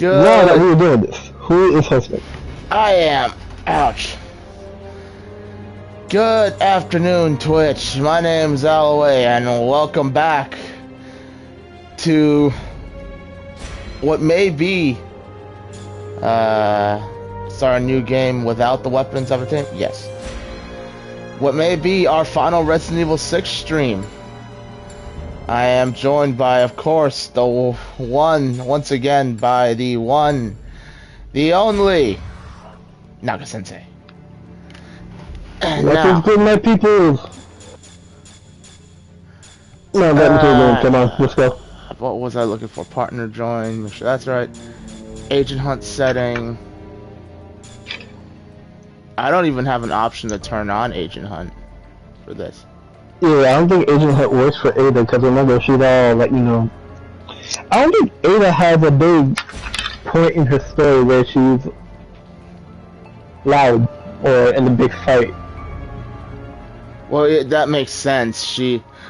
Now that Good. we're doing this, who is hosting? I am. Ouch. Good afternoon, Twitch. My name's Alloway, and welcome back to what may be start a new game without the weapons of it. Yes. What may be our final Resident Evil 6 stream. I am joined by, of course, the once again, by the one, the only, Naga-sensei. What is good, my people? No, that was good. Come on, let's go. What was I looking for? Partner join. Make sure that's right. Agent hunt setting. I don't even have an option to turn on agent hunt for this. Yeah, I don't think Agent Hunt works for Ada, because remember, she'd all let you know. I don't think Ada has a big point in her story where she's loud or in a big fight. Well, that makes sense.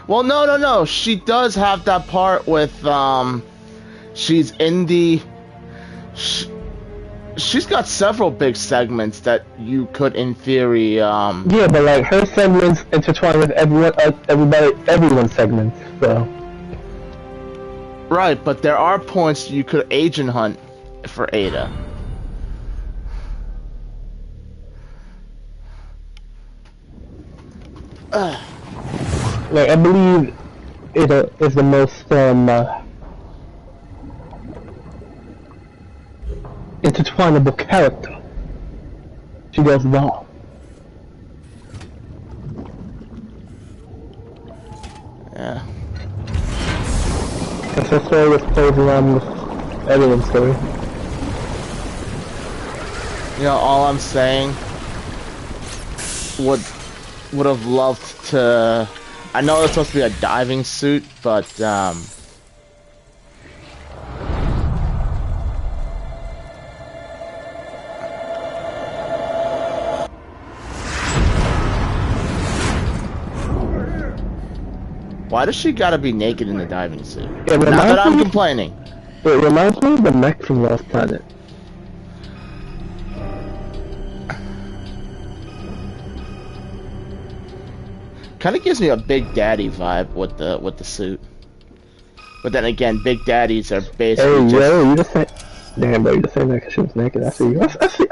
Well, no. She does have that part with, she's in the... She's got several big segments that you could, in theory, Yeah, but like her segments intertwine with everyone's segments, so. Right, but there are points you could agent hunt for Ada. Like, I believe Ada is the most, intertwinable character. She does it all. Yeah. Because her story was played around with everyone's story. You know, all I'm saying would have loved to... I know it's supposed to be a diving suit, but, why does she gotta be naked in the diving suit? Not that I'm complaining. It reminds me of the mech from Lost Planet. Kind of gives me a Big Daddy vibe with the suit. But then again, Big Daddies are basically hey, just... yo, you just say... Damn, bro, you just saying that because she was naked. I see you. I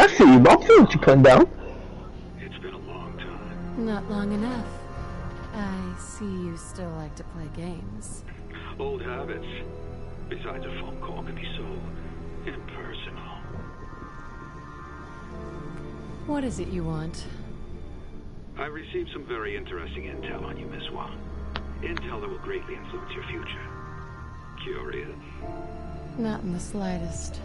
see you, bro. I see what you're putting down. It's been a long time. Not long enough. I see you still like to play games. Old habits. Besides, a phone call can be so impersonal. What is it you want? I received some very interesting intel on you, Miss Wang. Intel that will greatly influence your future. Curious? Not in the slightest.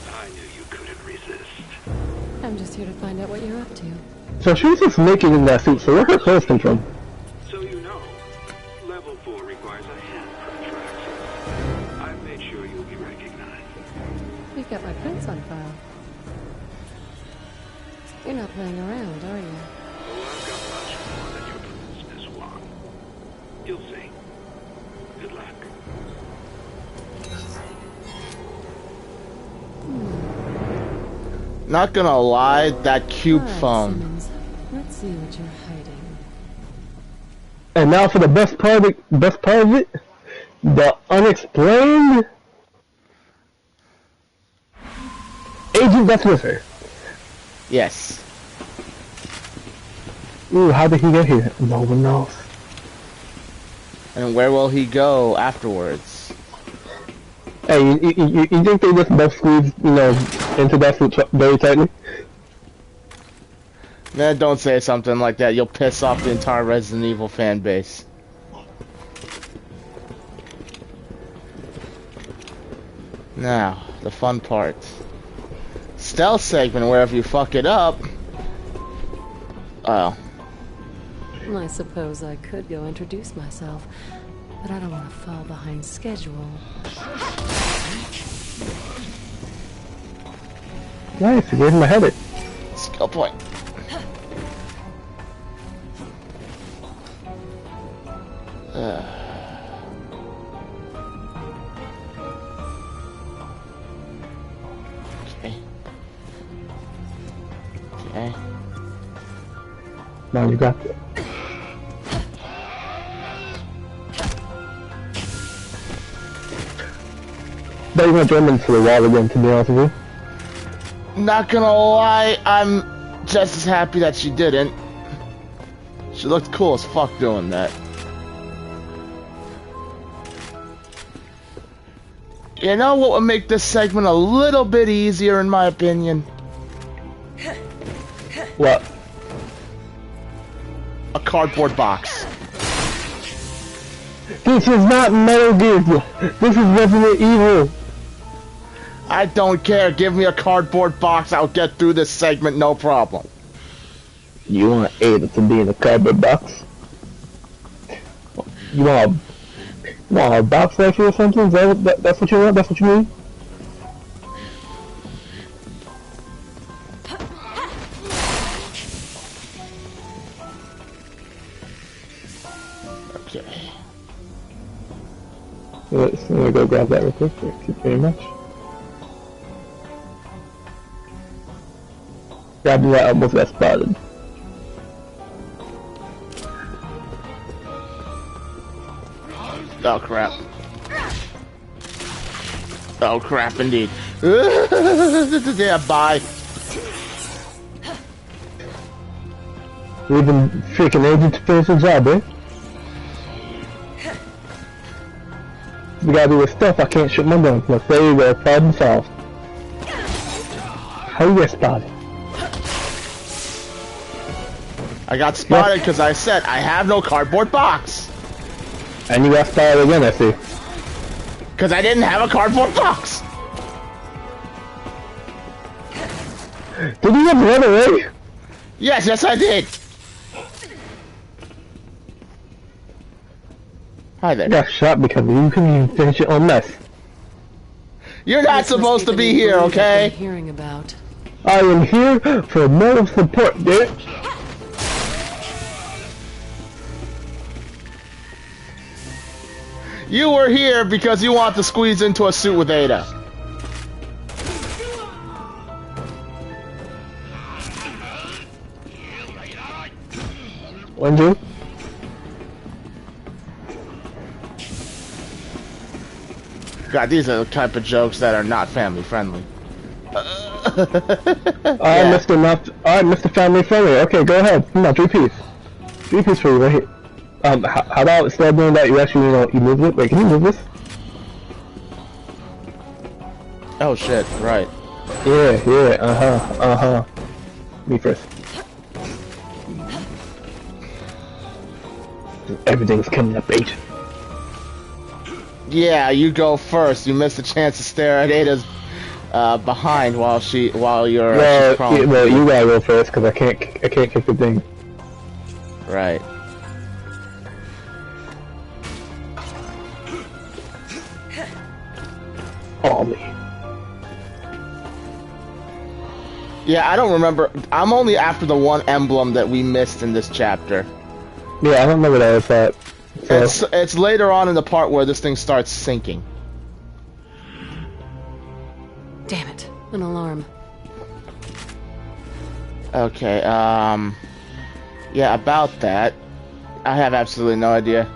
I knew you couldn't resist. I'm just here to find out what you're up to. So she was just naked in that suit, so where her clothes come from? So you know, level 4 requires a handprint for access. I've made sure you'll be recognized. You've got my prints on file. You're not playing around, are you? Oh, I've got much more than your prints, Miss Wang. You'll see. Good luck. Not gonna lie, that cube Alright, phone. Simmons. Let's see what you're hiding. And now for the best part of it, the unexplained agent that's with her. Yes. Ooh, how did he get here? No one knows. And where will he go afterwards? Hey, you think they just both squeezed, into that suit very tightly? Man, don't say something like that. You'll piss off the entire Resident Evil fan base. Now, the fun part. Stealth segment where if you fuck it up... Oh. I suppose I could go introduce myself, but I don't want to fall behind schedule. Nice, you gave him a headache. point. Okay. Okay. No, you got it. But you're gonna jump into the wall again, to be honest with you. Not gonna lie, I'm just as happy that she didn't. She looked cool as fuck doing that. You know what would make this segment a little bit easier, in my opinion? What? A cardboard box. This is not Metal Gear. This is Resident Evil. I don't care. Give me a cardboard box. I'll get through this segment, no problem. You want Ada to be in a cardboard box? You want a box like you or something? Is that's what you want? That's what you mean? Okay. Let's go grab that real quick. Thank you very much. Grab that, almost got spotted. Oh crap. Oh crap indeed. Yeah, bye. Leaving freaking agent to finish the job, eh? We gotta do this stuff, I can't shoot my gun. Look, there you go, problem solved. How you get spotted? I got spotted because I said I have no cardboard box. And you got spotted again, I see. Because I didn't have a cardboard box. Did you just run away? Yes, I did. Hi there. You got shot because you couldn't even finish your own mess. You're not supposed to be here, okay? Hearing about. I am here for moral support, dude. You were here because you want to squeeze into a suit with Ada. When you? God, these are the type of jokes that are not family friendly. Alright, Mr. Family Friendly. Okay, go ahead. Come on, 3-piece. 3-piece for you right here. How about instead of doing that, you actually, you move it? Wait, can you move this? Oh shit, right. Yeah, Me first. Everything's coming up, H. Yeah, you go first. You missed a chance to stare at Ada's behind while you're she's prone. Well, you gotta go first because I can't kick the thing. Right. Oh me. Yeah, I don't remember. I'm only after the one emblem that we missed in this chapter. Yeah, I don't remember that was that. So. It's later on in the part where this thing starts sinking. Damn it. An alarm. Okay, yeah, about that, I have absolutely no idea.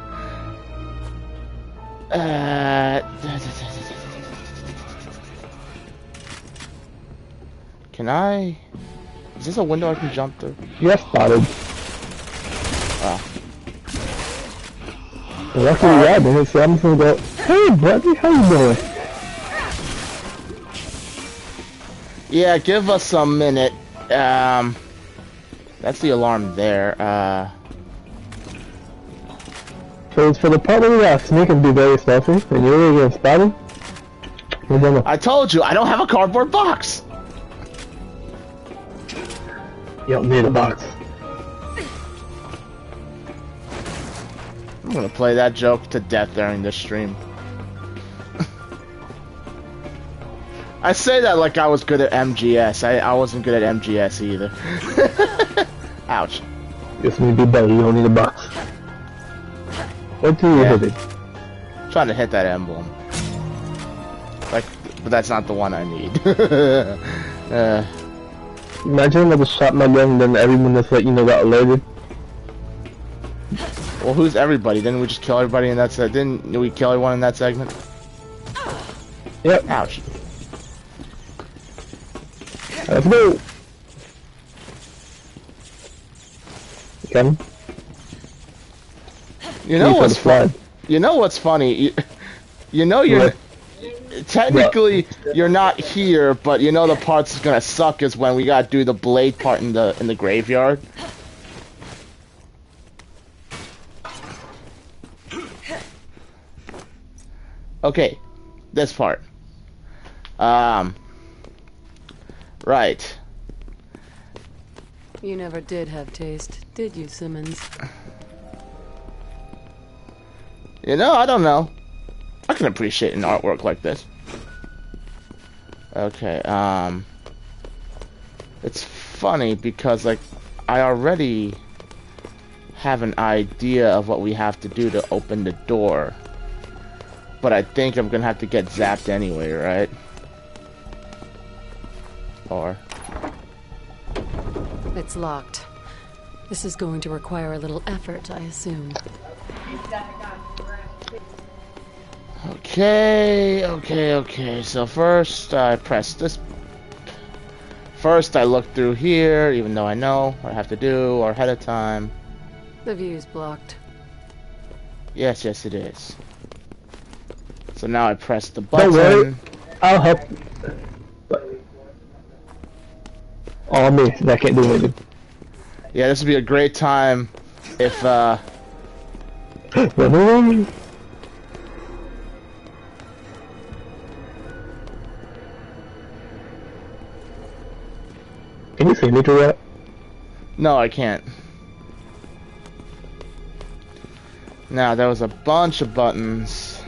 Can I... Is this a window I can jump through? Yes, spotted. Oh. Lucky you got me, so I'm just gonna go, hey buddy, how you doing? Yeah, give us a minute. That's the alarm there. So it's for the part where you sneak and be very stealthy, and you're really getting spotted? I told you, I don't have a cardboard box! You don't need a box. I'm gonna play that joke to death during this stream. I say that like I was good at MGS. I wasn't good at MGS either. Ouch. Just need to be better. You don't need a box. What do you hit it? Trying to hit that emblem. Like, but that's not the one I need. Imagine if I just shot my gun and then everyone that's like, you know, got alerted. Well, who's everybody? Didn't we just kill everybody in that segment? Didn't we kill everyone in that segment? Yep. Ouch. Let's go. Come. You know what's fun? You know what's funny? You know you're technically you're not here, but you know the part that's gonna suck is when we gotta do the blade part in the graveyard. Okay, this part. Right. You never did have taste, did you, Simmons? You know, I don't know. I can appreciate an artwork like this. Okay, it's funny because, like, I already have an idea of what we have to do to open the door. But I think I'm gonna have to get zapped anyway, right? Or... It's locked. This is going to require a little effort, I assume. Okay. So first I press this. First I look through here, even though I know what I have to do or ahead of time. The view's blocked. Yes, it is. So now I press the button. Don't worry, I'll help. Oh, me, I can't do anything. Yeah, this would be a great time if, Run away. Can you see me through that? No, I can't. Now, there was a bunch of buttons.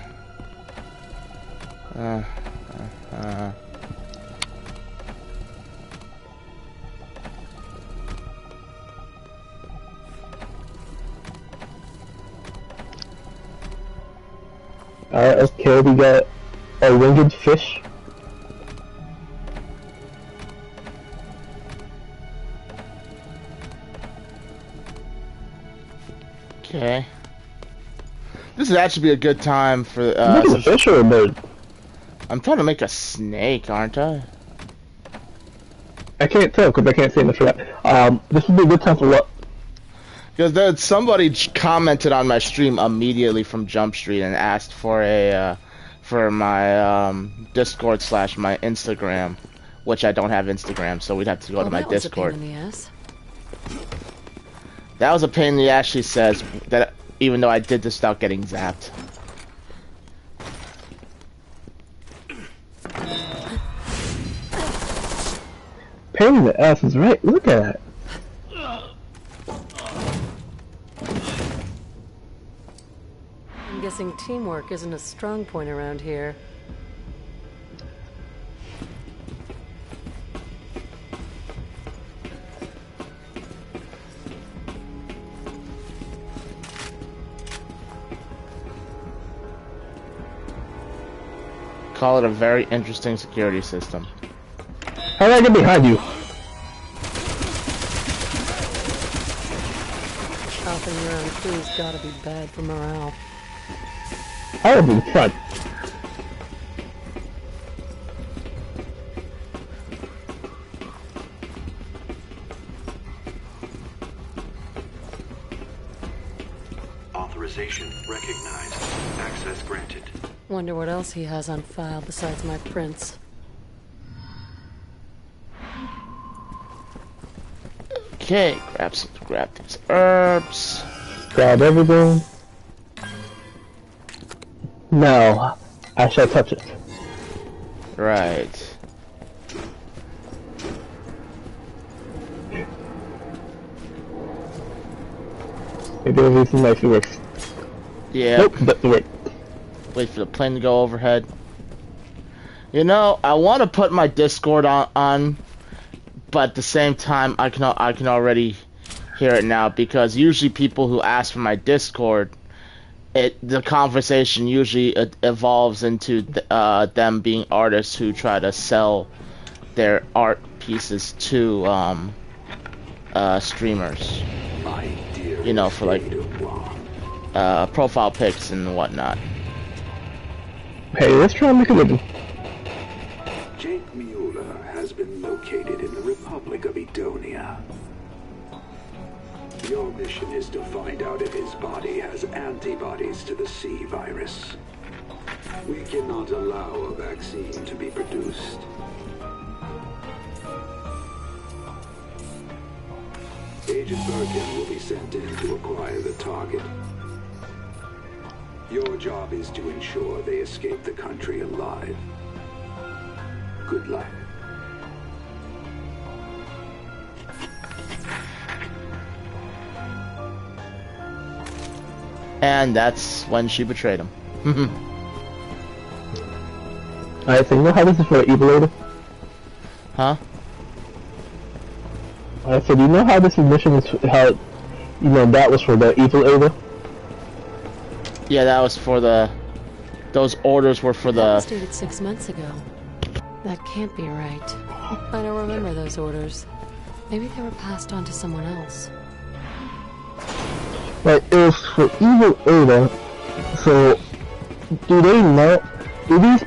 Alright, okay, we got a winged fish. Okay. This would actually be a good time for, Is it a fish or a bird? I'm trying to make a snake, aren't I? I can't tell because I can't see enough for that. This would be a good time for what? Because somebody commented on my stream immediately from Jump Street and asked for a for my Discord / my Instagram, which I don't have Instagram, so we'd have to go to my Discord. That was a pain in the ass. That was a pain in the ass, she says, that even though I did this without getting zapped. Pain in the ass is right. Look at that. I'm guessing teamwork isn't a strong point around here. Call it a very interesting security system. How did I get behind you? Stopping your own crew's gotta be bad for morale. I was in front. Authorization recognized. Access granted. Wonder what else he has on file besides my prints. Okay, grab these herbs. Grab everything. No, I shall touch it. Right. Maybe it'll be some nice works. Yeah. Nope, doesn't work. Wait for the plane to go overhead. You know, I want to put my Discord on, but at the same time, I can already hear it now because usually people who ask for my Discord, the conversation usually evolves into them being artists who try to sell their art pieces to streamers. You know, for like profile pics and whatnot. Hey, let's try and make a living. Jake Mueller has been located in the Republic of Edonia. Your mission is to find out if his body has antibodies to the C virus. We cannot allow a vaccine to be produced. Agent Birkin will be sent in to acquire the target. Your job is to ensure they escape the country alive. Good luck. And that's when she betrayed him. Alright, so you know how this is for the Evil Lady? Huh? I said, you know how this mission is, how, you know, that was for the Evil Ada? Yeah, that was for the... Those orders were for That was the... dated 6 months ago. That can't be right. I don't remember those orders. Maybe they were passed on to someone else. Like, it was for Evil Ada, so, do they know, do these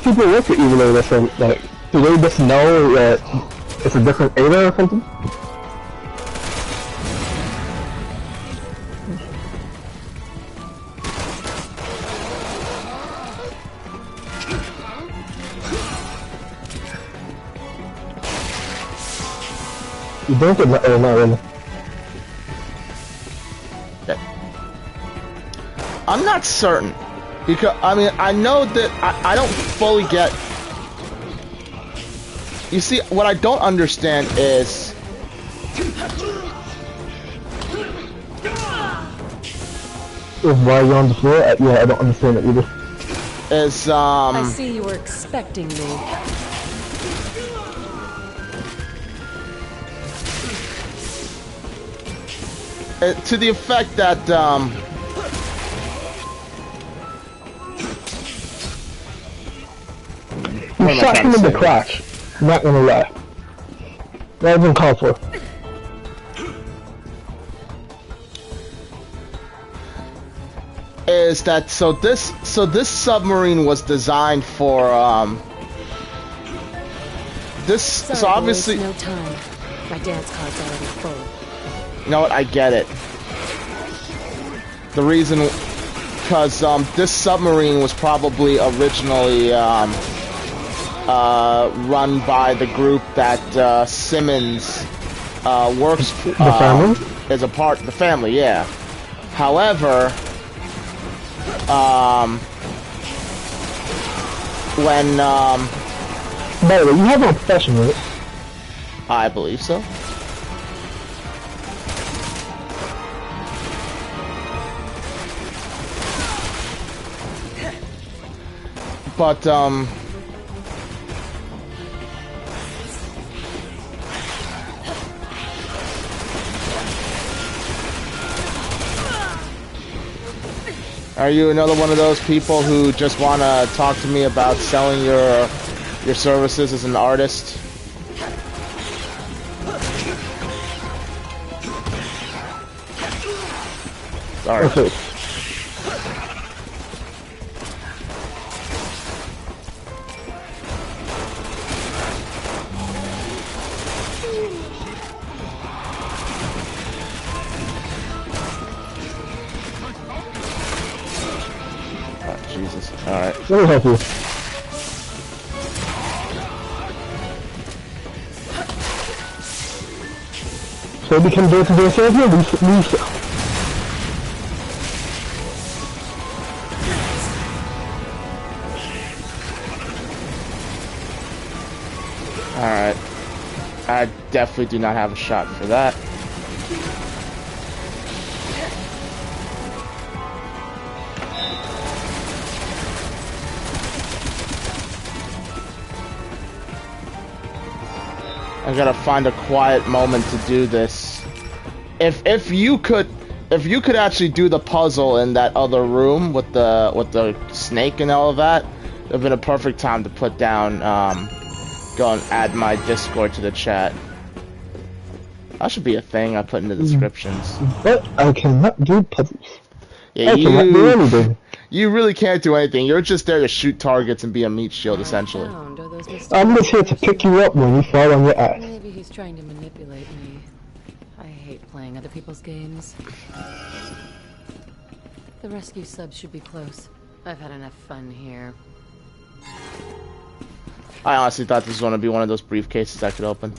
people work for Evil Ada, so, like, do they just know that it's a different Ada or something? You don't get that, oh, not really. I'm not certain. Because, I mean, I know that I don't fully get... You see, what I don't understand is... Why you're on the floor? Yeah, I don't understand it either. Is, I see you were expecting me. to the effect that, You shot him in the crotch. I'm not gonna lie. That wasn't called for. is that so this submarine was designed for this Sorry, so obviously boys, no time. My dance card's already full. you know what, I get it. The reason because this submarine was probably originally run by the group that Simmons works The family? as a part the family, yeah. However, when By the way, you have no profession, right? I believe so. But are you another one of those people who just want to talk to me about selling your services as an artist? Sorry. Okay. Oh, Jesus. Alright. Let me help you. So we can go to the server, we Alright. I definitely do not have a shot for that. I gotta find a quiet moment to do this. If you could actually do the puzzle in that other room with the snake and all of that, it'd have been a perfect time to put down. Go and add my Discord to the chat. That should be a thing I put in the descriptions. But I cannot do puzzles. Yeah, I cannot do anything. You really can't do anything. You're just there to shoot targets and be a meat shield, essentially. I'm just here to pick you up when you fall on your ass. Maybe he's trying to manipulate me. I hate playing other people's games. The rescue sub should be close. I've had enough fun here. I honestly thought this was going to be one of those briefcases I could open.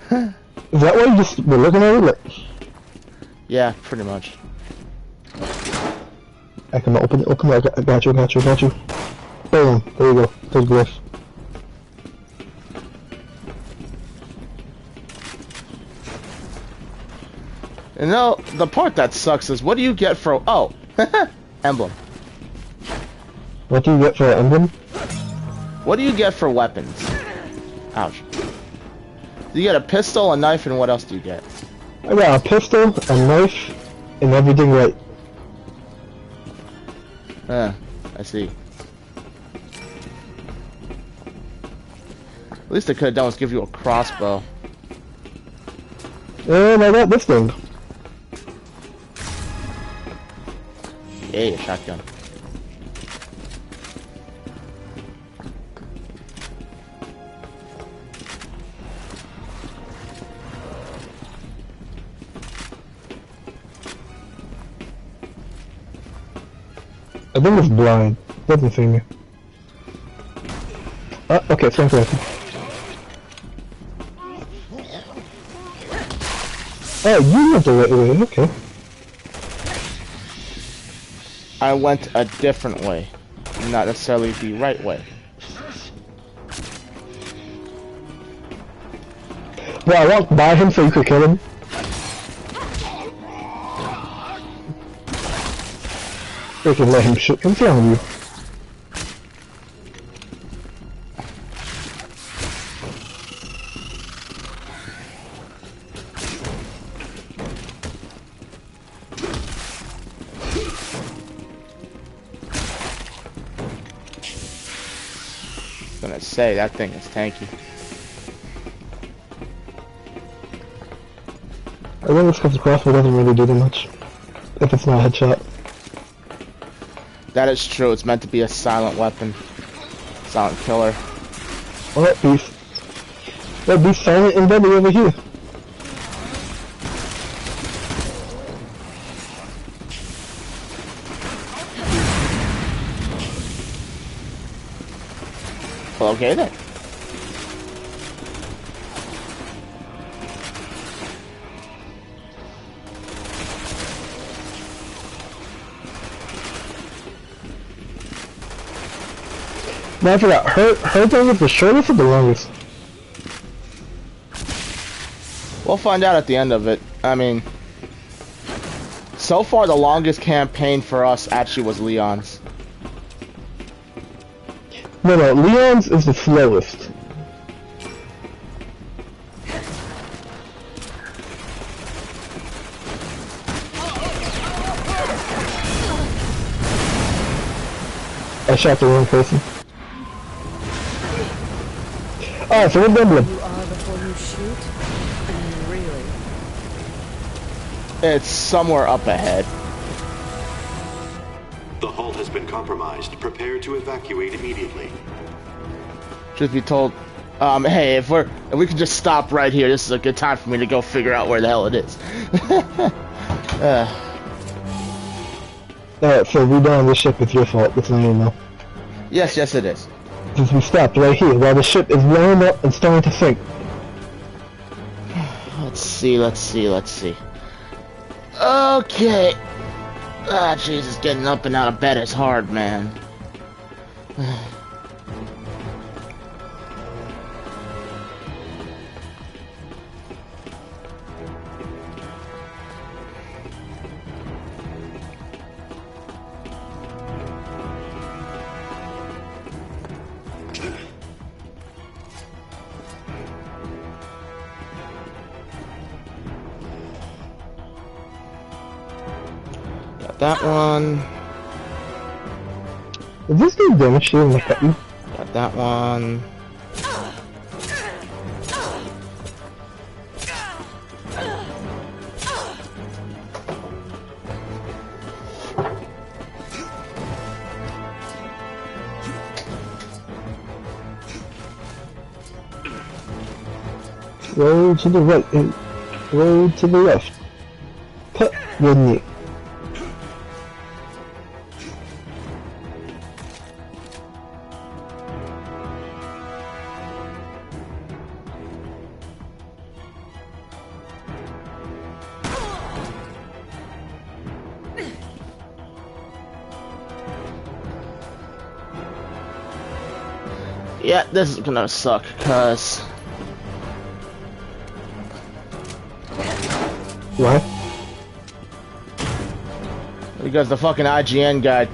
Is that why you just were looking at it? Like, yeah, pretty much. I can open it. Open it. I got you. Boom. There you go. Take this. You know, the part that sucks is what do you get for... Oh, emblem. What do you get for an emblem? What do you get for weapons? Ouch. You get a pistol, a knife, and what else do you get? I got a pistol, a knife, and everything right. I see. At least they could have done was give you a crossbow. And I got this thing. Hey, a shotgun. I think it's blind. Doesn't see me. Okay, same person. Oh, you went the right way, okay. I went a different way, not necessarily the right way. Well, I walked by him so you could kill him. Freaking let him shoot. What's wrong with you? I was gonna say, that thing is tanky. I think it's because the crossbow doesn't really do that much. If it's not a headshot. That is true, it's meant to be a silent weapon. Silent killer. Alright, beast. Well, be silent and deadly over here. Well, okay then. Now I forgot, her thing is the shortest or the longest? We'll find out at the end of it. I mean, so far the longest campaign for us actually was Leon's. No, Leon's is the slowest. I shot the wrong person. Oh, so we're Emblem. You are before you shoot? I mean, really? It's somewhere up ahead. The hull has been compromised. Prepare to evacuate immediately. Truth be told, hey, if we could just stop right here, this is a good time for me to go figure out where the hell it is. Alright, so we down this ship, it's your fault, that's not you know. Yes, it is. Since we stopped right here, while the ship is blowing up and starting to sink. Let's see. Okay. Ah, Jesus, getting up and out of bed is hard, man. that one. Is this dude damage shield in the cutting? Got that one. Roll to the right and roll to the left. Cut your knee. Yeah, this is gonna suck, cause What? because the fucking IGN got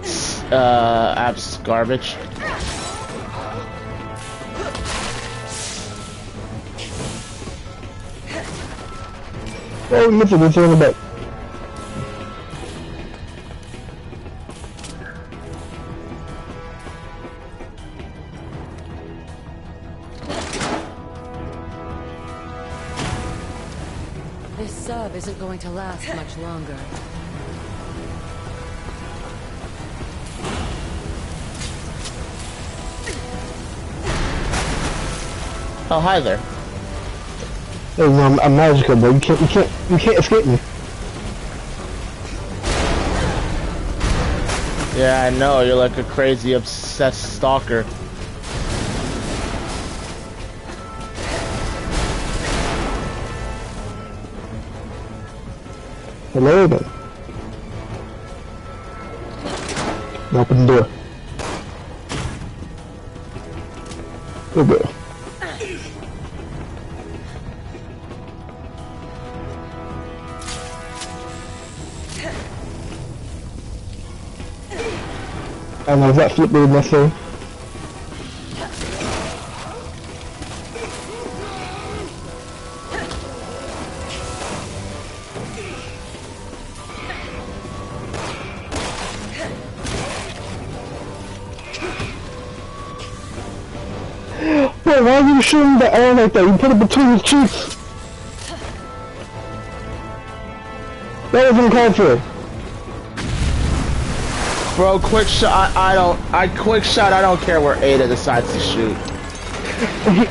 apps garbage. Oh, listen, it's on the back. This sub isn't going to last much longer. Oh, hi there. Hey, I'm magical, bro. You can't escape me. Yeah, I know, you're like a crazy obsessed stalker. Hello again. Open the door. Good girl. I don't know, is that flip move necessary? Bro, why are you shooting the arrow like that? You put it between his cheeks. That wasn't called for. Bro, quick shot, quick shot, I don't care where Ada decides to shoot.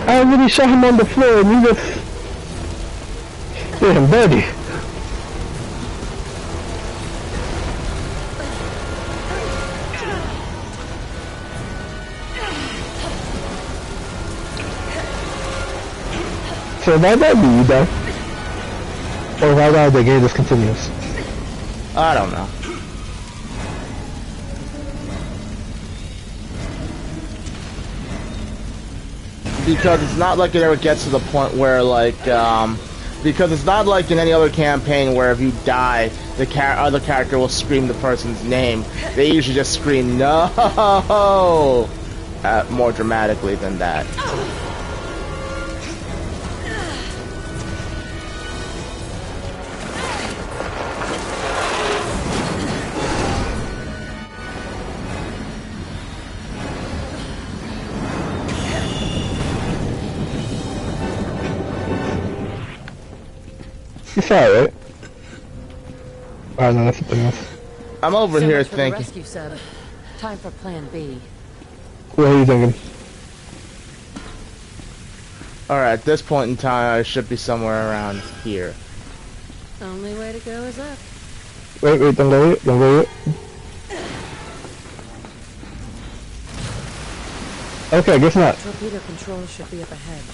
I already shot him on the floor and you just... Damn, buddy. So if I die, do you die? Or if I die, the game just continues? I don't know. Because it's not like it ever gets to the point where, like, because it's not like in any other campaign where if you die, the other character will scream the person's name. They usually just scream, no! More dramatically than that. You saw it, right? Oh no, that's something else. I'm over here much for the thinking. rescue sub. Time for Plan B. What are you thinking? Alright, at this point in time, I should be somewhere around here. Only way to go is up. Wait, don't go yet, don't go yet. Okay, I guess not. Torpedo control should be up ahead.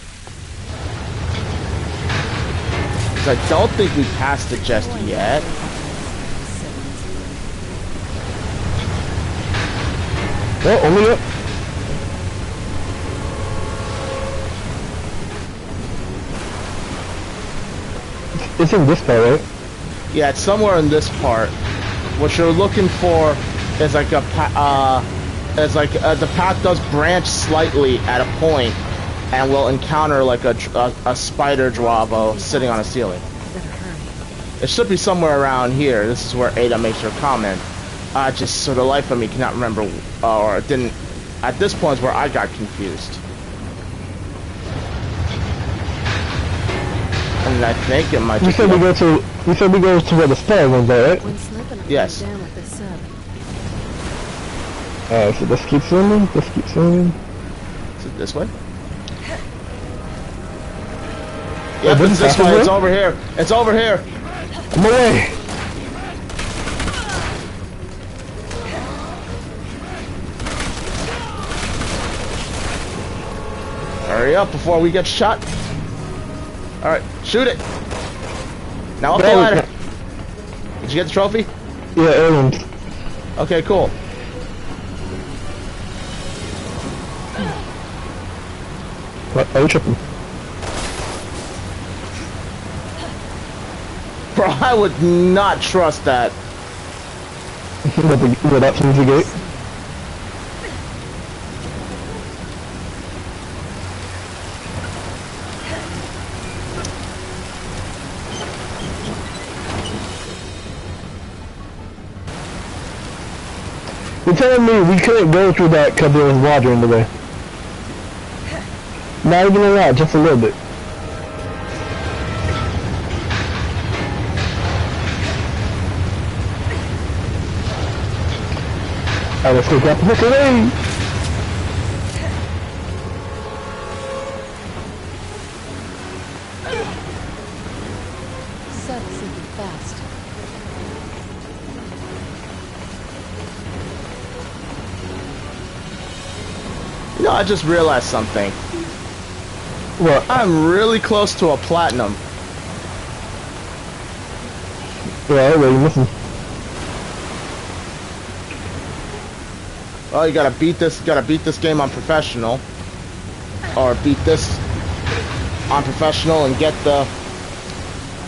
I don't think we passed it just yet. Oh, only up. It's in this part, right? Yeah, it's somewhere in this part. What you're looking for is like a the path does branch slightly at a point, and we'll encounter like a spider Dravo sitting on a ceiling. Better hurry. It should be somewhere around here. This is where Ada makes her comment. I just, for the life of me, cannot remember, or didn't. At this point is where I got confused. And I think it might. You said we go to. You said we go to where the spell ones are, right? When slipping, I Yes. down with this sub. Alright, so let's keep swimming. Let's keep swimming. Is it this way? Yeah, Yep, it's this way. way? It's over here. It's over here. Come away! Hurry up before we get shot. Alright, shoot it. Now up the Go. ladder. Did you get the trophy? Yeah, Aaron. Okay, cool. What? Are you tripping? Bro, I would not trust that. With that flimsy gate? You're telling me we couldn't go through that because there was water in the way? Not even a lot, just a little bit. Alright, let's go grab the hook away! Sub's sinking fast. You know, I just realized something. What? I'm really close to a platinum. Yeah, what are you missing? Well, you gotta beat this game on professional. Or beat this on professional and get the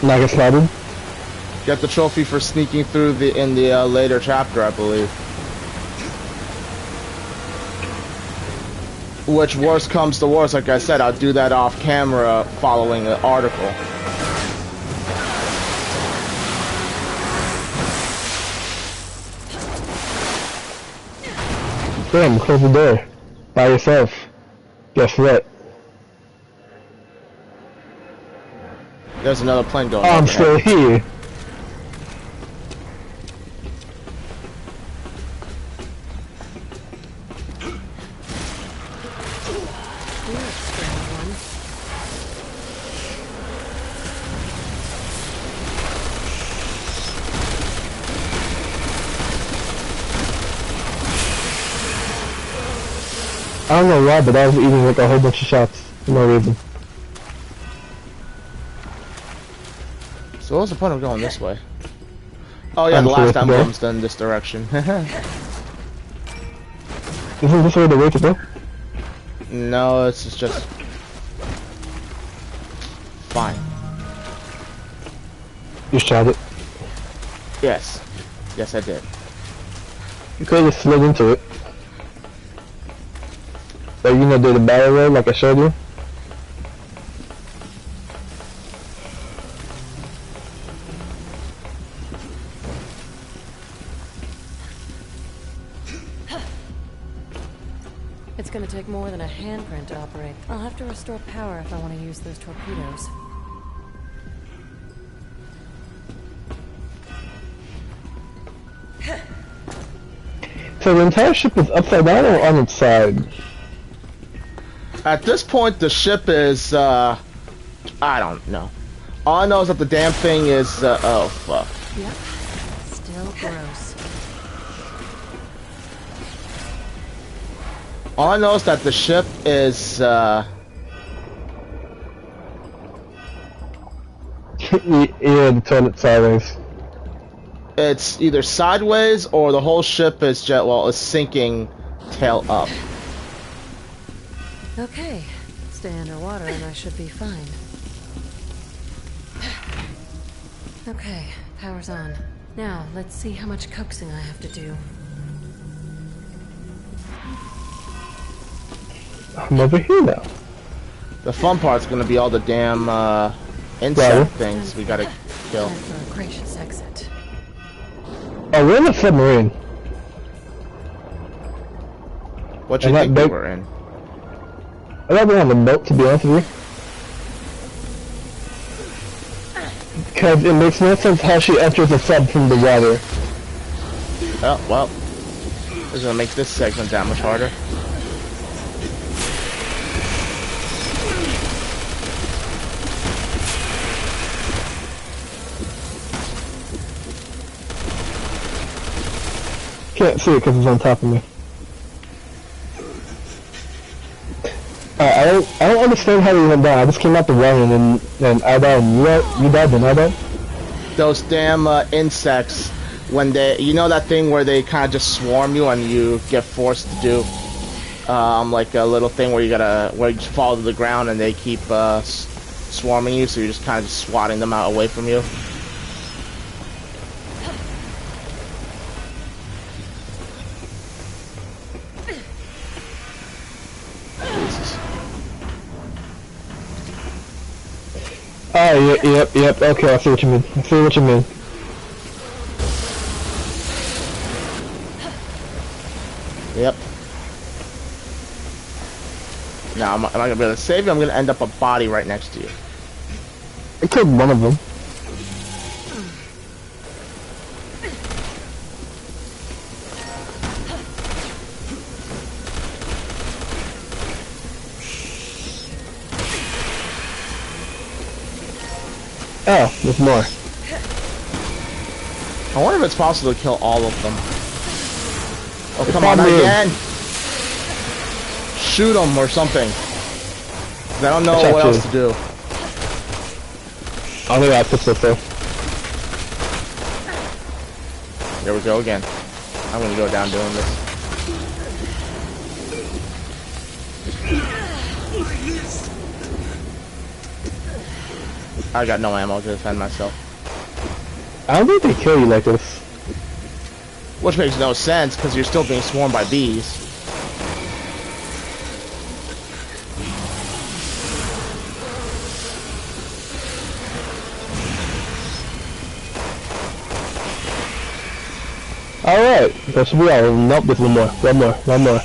Not get slaughtered? trophy for sneaking through in the later chapter, I believe. Which, worst comes to worst, like I said, I'll do that off camera following the article. Damn, close the door. By yourself. Guess what? There's another plane going I'm overhead. still here. You're a strange one. I don't know why, but I was eating like a whole bunch of shots for no reason. So what's the point of going this way? Oh yeah, I'm the sure last it's time there. comes in this direction. Isn't this where the way to go? No, it's just fine. You shot it. Yes. Yes, I did. You could have slid into it. Like, you know, do the barrel roll like I showed you. It's gonna take more than a handprint to operate. I'll have to restore power if I want to use those torpedoes. So the entire ship is upside down or on its side? At this point, the ship is, I don't know. All I know is that the damn thing is, oh, fuck. Yep. Still gross. All I know is that the ship is, Yeah, the toilet sideways. it's either sideways or the whole ship is is sinking tail up. Okay. Stay underwater and I should be fine. Okay, power's on. Now, let's see how much coaxing I have to do. I'm over here now. The fun part's gonna be all the damn, insect Right. things we gotta kill. Time for a gracious exit. Oh, we're in a submarine. What you And that think we boat- were in? I thought we were on the boat, to be honest with you. Because it makes no sense how she enters the sub from the water. Oh, well. This is gonna make this segment that much harder. Can't see it because it's on top of me. I don't understand how we went down. I just came out the water and then I died. You died, then I died? Those damn insects, when they, you know that thing where they kind of just swarm you and you get forced to do, like a little thing where where you just fall to the ground and they keep swarming you, so you're just kind of just swatting them out away from you. Jesus. Oh, yep, okay, I see what you mean. I see what you mean. Yep. Now, am I gonna be able to save you? I'm gonna end up a body right next to you. I killed one of them. Oh, there's more. I wonder if it's possible to kill all of them. Oh, It come on, probably is. again! Shoot them or something. 'Cause I don't know Watch out, what else too. to do. I think I put this there. There we go again. I'm gonna go down doing this. I got no ammo to defend myself. I don't think they kill you like this. Which makes no sense, because you're still being swarmed by bees. Alright, that should be all. Nope, there's one more. One more.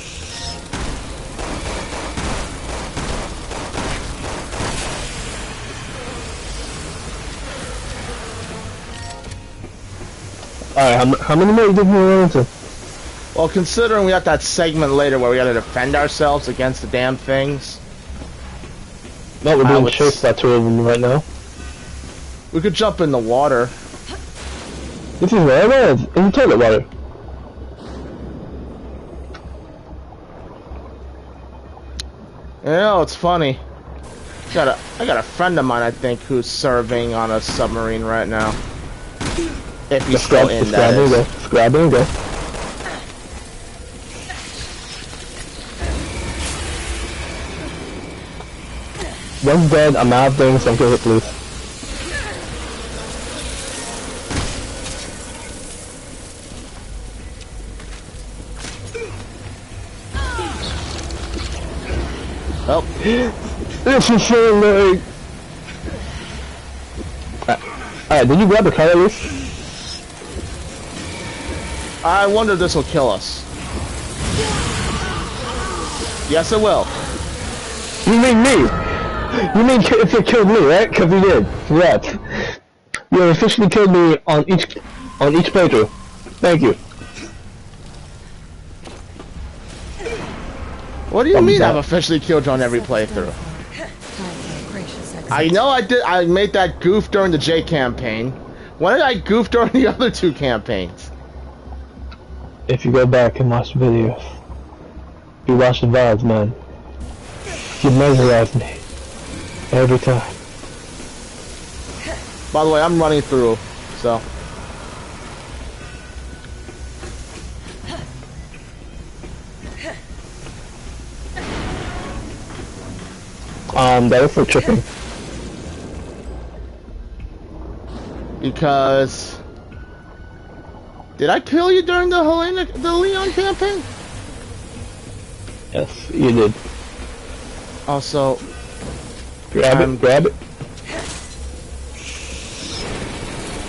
Alright, how many more you think we're running into? Well, considering we got that segment later where we gotta defend ourselves against the damn things, No, we're I being would chased by two of them right now. we could jump in the water. This is where it is. In the toilet water. You know, it's funny. I got a friend of mine, I think, who's serving on a submarine right now. If he's still in, that and is. go. Scrab and go. One's dead, I'm out of things, don't kill it, please. Oh, This is so late. Alright, did you grab the car at least? I wonder if this will kill us. Yes, it will. You mean me? You mean if it killed me, right? Because you did. Congrats. You have officially killed me on each playthrough. Thank you. What do you I'm mean back. I've officially killed you on every playthrough? Gracious I know I made that goof during the J campaign. When did I goof during the other two campaigns? If you go back and watch the videos, you watch the VODs, man. You mesmerize me. Every time. By the way, I'm running through, so. That is for tripping. Because... Did I kill you during the Leon campaign? Yes, you did. Also, Grab it, grab it.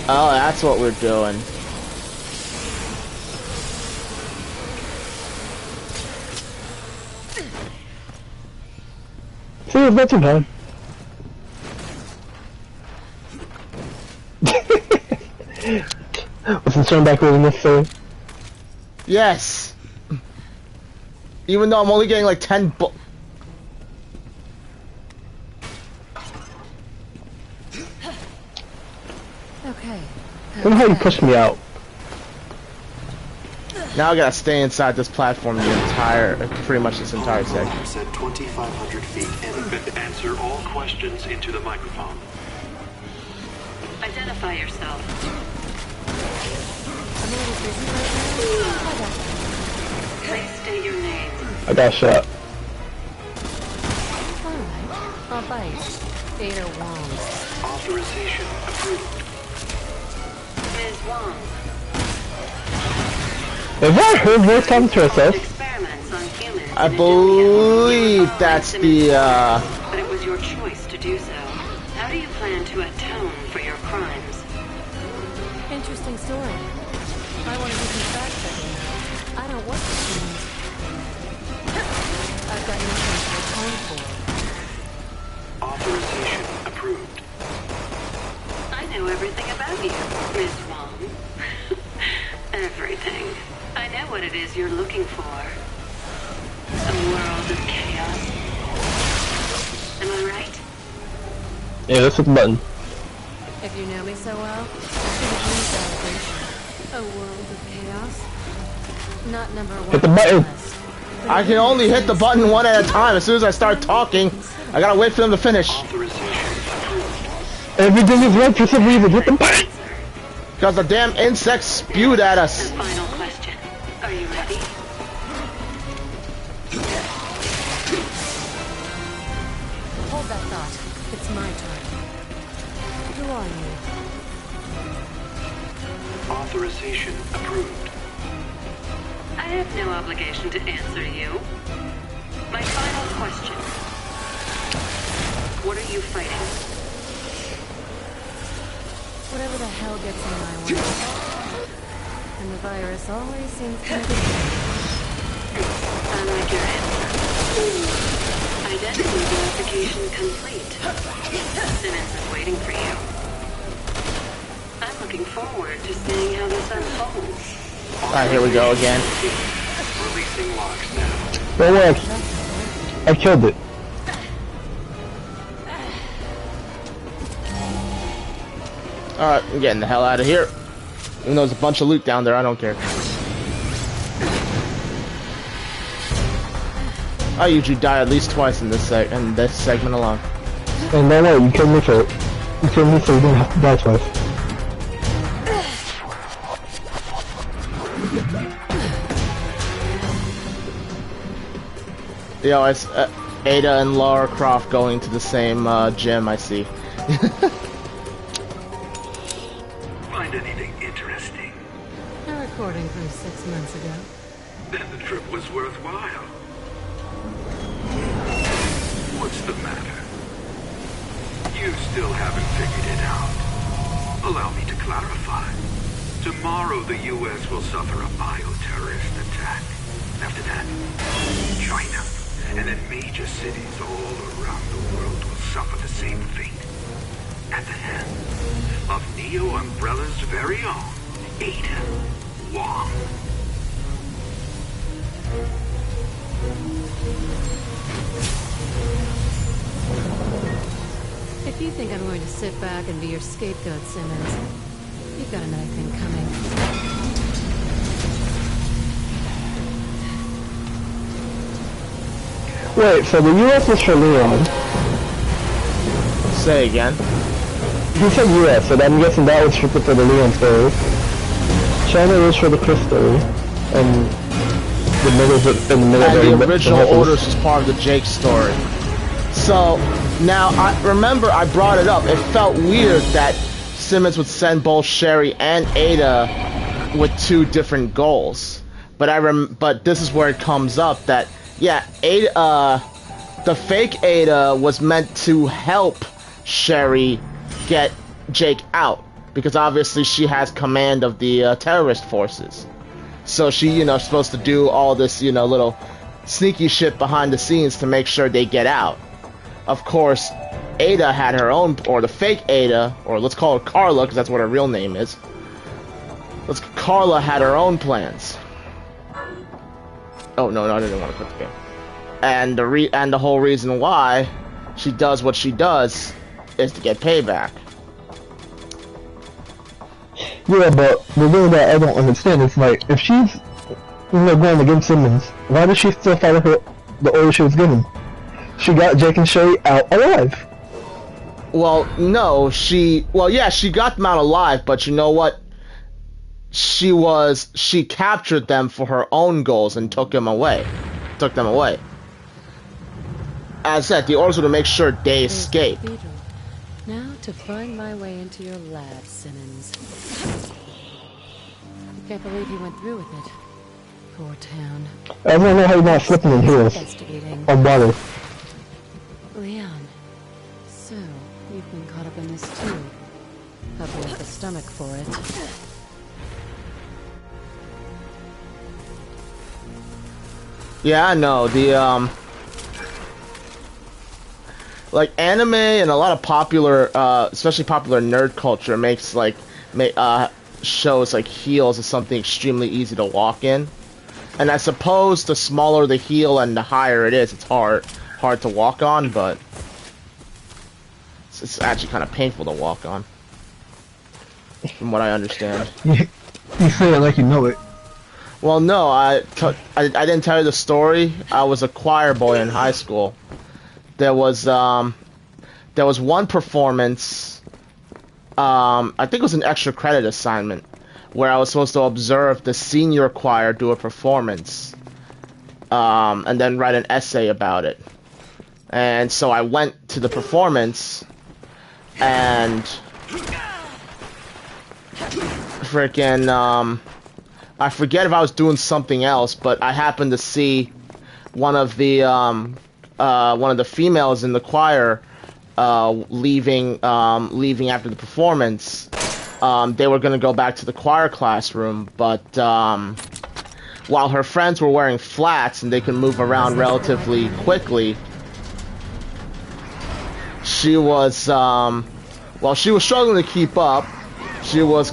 oh, that's what we're doing. it was not time. Was the turn back really necessary? Yes. Even though I'm only getting like 10 Okay. Look how you pushed me out. Now I gotta stay inside this platform pretty much this entire section. At 2,500 feet and Answer all questions into the microphone. Identify yourself. I'm a little busy right now. Please state your name. I got shot. Alright. I'll bite. Ada Wong. Authorization approved. Ms. Wong. Is that her voice talking to herself? Experiments on humans. I believe that's the, But it was your choice to do so. How do you plan to atone for your crimes? Interesting story. I want to do some fact checking. I don't work with humans. I've got nothing to atone for. Authorization approved. I know everything about you, Ms. Wong. Everything. I know what it is you're looking for. A world of chaos. Am I right? Yeah, let's hit the button. If you know me so well, I shouldn't use validation. A world of chaos? Not number one. Hit the button. on the list. But I can only hit the button one at a time. As soon as I start talking, I gotta wait for them to finish. Authorization approved. Everything is right for some reason. Hit the button. Because the damn insects spewed at The us. final question. Are you ready? Hold that thought. It's my turn. Who are you? Authorization approved. I have no obligation to answer you. My final question. What are you fighting? Whatever the hell gets in my way. And the virus always seems to be. I like your answer. Identity verification complete. Simmons is waiting for you. I'm looking forward to seeing how this unfolds. Alright, here we go again. Releasing locks now. Don't worry. I killed it. Alright, I'm getting the hell out of here. Even though there's a bunch of loot down there, I don't care. I usually die at least twice in this segment alone. And don't worry, you killed me for it. You killed me so you didn't have to die twice. Yo, it's Ada and Lara Croft going to the same gym, I see. Find anything interesting? A recording from 6 months ago. Then the trip was worthwhile. What's the matter? You still haven't figured it out. Allow me to clarify. Tomorrow the U.S. will suffer a bioterrorist attack. After that, China, and then major cities all around the world will suffer the same fate. At the hands of Neo Umbrella's very own Ada Wong. If you think I'm going to sit back and be your scapegoat, Simmons, you've got another thing coming. Wait, so the US is for Leon. Say again. He said US, so I'm guessing that was for the Leon story. China was for the Chris story. And the military... And the original orders was part of the Jake story. So, now, I remember I brought it up. It felt weird that Simmons would send both Sherry and Ada with two different goals. But but this is where it comes up that, yeah, Ada, the fake Ada was meant to help Sherry get Jake out. Because obviously she has command of the terrorist forces. So she, supposed to do all this, little sneaky shit behind the scenes to make sure they get out. of course, Ada had her own, or the fake Ada, or let's call her Carla, because that's what her real name is. Carla had her own plans. Oh no, I didn't want to quit the game. And the whole reason why she does what she does is to get payback. Yeah, but the thing that I don't understand is like, if she's going against Simmons, why does she still follow the order she was given? She got Jake and Sherry out alive. Well, no, she got them out alive, but you know what? She captured them for her own goals and took them away. As I said, the orders were to make sure they escape. Now to find my way into your lab, Simmons. I can't believe you went through with it. Poor town. I don't know how you're not slipping in heels. Or water. Leon, so you've been caught up in this too. Hope you have the stomach for it. Yeah, I know. Like anime and a lot of popular, especially popular nerd culture makes shows like heels as something extremely easy to walk in. And I suppose the smaller the heel and the higher it is, it's hard to walk on, but it's actually kind of painful to walk on, from what I understand. You say it like you know it. Well, no, I didn't tell you the story. I was a choir boy in high school. There was one performance. I think it was an extra credit assignment where I was supposed to observe the senior choir do a performance, and then write an essay about it. And so I went to the performance, and freaking I forget if I was doing something else, but I happened to see one of the females in the choir leaving after the performance. They were going to go back to the choir classroom, but while her friends were wearing flats and they could move around relatively quickly, she was struggling to keep up. She was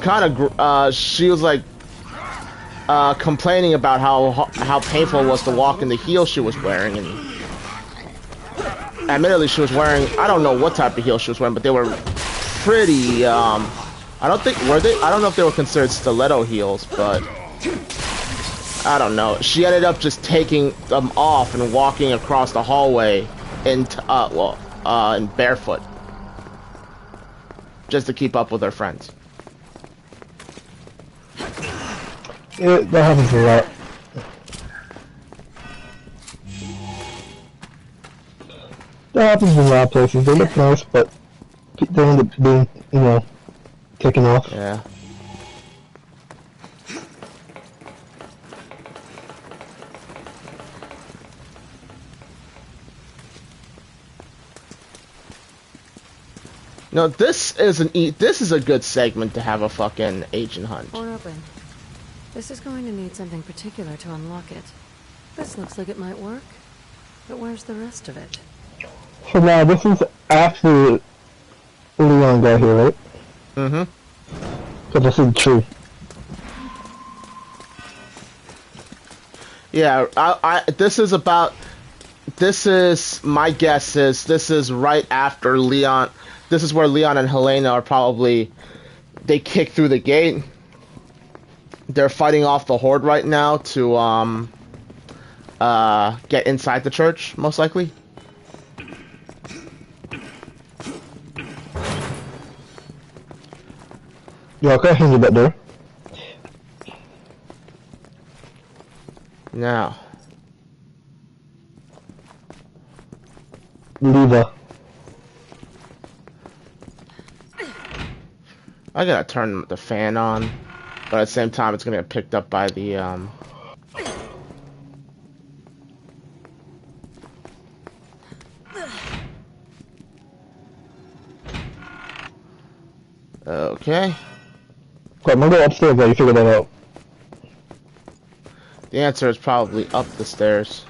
complaining about how painful it was to walk in the heels she was wearing, and admittedly she was wearing, I don't know what type of heels she was wearing, but they were pretty, I don't know if they were considered stiletto heels, but I don't know. She ended up just taking them off and walking across the hallway in barefoot, just to keep up with her friends. That happens a lot. That happens in a lot of places. They look nice, but they end up being, taken off. Yeah. No, this is a good segment to have a fucking agent hunt. Or open. This is going to need something particular to unlock it. This looks like it might work. But where's the rest of it? So now, this is after Leon got here, right? Mm-hmm. So this is the tree. Yeah, my guess is this is right after Leon. This is where Leon and Helena are probably, they kick through the gate. They're fighting off the horde right now to get inside the church, most likely. Yeah, okay, hand you that door. Now. Leva. I gotta turn the fan on, but at the same time it's gonna get picked up by the Okay. Okay, I'm gonna go upstairs while you figure that out. The answer is probably up the stairs.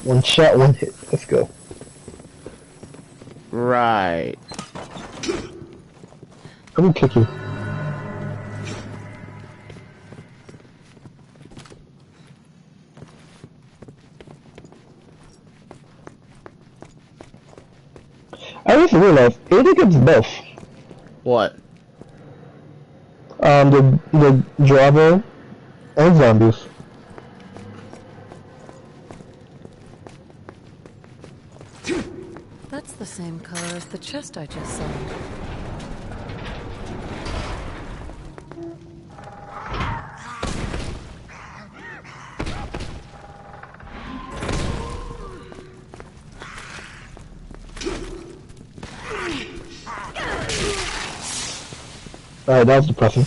One shot, one hit. Let's go. Right. Let me kick you. I just realized Ada gets both. What? The driver and zombies. That's the same color as the chest I just saw. Alright, that was depressing.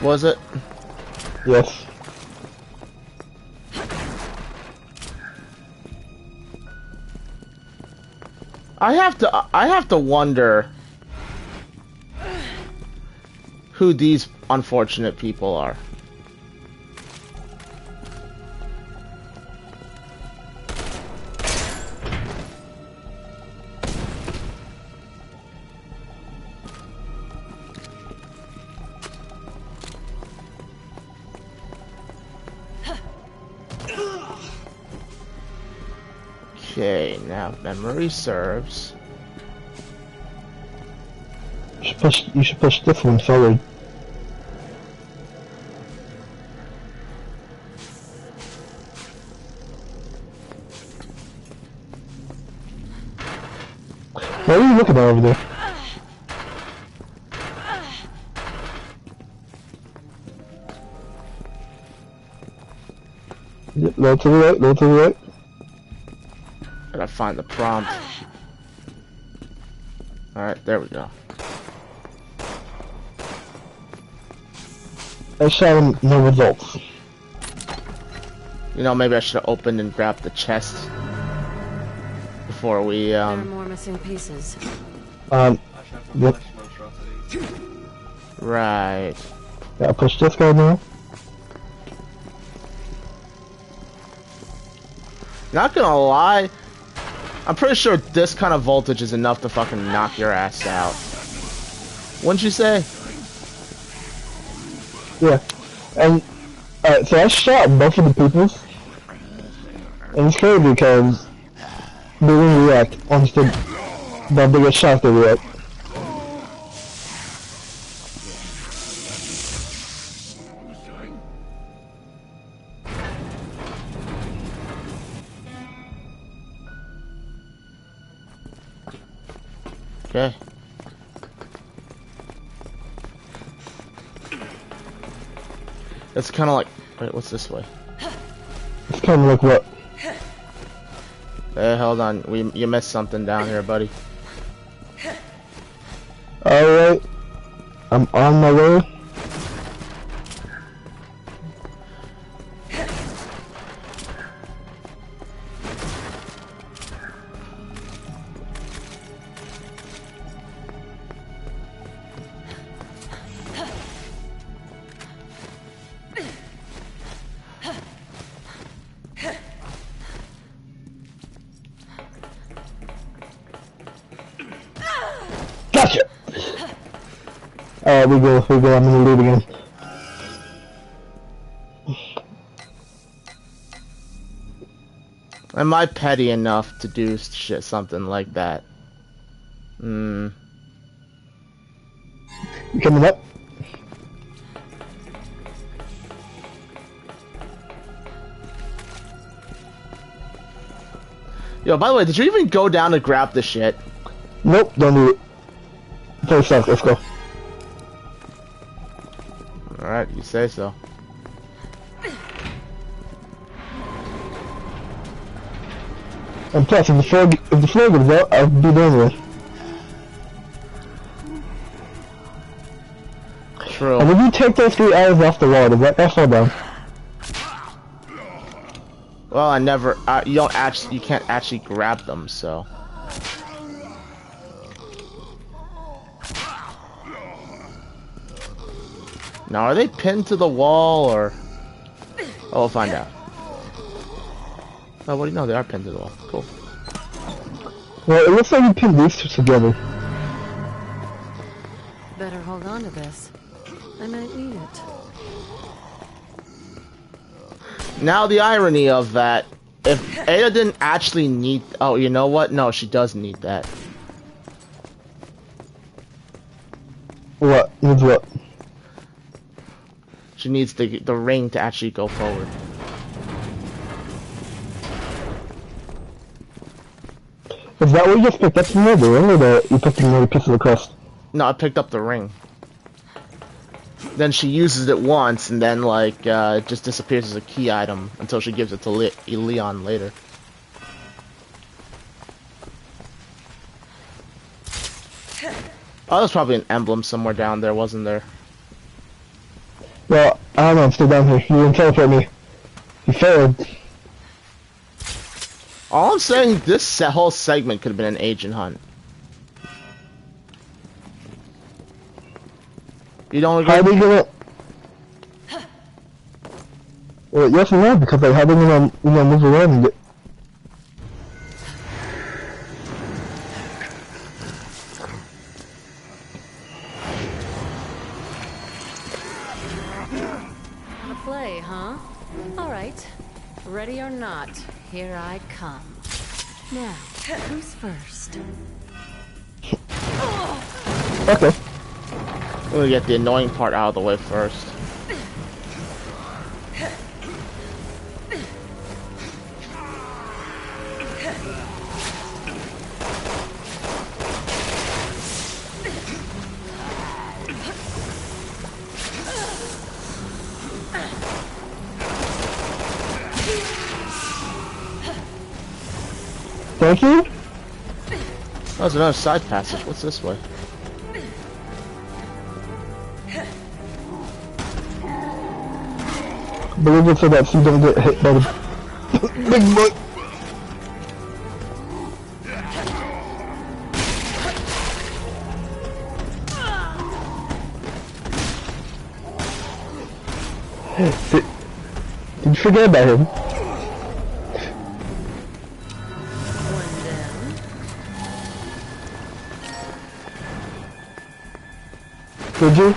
Was it? Yes. I have to wonder who these unfortunate people are. Okay, now if memory serves. You should push this one forward. What are you looking at over there? Low to the right, low to the right. Gotta find the prompt. Alright, there we go. I shot him, no results. You know, maybe I should have opened and grabbed the chest before we, There are more missing pieces. Yep. Right. Yeah, push this guy now. Not gonna lie, I'm pretty sure this kind of voltage is enough to fucking knock your ass out. Wouldn't you say? Yeah. And, alright, so I shot both of the peoples. And it's crazy because they didn't react once the biggest shot they react. Okay. It's kind of like, wait, what's this way? It's kind of like what? Hey, hold on, you missed something down here, buddy. Alright. I'm on my way. Gotcha! Alright, we go, I'm gonna leave again. Am I petty enough to do shit something like that? Hmm. You coming up? Yo, by the way, did you even go down to grab the shit? Nope, don't do it. Play stuff, let's go. Alright, you say so. And plus, if the floor goes out, I'll be done with. True. And if you take those 3 arrows off the wall, that fall down. Well, I never, you can't actually grab them, so. Now, are they pinned to the wall, or? Oh, we'll find out. Oh, what do you know? They are pinned to the wall. Cool. Well, it looks like you pinned these two together. Better hold on to this. I might need it. Now the irony of that, if Ada didn't actually need... Oh, you know what? No, she does need that. What? Needs what? She needs the ring to actually go forward. Is that what you just picked up from the ring, or you picked another piece of the crust? No, I picked up the ring. Then she uses it once, and then, like, it just disappears as a key item until she gives it to Leon later. Oh, there's probably an emblem somewhere down there, wasn't there? Well, I don't know, I'm still down here. You didn't teleport me. You failed. All I'm saying, this whole segment could have been an agent hunt. You don't agree? How are they gonna... Well, yes and no, because like, how are they gonna, move around and get... A play, huh? All right. Ready or not, here I come. Now, who's first? Okay. I'm gonna get the annoying part out of the way first. Thank you? Oh, there's another side passage. What's this way? Believe it so that you don't get hit by the big boy. Did you forget about him? Did you?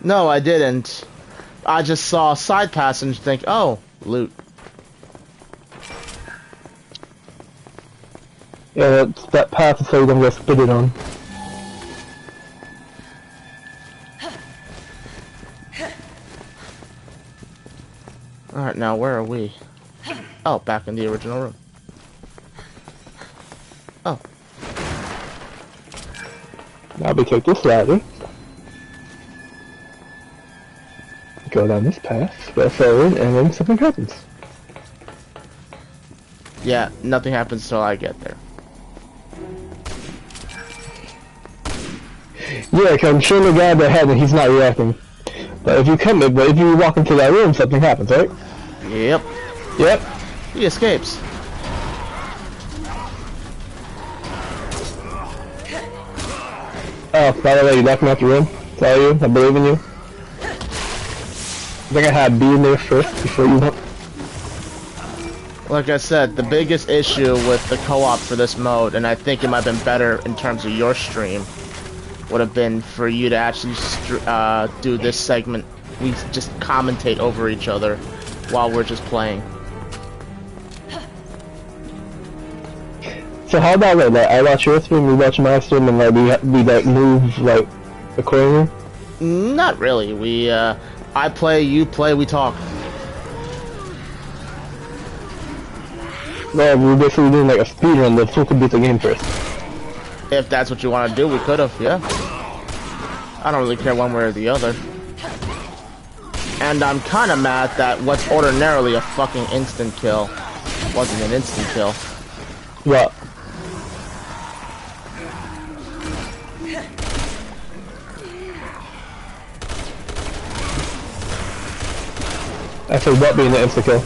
No, I didn't. I just saw a side passage and think, oh, loot. Yeah, that path is so you don't get spitted on. Alright, now where are we? Oh, back in the original room. Oh. Now we take this ladder. Go down this path, go forward, and then something happens. Yeah, nothing happens till I get there. Yeah, cause I'm showing the guy ahead and he's not reacting. But if you walk into that room, something happens, right? Yep. Yep. He escapes. Oh, by the way, you left me out the room. It's all you. I believe in you. I think I had B in there first before you went. Like I said, the biggest issue with the co-op for this mode, and I think it might have been better in terms of your stream, would have been for you to actually do this segment. We just commentate over each other while we're just playing. So how about like I watch your stream, you watch my stream, and like we like move like accordingly? Not really. We I play, you play, we talk. No, we're basically doing like a speedrun, the full complete the game first. If that's what you want to do, we could have, yeah. I don't really care one way or the other. And I'm kind of mad that what's ordinarily a fucking instant kill wasn't an instant kill. What? I said what being the insta kill?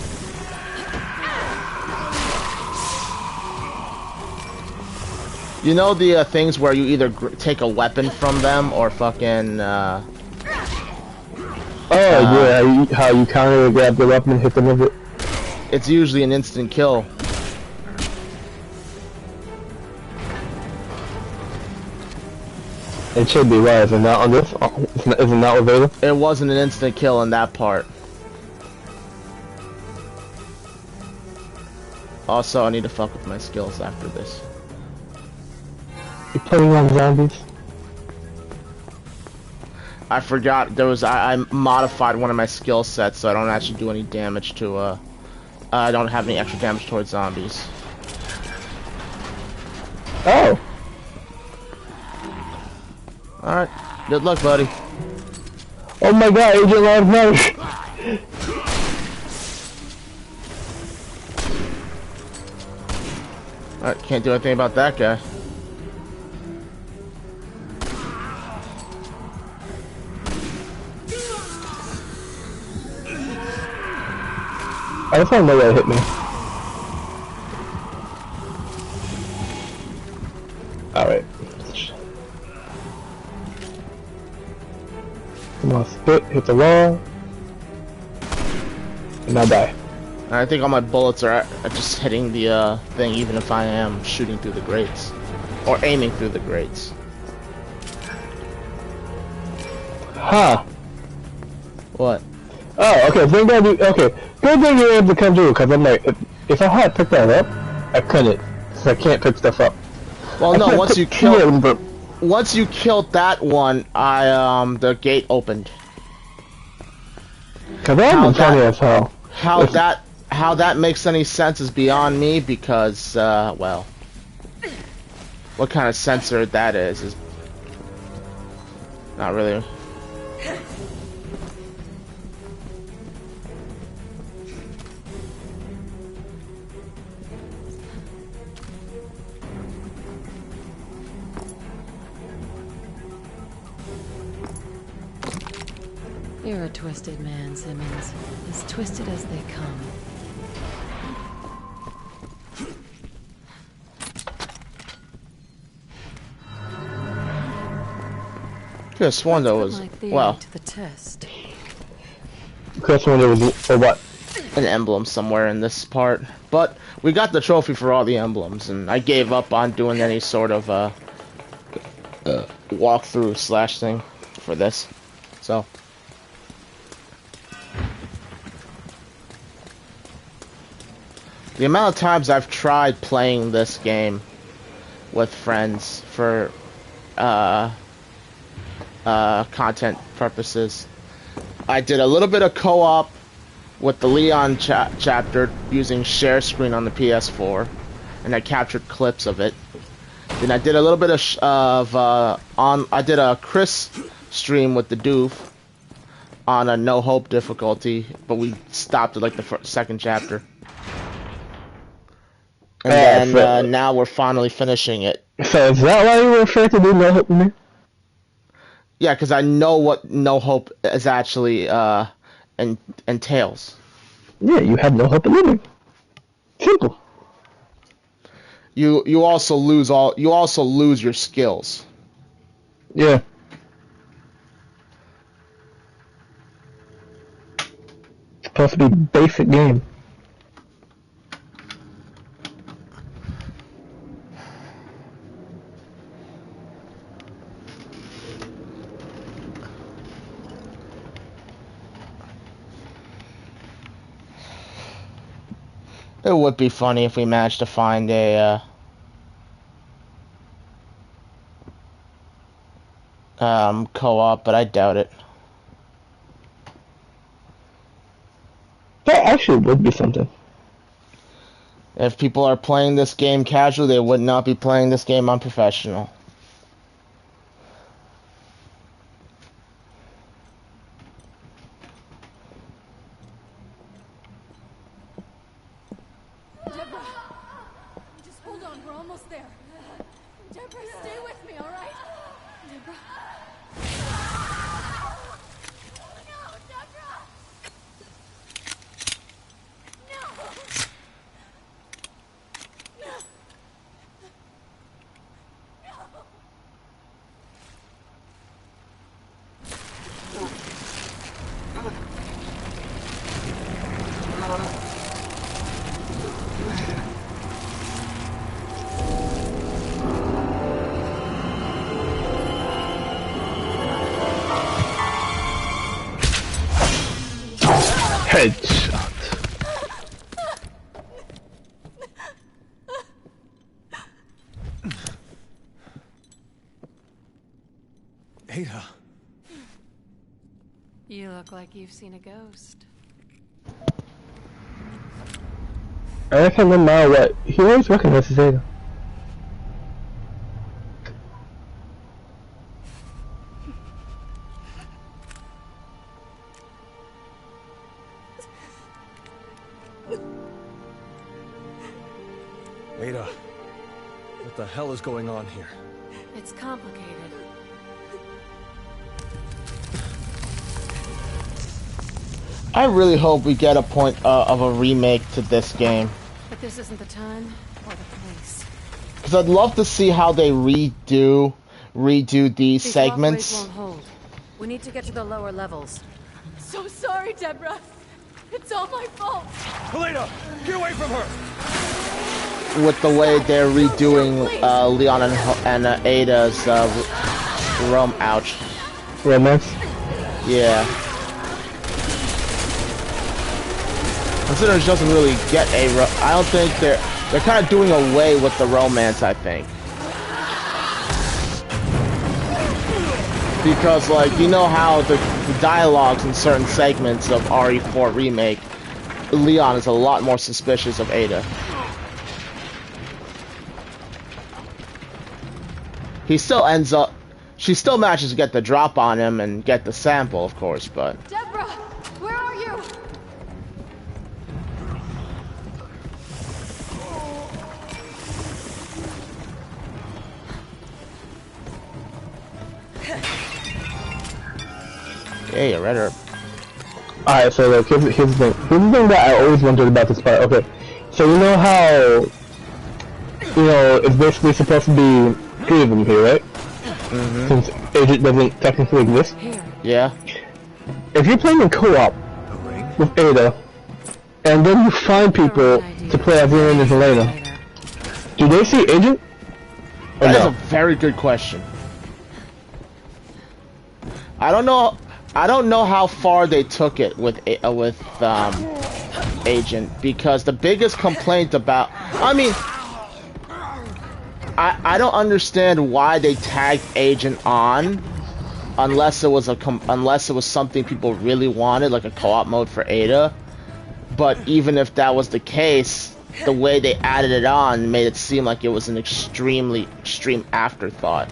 You know the things where you either take a weapon from them or fucking yeah, how you counter grab the weapon and hit them with it. it's usually an instant kill. It should be, right? Is it not on this? Is it not available? It wasn't an instant kill in that part. Also, I need to fuck with my skills after this. You playing on zombies? I forgot there was I modified one of my skill sets so I don't actually do any damage to I don't have any extra damage towards zombies. Oh. Alright. Good luck, buddy. Oh my god, Agent Love knife! Alright, can't do anything about that guy. I just want to know where it hit me. Alright. Come on, spit, hit the wall. And I die. I think all my bullets are just hitting the thing even if I am shooting through the grates. Or aiming through the grates. Huh. What? Oh, okay, so okay. Good thing you're able to come through, because I'm like, if I had picked that up, I couldn't. So I can't pick stuff up. Well, no, once you killed that one, the gate opened. Because I've been funny as hell. How that makes any sense is beyond me, because, well, what kind of sensor that is not really. You're a twisted man, Simmons. As twisted as they come. Could have sworn there was, well, to the test. Could have sworn there was, or what? an emblem somewhere in this part. But we got the trophy for all the emblems, and I gave up on doing any sort of walkthrough slash thing for this. So. The amount of times I've tried playing this game with friends for content purposes. I did a little bit of co-op with the Leon chapter using share screen on the PS4, and I captured clips of it. Then I did a little bit I did a Chris stream with the Doof on a no hope difficulty, but we stopped at like the second chapter. And then now we're finally finishing it. So is that why you were afraid to do No Hope with me? Yeah, because I know what No Hope is actually entails. Yeah, you have no hope in living. Simple. You also lose your skills. Yeah. It's supposed to be basic game. It would be funny if we managed to find a co-op, but I doubt it. That actually would be something. If people are playing this game casually, they would not be playing this game on professional. Headshot. Ada. You look like you've seen a ghost. I reckon no matter what, he always recognizes Ada. Ada. What the hell is going on here? It's complicated. I really hope we get a point of a remake to this game. But this isn't the time or the place. Because I'd love to see how they redo these segments. Walkways won't hold. We need to get to the lower levels. So sorry, Deborah. It's all my fault. Helena, get away from her! With the way they're redoing Leon and Ada's Romance? Yeah. Considering she doesn't really get I don't think they're kind of doing away with the romance, I think. Because, like, you know how the dialogues in certain segments of RE4 Remake, Leon is a lot more suspicious of Ada. He still ends up... She still manages to get the drop on him and get the sample, of course, but... Deborah, where are you? Hey, you read her. Alright, so look, here's the thing. Here's the thing that I always wondered about this part. Okay, so you know how... You know, it's basically supposed to be three of them here, right? Mm-hmm. Since Agent doesn't technically exist. Yeah. If you're playing in co-op with Ada, and then you find people to play as Leon and Helena, do they see Agent? Or That is no? a very good question. I don't know how far they took it with Agent, because the biggest complaint about... I mean... I don't understand why they tagged Agent on, unless it was something people really wanted, like a co-op mode for Ada. But even if that was the case, the way they added it on made it seem like it was an extreme afterthought,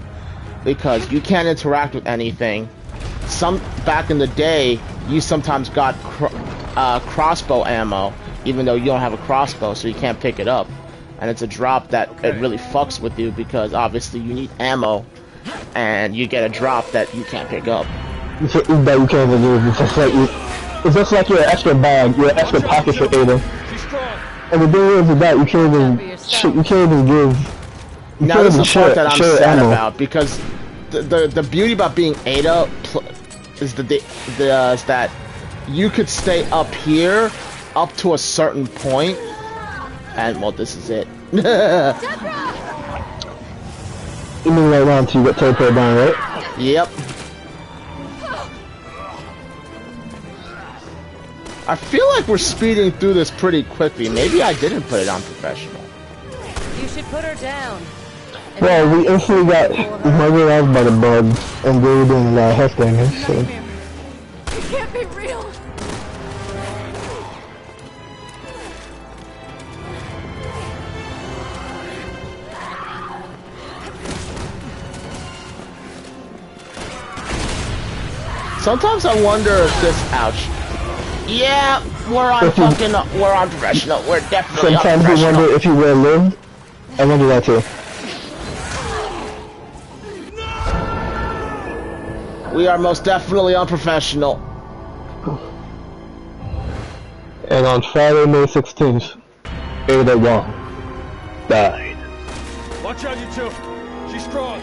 because you can't interact with anything. Back in the day, you sometimes got crossbow ammo, even though you don't have a crossbow, so you can't pick it up. And it's a drop that it really fucks with you, because obviously you need ammo, and you get a drop that you can't pick up. That you can't even use. It's just like your extra bag, your extra pocket for Ada. And the thing is that you can't even give. Now this is the part that I'm sad about, because the beauty about being Ada is that you could stay up here up to a certain point. And, well, this is it. You mean right now until you get teleported down, right? Yep. I feel like we're speeding through this pretty quickly. Maybe I didn't put it on professional. You should put her down. Well, we instantly got murdered out by the bugs, and they were doing health damage, so... It can't be real. Sometimes I wonder if this... Ouch. Yeah, we're on professional. We're definitely on professional. Sometimes you wonder if you will live. I wonder that too. We are most definitely unprofessional. And on Friday, May 16th, Ada Wong died. Watch out, you two. She's strong.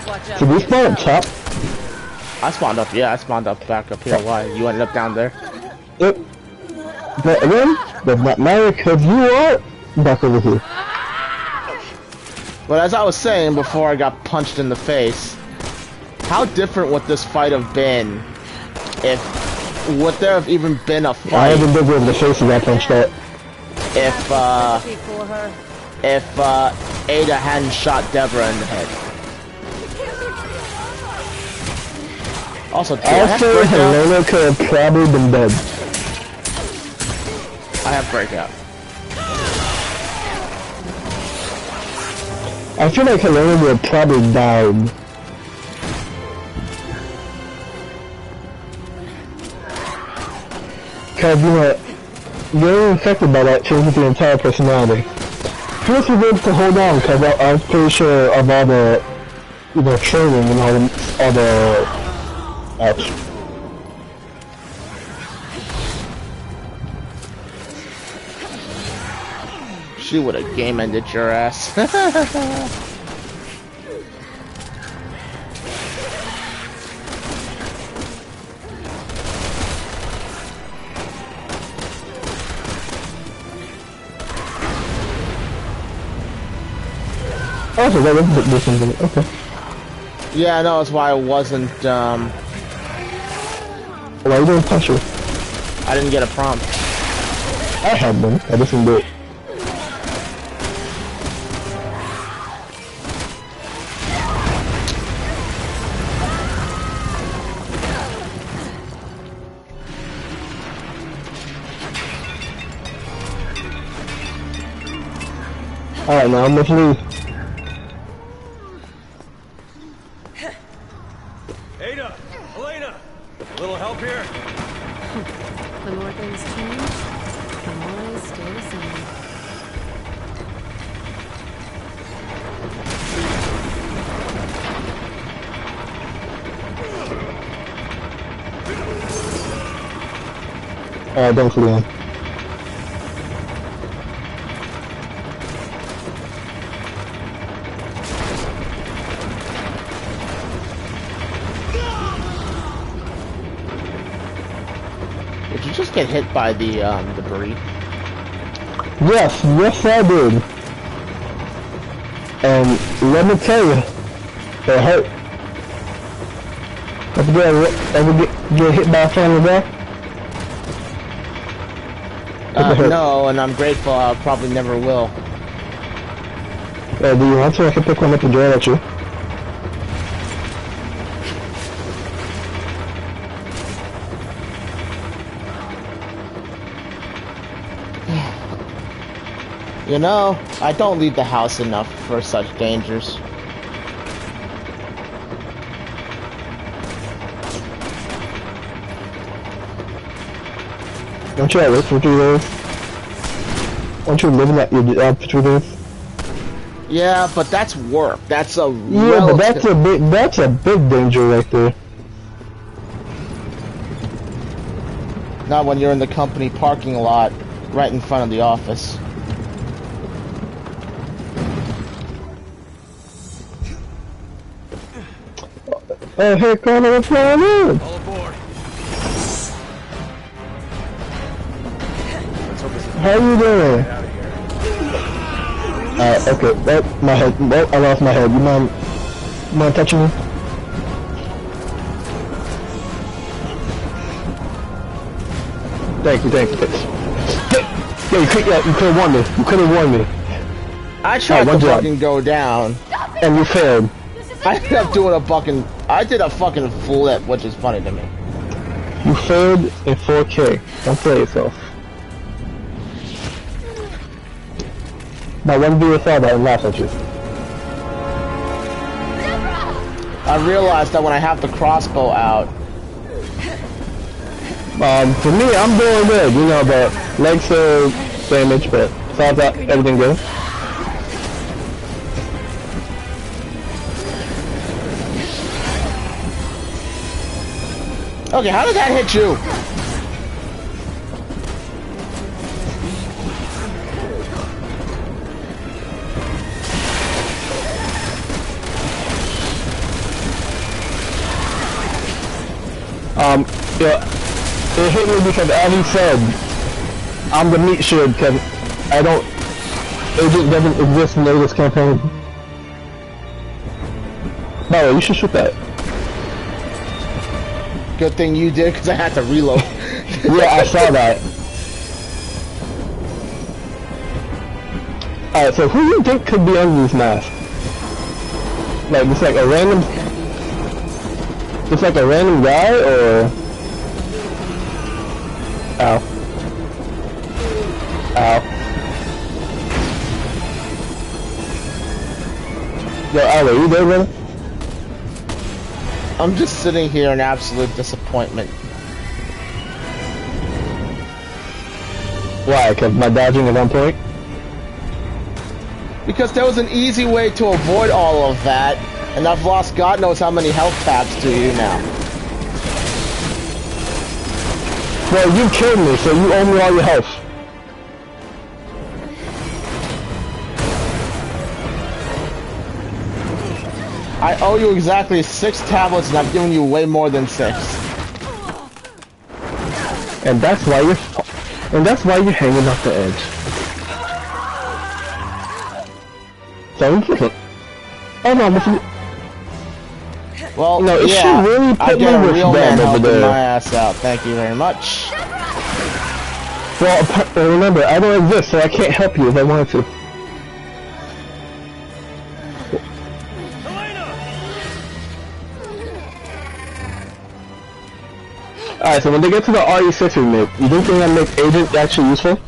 Watch out. Did we spawn up top? I spawned up, yeah, I spawned up back up here. Why? You ended up down there? Yep. But again, does not matter because you are back over here. But as I was saying before I got punched in the face, how different would this fight have been if would there have even been a I fight haven't been able to face that punched out. if Ada hadn't shot Deborah in the head? Also, do I have Also, breakout? Helena could have probably been dead. I have breakout. I feel like Helena would have probably died. Cause you're infected by that, changes the entire personality. First was able to hold on, cause I was pretty sure of all the, training and all the, ouch. She would have game ended your ass. Oh, so that was this one. Okay. Yeah, I know, that's why I wasn't, Why you didn't punch her? I didn't get a prompt. I had one. I just didn't do it. Alright, now I'm with Lee. Ada! Elena! A little help here? The more things change, the more I stay the same. Alright, thanks, Leon. Did you just get hit by the debris? Yes, I did. And let me tell you, it hurt. Ever get hit by a family guy? No, and I'm grateful I probably never will. Do you want to? I can pick one up and throw it at you. You know, I don't leave the house enough for such dangers. Don't you at work for 3 days? Don't you live in that your job for 3 days? Yeah, but that's work. That's a Yeah, but that's a big danger right there. Not when you're in the company parking lot right in front of the office. Oh, hey, Connor, what's going on? All aboard. How you doing? Out of here. Okay, my head. I lost my head. You mind touching me? Thank you. Yeah, you could have warned me. You could have warned me. I tried to fucking go down. And you failed. I ended up doing I did a fucking flip, which is funny to me. You failed in 4K. Don't play yourself. Now one viewer saw that and laughed at you. I realized that when I have the crossbow out. For me, I'm doing good. You know, the legs are damaged, but besides that, everything good. Okay, how did that hit you? Yeah, it hit me because as he said, I'm the meat shield because Agent doesn't exist in this campaign. No, you should shoot that. Good thing you did, because I had to reload. Yeah, I saw that. Alright, so who do you think could be under this mask? Like, just like a random... Just like a random guy, or... Ow. Ow. Yo, Al, are you there, brother? I'm just sitting here in absolute disappointment. Why? Because my dodging is on point? Because there was an easy way to avoid all of that, and I've lost God knows how many health tabs to you now. Well, you killed me, so you owe me all your health. I owe you exactly 6 tablets, and I've given you way more than 6. And that's why you're hanging off the edge. So oh no, this is... Well, no, it yeah, should really put I get me a real with man them over helping there. my ass out. Thank you very much. Well, remember, I don't exist, so I can't help you if I wanted to. Alright, so when they get to the RE6 remake, you don't think that makes Agent actually useful?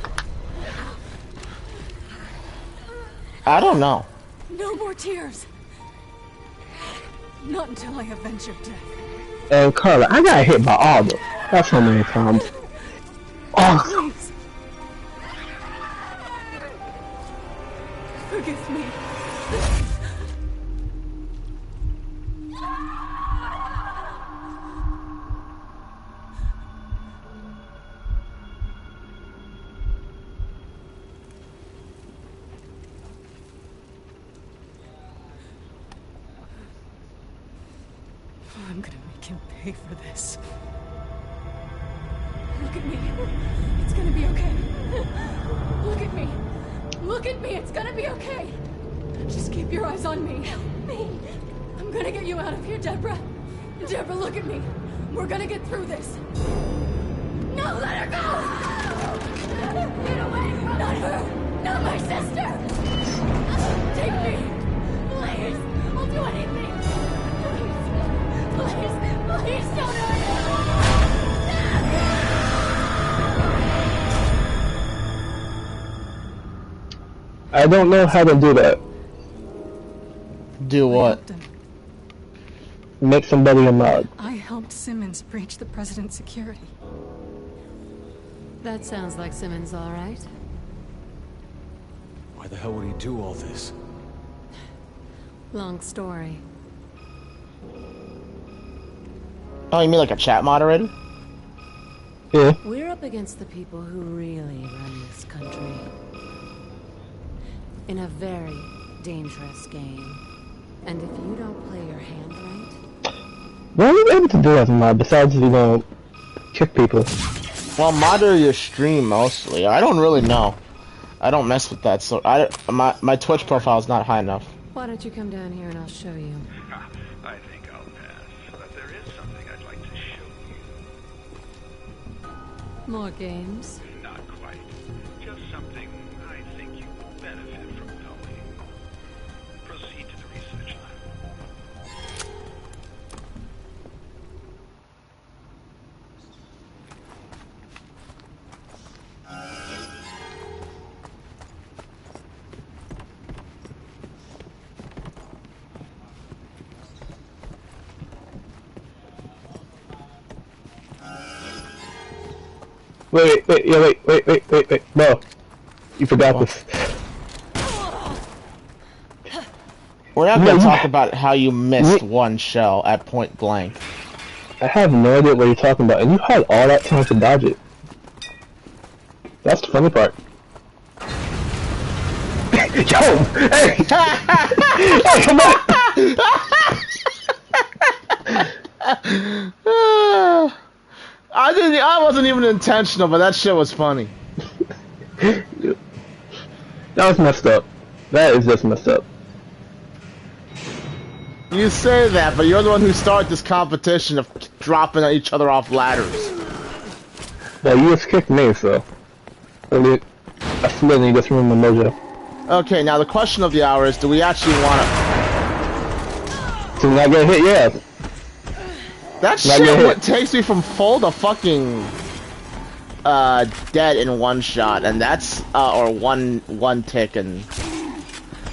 I don't know. No more tears. Not until I avenge your death. And Carla, I got hit by Alba. That's how many times. Oh. Please. Forgive me. I'm gonna make him pay for this. Look at me. It's gonna be okay. Look at me. Look at me. It's gonna be okay. Just keep your eyes on me. Help me. I'm gonna get you out of here, Deborah. Deborah, look at me. We're gonna get through this. No, let her go! Get away from Not her! Not my sister! Take me! Please! I'll do anything! Please, please don't hurt me! I don't know how to do that. Do what? Make somebody a mod. I helped Simmons breach the president's security. That sounds like Simmons, all right. Why the hell would he do all this? Long story. Oh, you mean like a chat moderator? Yeah. We're up against the people who really run this country. In a very dangerous game. And if you don't play your hand right... What are you able to do as a mod besides, you know, kick people? Well, monitor your stream mostly. I don't really know. I don't mess with that, so my Twitch profile is not high enough. Why don't you come down here and I'll show you? I think I'll pass, but there is something I'd like to show you. More games? Not quite. Just something I think you will benefit from knowing. Proceed to the research lab. Wait. No. You forgot this. We're not going to talk about how you missed one shell at point blank. I have no idea what you're talking about, and you had all that time to dodge it. That's the funny part. Yo! Hey! Hey, come on! I wasn't even intentional, but that shit was funny. That was messed up. That is just messed up. You say that, but you're the one who started this competition of dropping each other off ladders. Well, you just kicked me, so. I slid and you just ruined my mojo. Okay, now the question of the hour is, do we actually want to... So not get hit, yeah. That shit what takes me from full to fucking... dead in one shot, and that's... or one tick, and...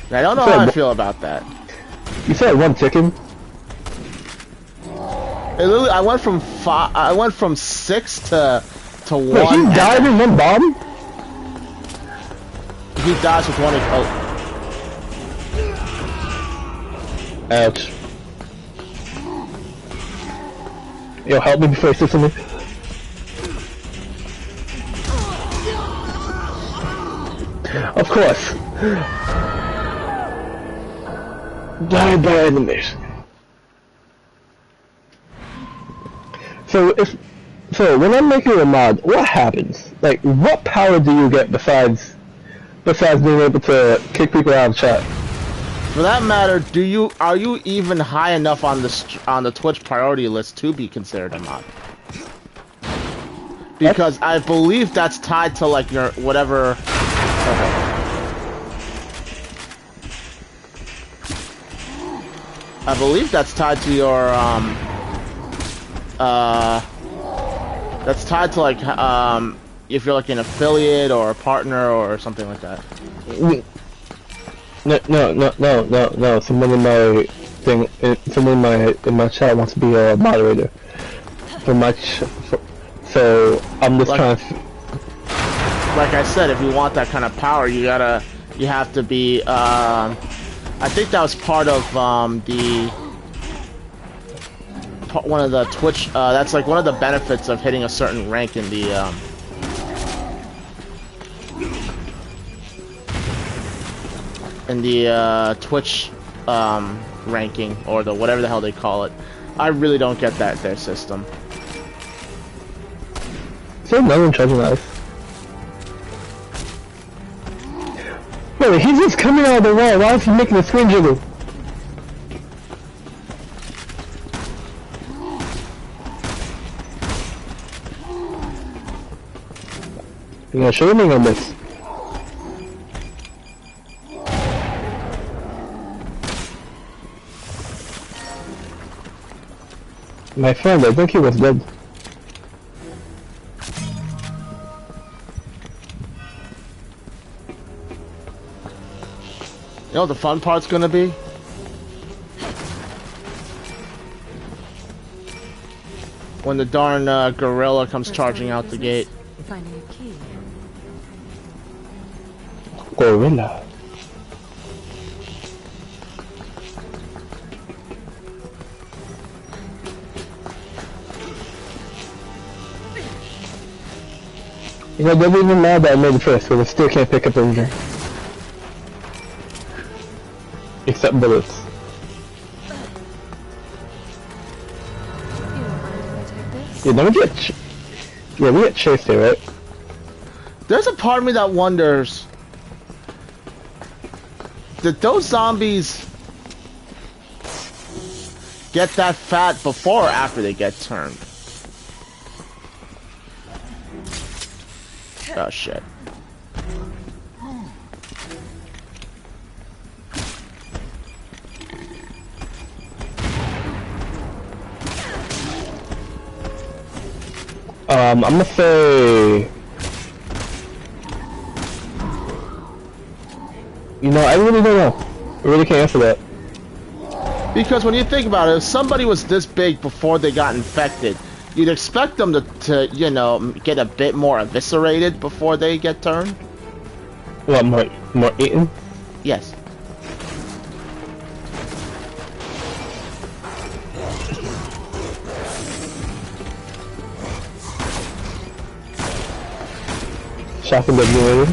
I don't know how I feel about that. You said one chicken? Literally, I went from 6 to 1. Wait, he died in one bomb? He dies with one. Oh. Ouch. Yo, help me before he sits on me. Of course. Die by enemies. So when I'm making a mod, what happens? Like, what power do you get besides being able to kick people out of chat? For that matter, are you even high enough on the Twitch priority list to be considered a mod? Because I believe that's tied to like your whatever. Okay. I believe that's tied to your that's tied to like if you're like an affiliate or a partner or something like that. No. Someone in my thing, someone in my chat wants to be a moderator for my so I'm just trying to. Like I said, if you want that kind of power, you have to be. I think that was part of one of the Twitch. That's like one of the benefits of hitting a certain rank in the. Twitch ranking or the whatever the hell they call it. I really don't get their system. Is there no one charging us? Wait, he's just coming out of the wall. Why is he making a screen jiggle? You gonna show me on this? My friend, I think he was dead. You know what the fun part's gonna be? When the darn gorilla comes charging out the gate. Finding a key. Gorilla. You know, they're even mad that I made the first, but I still can't pick up everything. Except bullets. Yeah, don't we get we get chased here, right? There's a part of me that wonders, did those zombies get that fat before or after they get turned? Oh shit. I'm gonna say... You know, I really don't know. I really can't answer that. Because when you think about it, if somebody was this big before they got infected, you'd expect them to you know, get a bit more eviscerated before they get turned. What, more eaten? Yes. Shocking that you.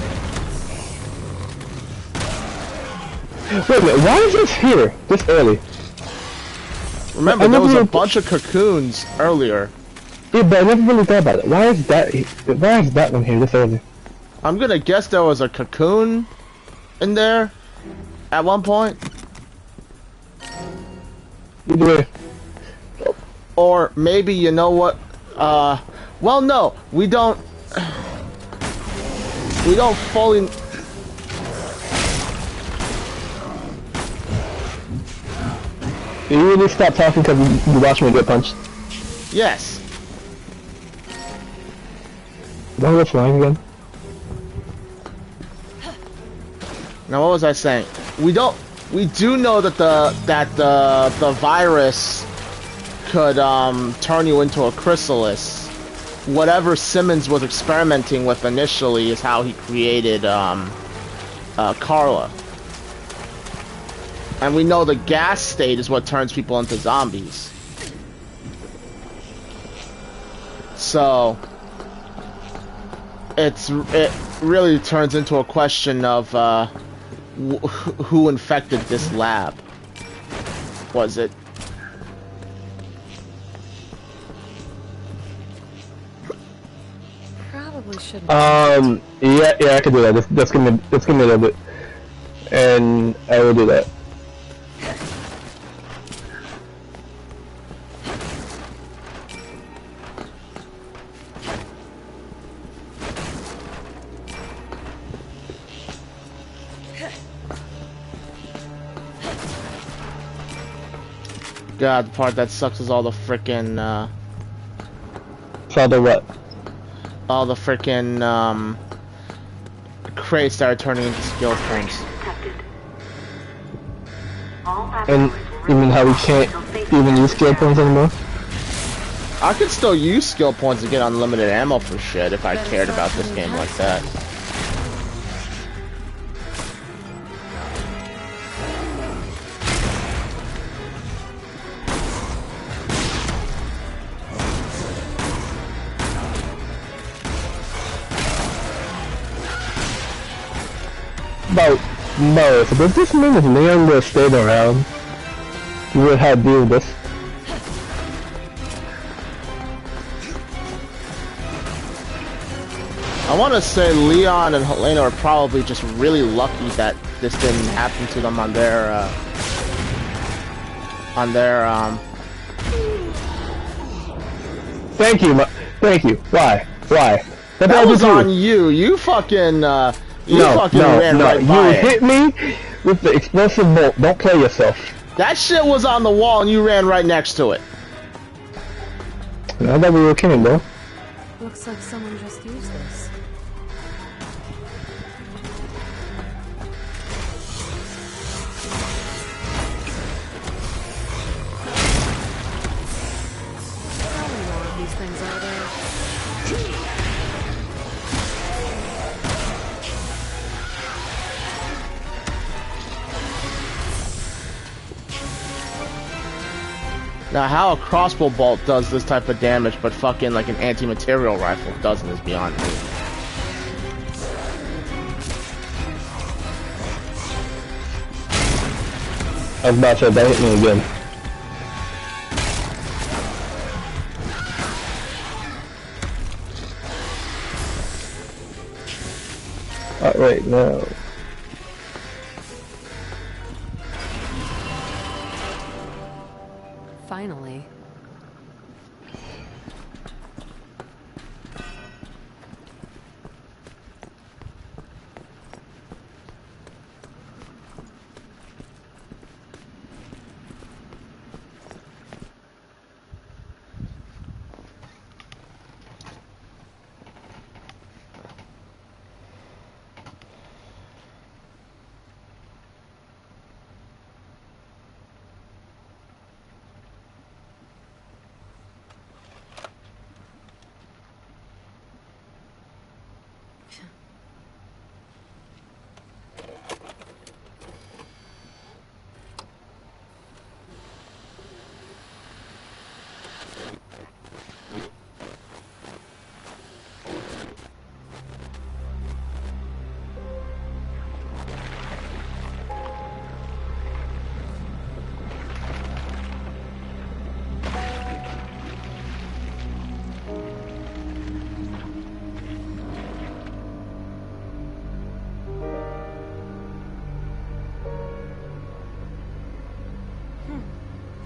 Wait a minute, why is this here this early? Remember, there was a bunch of cocoons earlier. Yeah, but I never really thought about it. Why is that one here this early? I'm gonna guess there was a cocoon in there at one point. Either way. Or maybe, you know what, well no, we don't, we don't fully. Did you really stop talking because you watched me get punched? Yes. Don't what's wrong again? Now what was I saying? We do know that the virus could turn you into a chrysalis. Whatever Simmons was experimenting with initially is how he created Carla. And we know the gas state is what turns people into zombies. So it really turns into a question of who infected this lab. Was it? Probably shouldn't. Yeah, I can do that. Just give me a little bit, and I will do that. God, the part that sucks is all the frickin' So the what? all the frickin' crates that are turning into skill points. And you mean how we can't even use skill points anymore? I could still use skill points to get unlimited ammo for shit if I cared about this game like that. No, so does this mean if Leon would have stayed around, you would have to deal with this? I want to say Leon and Helena are probably just really lucky that this didn't happen to them on their Thank you, thank you. Why? That was on you. You fucking ran right by You it. hit me with the explosive bolt. Don't play yourself. That shit was on the wall and you ran right next to it. I thought we were kidding, bro. Looks like someone just used this. How many more of these things are there? Now, how a crossbow bolt does this type of damage, but fucking like an anti-material rifle doesn't is beyond me. I was about to say, that hit me again. Alright, now. Finally.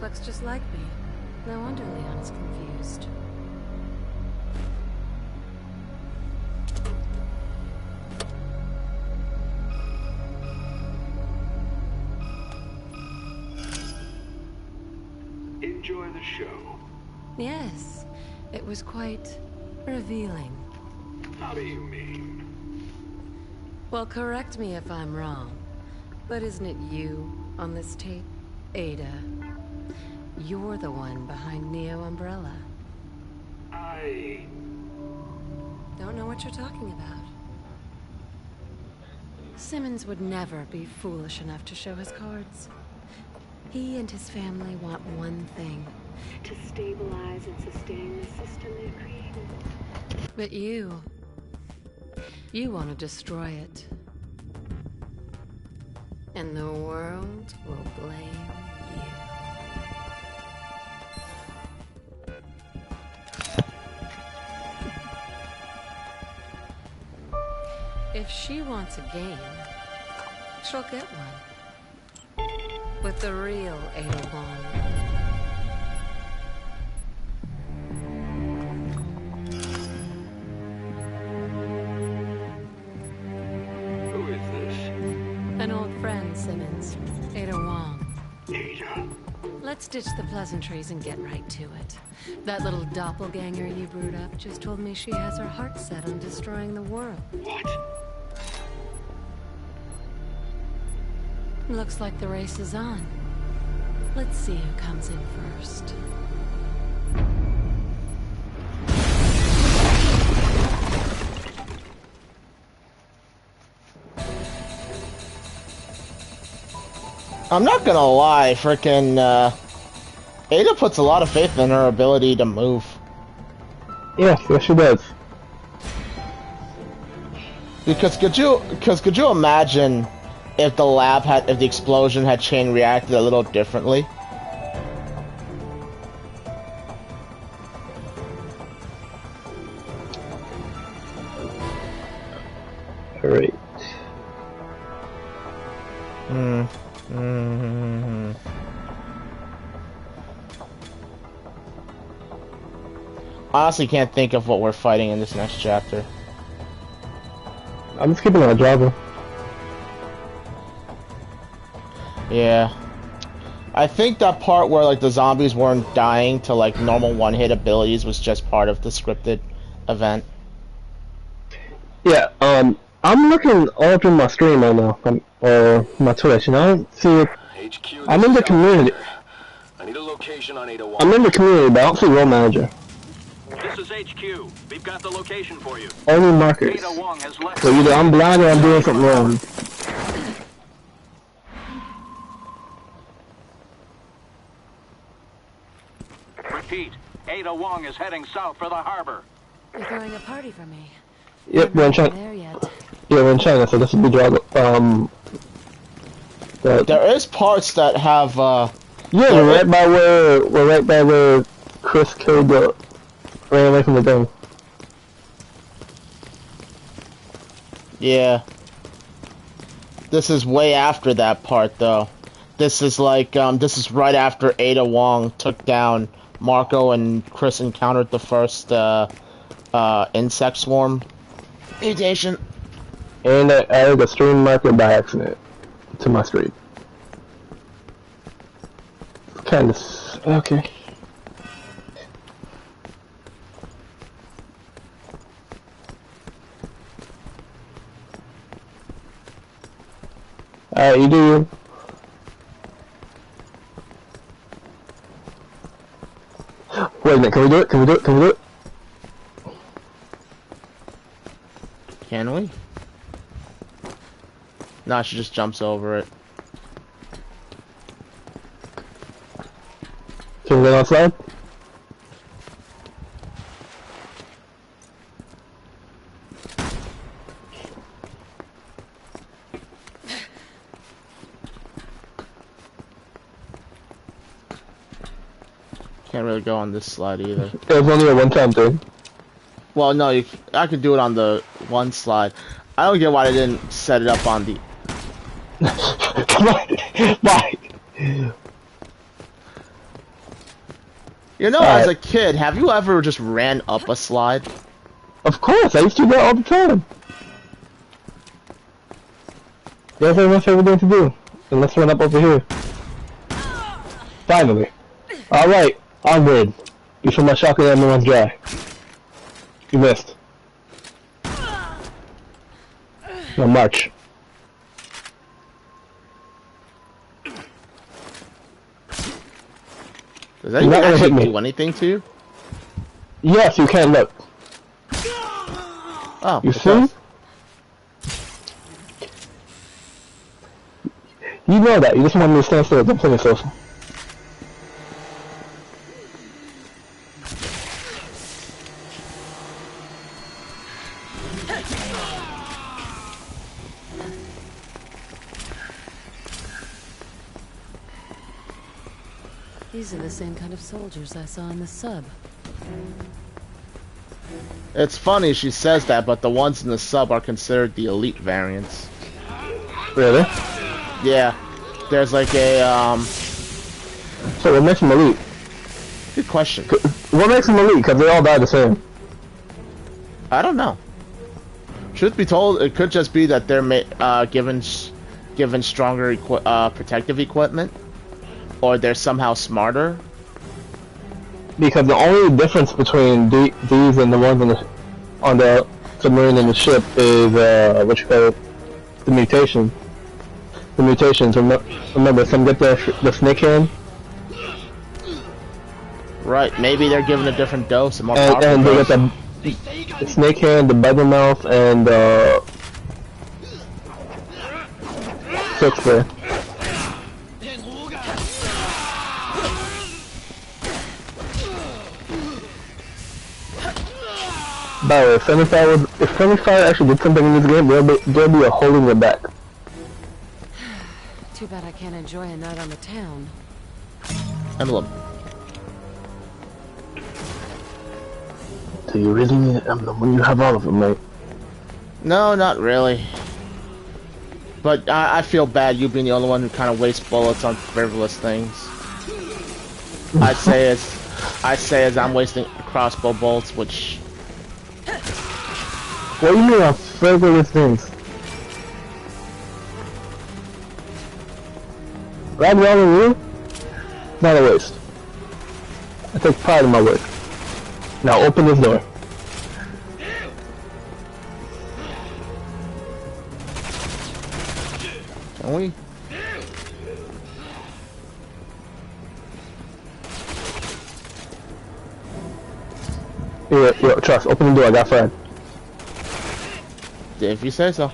Looks just like me. No wonder Leon is confused. show. Yes, it was quite revealing. How do you mean? Well, correct me if I'm wrong, but isn't it you on this tape, Ada? You're the one behind Neo Umbrella. I... Don't know what you're talking about. Simmons would never be foolish enough to show his cards. He and his family want one thing. To stabilize and sustain the system they've created. But you want to destroy it. And the world will blame you. If she wants a game, she'll get one. With the real Ada Wong. Who is this? An old friend, Simmons. Ada Wong. Ada? Let's ditch the pleasantries and get right to it. That little doppelganger you brewed up just told me she has her heart set on destroying the world. What? Looks like the race is on. Let's see who comes in first. I'm not gonna lie, frickin' Ada puts a lot of faith in her ability to move. Yes, she does. Because could you imagine if the explosion had chain reacted a little differently? Alright. Honestly, can't think of what we're fighting in this next chapter. I'm just keeping on Java. Yeah. I think that part where like the zombies weren't dying to like normal one-hit abilities was just part of the scripted event. Yeah, I'm looking all through my stream right now, or my Twitch, and I don't see it. HQ, I'm in the community. I need a location on Ada Wong. I'm in the community, but I don't see Role Manager. This is HQ. We've got the location for you. Only markers. Ada Wong has left. So either I'm blind or I'm doing something wrong. Repeat. Ada Wong is heading south for the harbor. You're throwing a party for me. Yep, we're in China. There yet. Yeah, we're in China, so this would be Drago. There is parts that have yeah, we're right by where Chris killed ran away from the thing. Yeah. This is way after that part though. This is like this is right after Ada Wong took down Marco and Chris encountered the first insect swarm mutation. And I added a stream marker by accident to my stream. Kind of okay. Alright, you do you. Wait a minute, can we do it? Can we do it? Can we do it? Can we? No, she just jumps over it. Can we go outside? Can't really go on this slide either. It was only a one-time thing. Well, no, I could do it on the one slide. I don't get why they didn't set it up on the... Come on! Why? You know, as a kid, have you ever just ran up a slide? Of course, I used to do that all the time. That's my favorite thing to do. And let's run up over here. Finally. Alright, Onward. You feel my shotgun ammo runs dry. You missed. Now march. Does that even actually do anything to you? Yes, you can look. Oh, you see? You know that. You just want me to stand still. Don't play yourself. These are the same kind of soldiers I saw in the sub. It's funny she says that, but the ones in the sub are considered the elite variants. Really? Yeah. There's like a, So what makes them elite? Good question. What makes them elite? Because they all die the same. I don't know. Truth be told, it could just be that they're given stronger protective equipment, or they're somehow smarter. Because the only difference between these and the ones on the submarine and the ship is what you call it, the mutation. The mutations. Remember, some get the snake hand. Right. Maybe they're given a different dose, a more powerful and they dose. get the snake hand, the bubble mouth, and silk spray. By the way, if friendly fire actually did something in this game, there'll be a hole in your back. Too bad I can't enjoy a night on the town. Emblem. Do you really need an emblem when you have all of them, mate? No, not really. But I feel bad you being the only one who kind of wastes bullets on frivolous things. I'd say as I'm wasting crossbow bolts, which... What do you mean on frivolous things? Rag all in you? Not a waste. I take pride in my work. Now open this door. Can we? Yo, trust, open the door, I got friend. If you say so.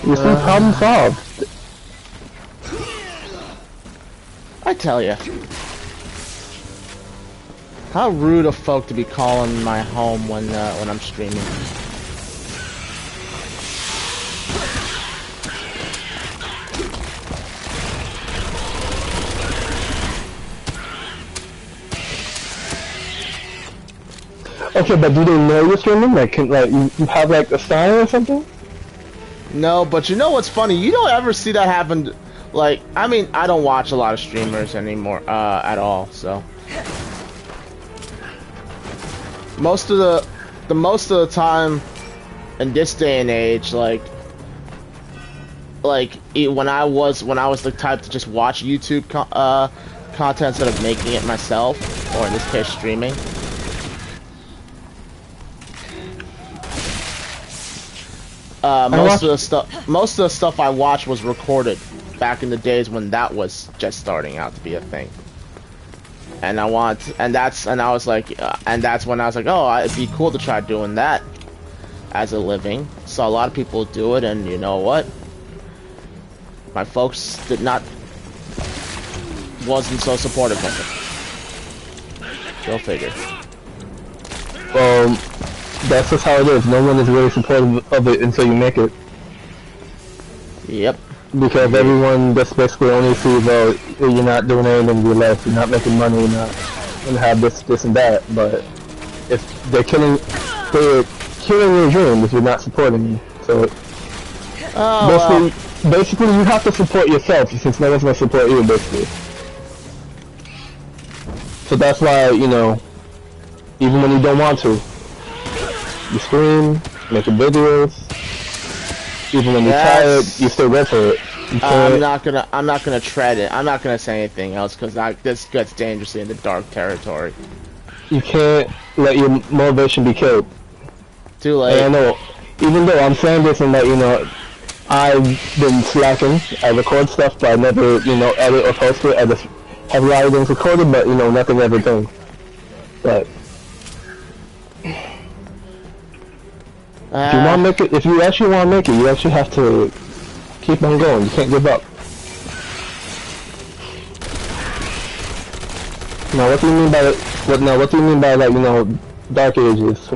You see, problem solved. I tell ya. How rude of folk to be calling my home when I'm streaming. Okay, but do they know you're streaming? Like, you have like a sign or something? No, but you know what's funny? You don't ever see that happen. Like, I mean, I don't watch a lot of streamers anymore, at all. So most of the time in this day and age, like when I was the type to just watch YouTube content instead of making it myself, or in this case, streaming. Most of the stuff I watched was recorded back in the days when that was just starting out to be a thing. And that's when I was like, oh, it'd be cool to try doing that as a living. Saw a lot of people do it, and you know what? My folks wasn't so supportive of it. Go figure. That's just how it is. No one is really supportive of it until you make it. Yep. Because everyone just basically only sees, oh, you're not doing anything with your life, you're not making money, you're not gonna have this and that. But if they're killing your dream if you're not supporting you. So basically you have to support yourself since no one's gonna support you, basically. So that's why, you know, even when you don't want to, you stream, making videos. Even when you're tired, you still go for it. I'm not gonna tread it. I'm not gonna say anything else because this gets dangerously into dark territory. You can't let your motivation be killed. Too late. And I know, even though I'm saying this and that, you know, I've been slacking. I record stuff, but I never, you know, edit or post it. I just have a lot of things recorded, but, you know, nothing ever done. But if you want to make it, if you actually want to make it, you actually have to keep on going. You can't give up. Now, what do you mean by what do you mean by, like, you know, Dark Ages?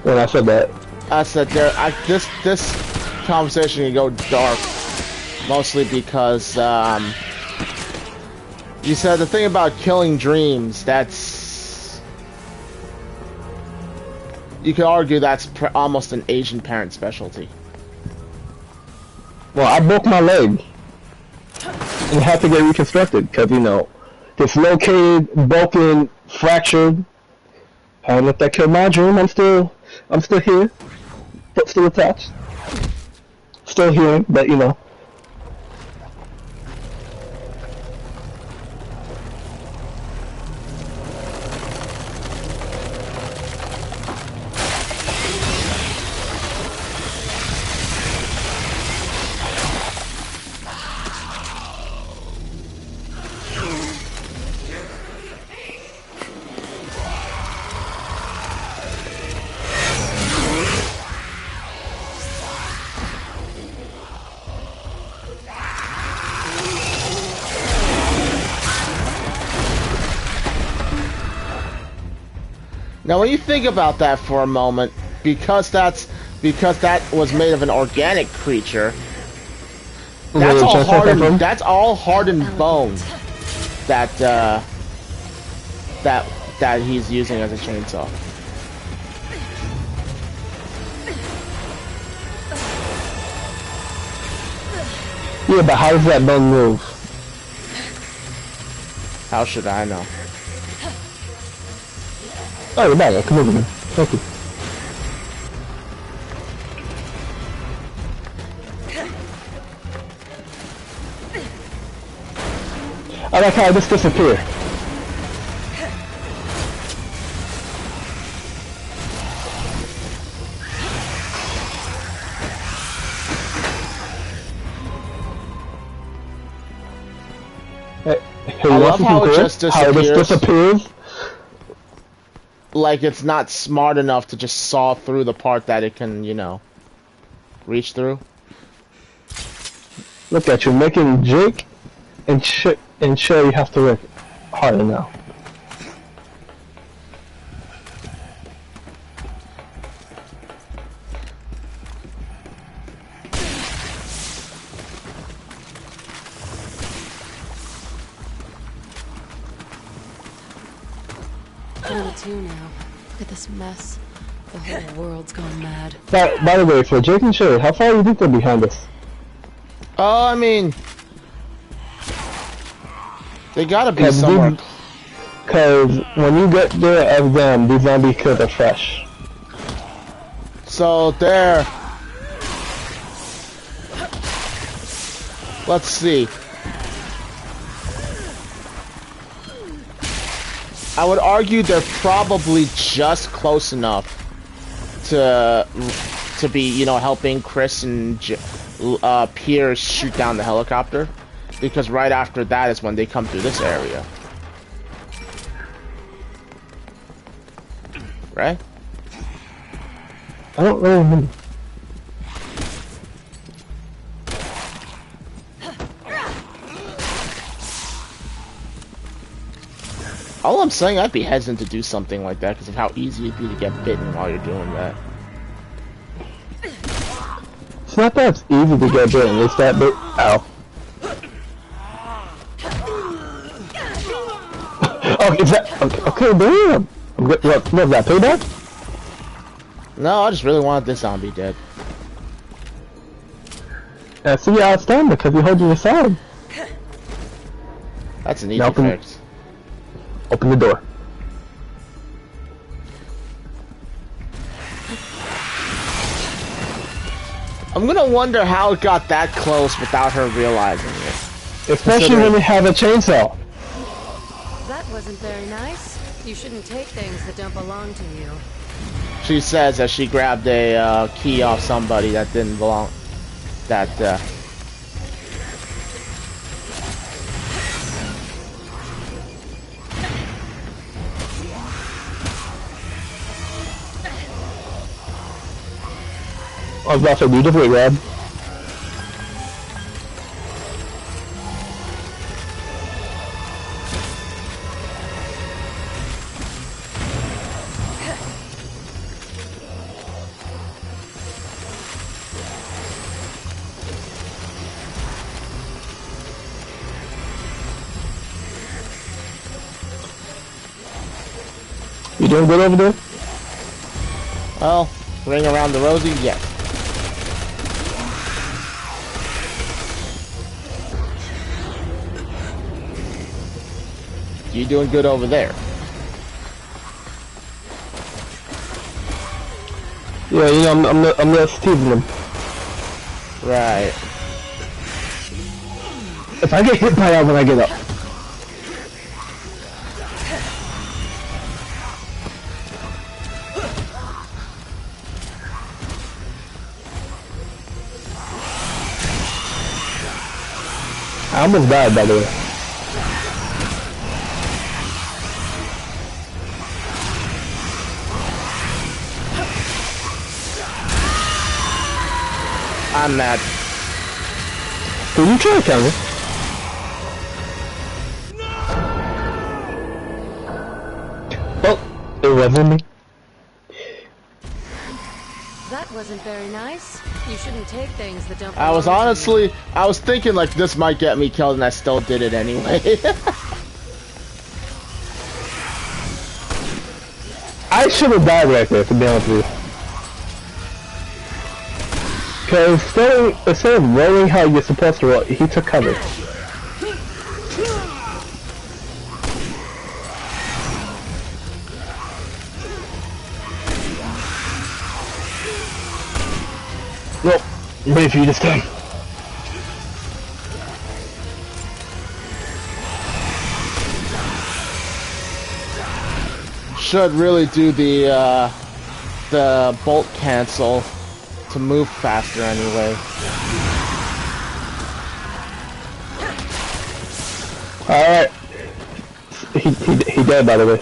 When I said that, I said this conversation can go dark, mostly because you said the thing about killing dreams. That's, you could argue that's almost an Asian parent specialty. well, I broke my leg and had to get reconstructed because, you know, dislocated, broken, fractured. I don't let that kill my dream. I'm still here, foot still attached, still healing, but, you know. Now, when you think about that for a moment, because that was made of an organic creature, that's all hardened bone that he's using as a chainsaw. Yeah, but how does that bone move? How should I know? Oh, you're back. Come over here. Thank you. I like how I just disappear. I love how it just disappears. Disappears. Like it's not smart enough to just saw through the part that it can, you know, reach through. Look at you making Jake and Sherry have to work harder now. Now. Look at this mess. The whole world's gone mad. By the way, for Jake and Sherry, how far do you think they're behind us? Oh, I mean, they gotta be somewhere. Because when you get there of them, these zombie kills are fresh. So there. Let's see. I would argue they're probably just close enough to be, you know, helping Chris and Piers shoot down the helicopter, because right after that is when they come through this area, right? I don't really remember. All I'm saying, I'd be hesitant to do something like that because of how easy it'd be to get bitten while you're doing that. It's not that it's easy to get bitten, it's that bit. Ow. Oh, is that. Okay, damn! What was that, payback? No, I just really wanted this zombie dead. See, you're outstanding because you're holding your side. That's an easy fix. Open the door. I'm gonna wonder how it got that close without her realizing it. Especially when you have a chainsaw. That wasn't very nice. You shouldn't take things that don't belong to you. She says that she grabbed a key off somebody that didn't belong. That I was about to say, beautifully grab. You doing good over there? well, ring around the rosy, yes. You doing good over there? Yeah, you know, I'm not stealing them. Right. If I get hit by that when I get up. I almost died, by the way. I'm mad. Did you try to kill me? Oh, it wasn't me. That wasn't very nice. You shouldn't take things that don't I was belong to you. honestly, I was thinking like this might get me killed, and I still did it anyway. I should have died right there, to be honest with you. Because instead of rolling how you're supposed to roll, he took cover. Nope, I'm ready for you this time. Should really do the bolt cancel to move faster anyway. Alright. He dead, by the way.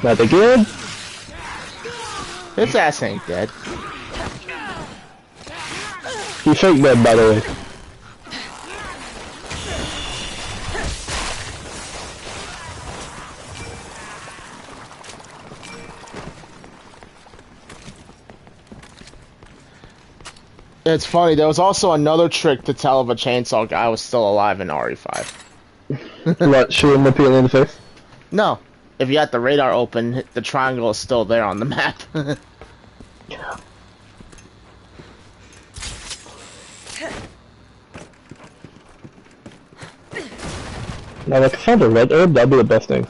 Not again. His ass ain't dead. He's fake dead, by the way. It's funny, there was also another trick to tell if a chainsaw guy was still alive in RE5. What, shoot him repeatedly in the face? No. If you got the radar open, the triangle is still there on the map. Now, like, if I found a red herb, that'd be the best thing.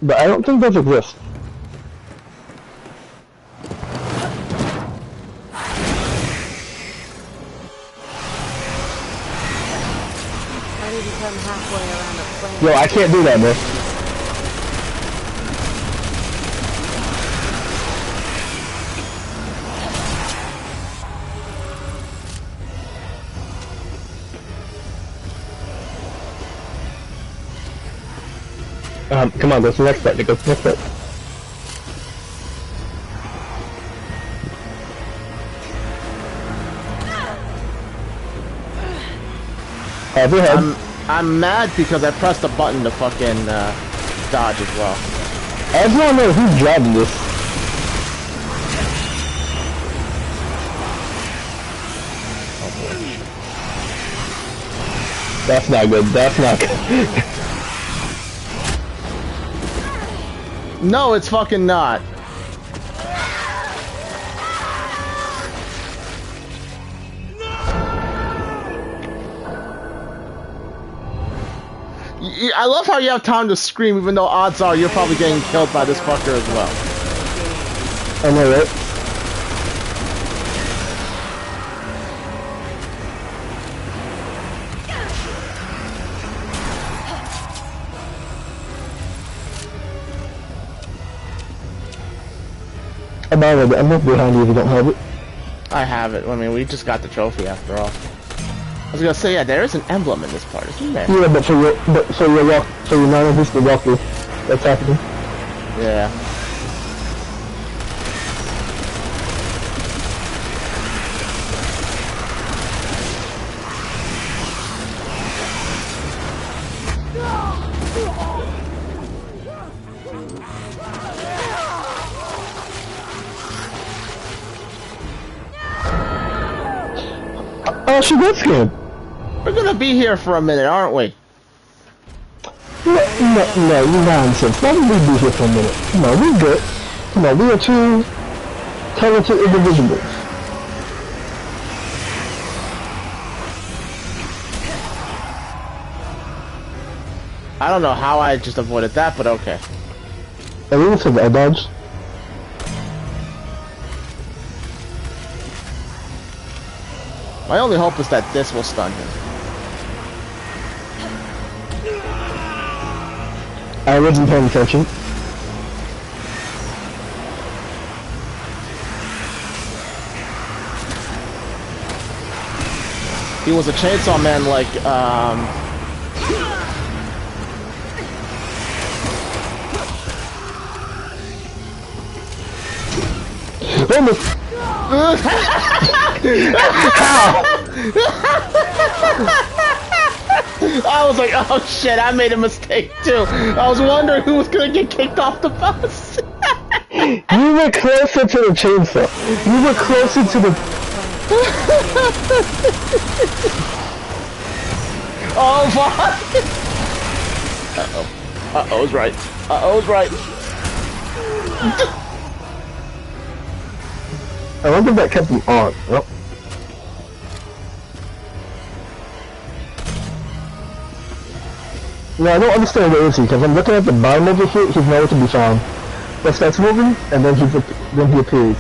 But I don't think those exist. How do you become halfway around a plane? Yo, I can't do that, man. Come on, go to the next part, Nico. Next part. Have your head. I'm mad because I pressed a button to fucking dodge as well. I just wanna know who's driving this. That's not good. That's not good. No, it's fucking not. I love how you have time to scream, even though odds are you're probably getting killed by this fucker as well. I know, right? I'm not behind you if you don't have it. I have it. I mean, we just got the trophy after all. I was gonna say, yeah, there is an emblem in this part, isn't there? Yeah, but for your non-existent walker, that's happening. Yeah. Oh, she got scared. We're gonna be here for a minute, aren't we? No, nonsense. Why would we be here for a minute? Come on, we're good. Come on, we are two talented individuals. I don't know how I just avoided that, but okay. At least I dodged. My only hope is that this will stun him. I wasn't paying attention. He was a chainsaw man like, I was like, oh shit, I made a mistake too. I was wondering who was gonna get kicked off the bus. You were closer to the chainsaw. You were closer to the... Oh fuck! Uh-oh. Uh-oh's right. Uh-oh's right. I wonder if that kept him on. Well. No, I don't understand where is he, because I'm looking at the bottom over here, he's nowhere to be found. But starts moving, and then he appears.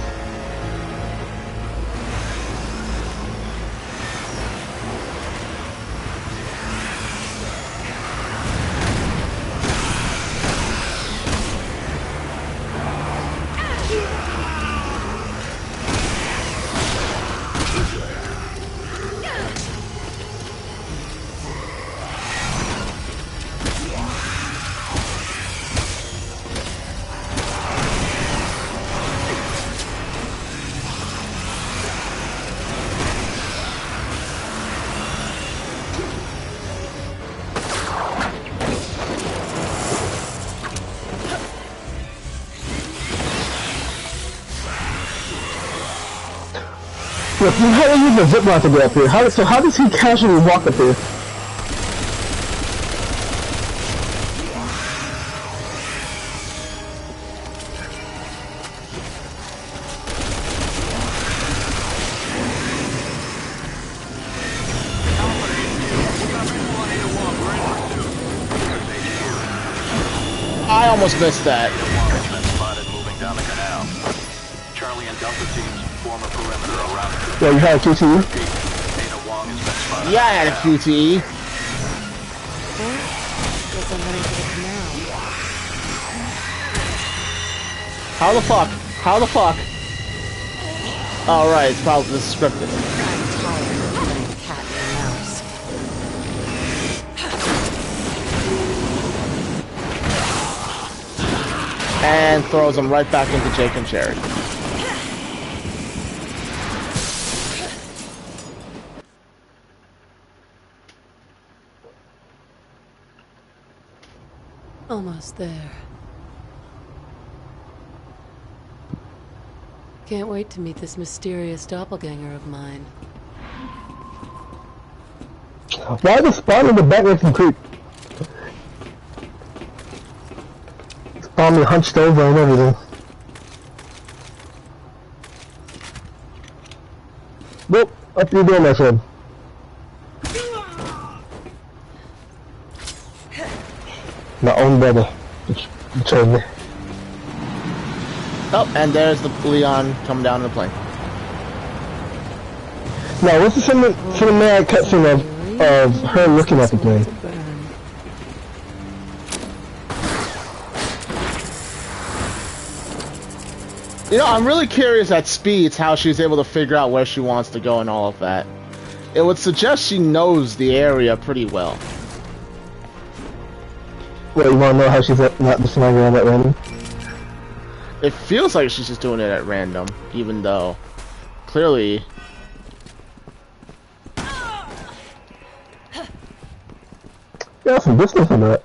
Look, you had to use the zip line to get up here. How does he casually walk up here? I almost missed that. Charlie and Delta teams form a perimeter around it. Yeah, you had a QTE? Ada Wong has been spotted. Yeah, I had a QTE. Guess I'm heading to the canal. How the fuck? How the fuck? Oh, right, it's probably this is scripted. I'm tired of playing cat and mouse. And throws him right back into Jake and Cherry. Almost there. Can't wait to meet this mysterious doppelganger of mine. Why the spawn in the back of some creep? Spawn me hunched over and everything. Nope, up you go, my friend. My own brother betrayed me. Oh, and there's the Leon coming down in the plane. Now, what's the cinematic cutscene of her looking at the plane? You know, I'm really curious at Speeds how she's able to figure out where she wants to go and all of that. It would suggest she knows the area pretty well. Wait, you wanna know how she's not just flying around at random? It feels like she's just doing it at random, even though clearly. Yeah, some distance on that.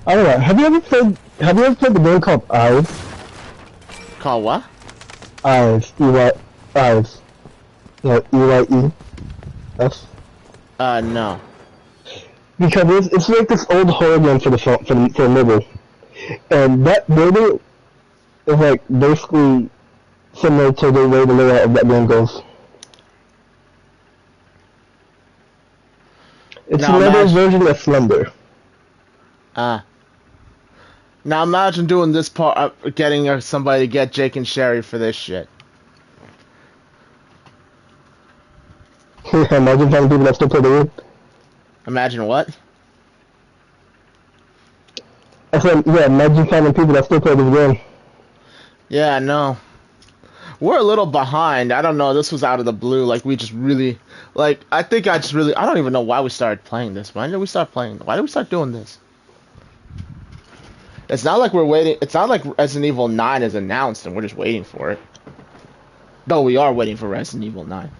I don't know. Have you ever played the game called Eyes? Called what? Eyes. Eyes. Like EYE. No. Because it's like this old horror game for the mobile, and that building is like basically similar to the way the layout of that game goes. It's another version of Slender. Now imagine doing this part, getting somebody to get Jake and Sherry for this shit. Imagine finding people that still play the game. Imagine what? I said, yeah, imagine finding people that still play the game. Yeah, I know. We're a little behind. I don't know. This was out of the blue. Like, we just really... Like, I don't even know why we started playing this. Why did we start playing? Why did we start doing this? It's not like we're waiting... It's not like Resident Evil 9 is announced and we're just waiting for it. Though we are waiting for Resident Evil 9.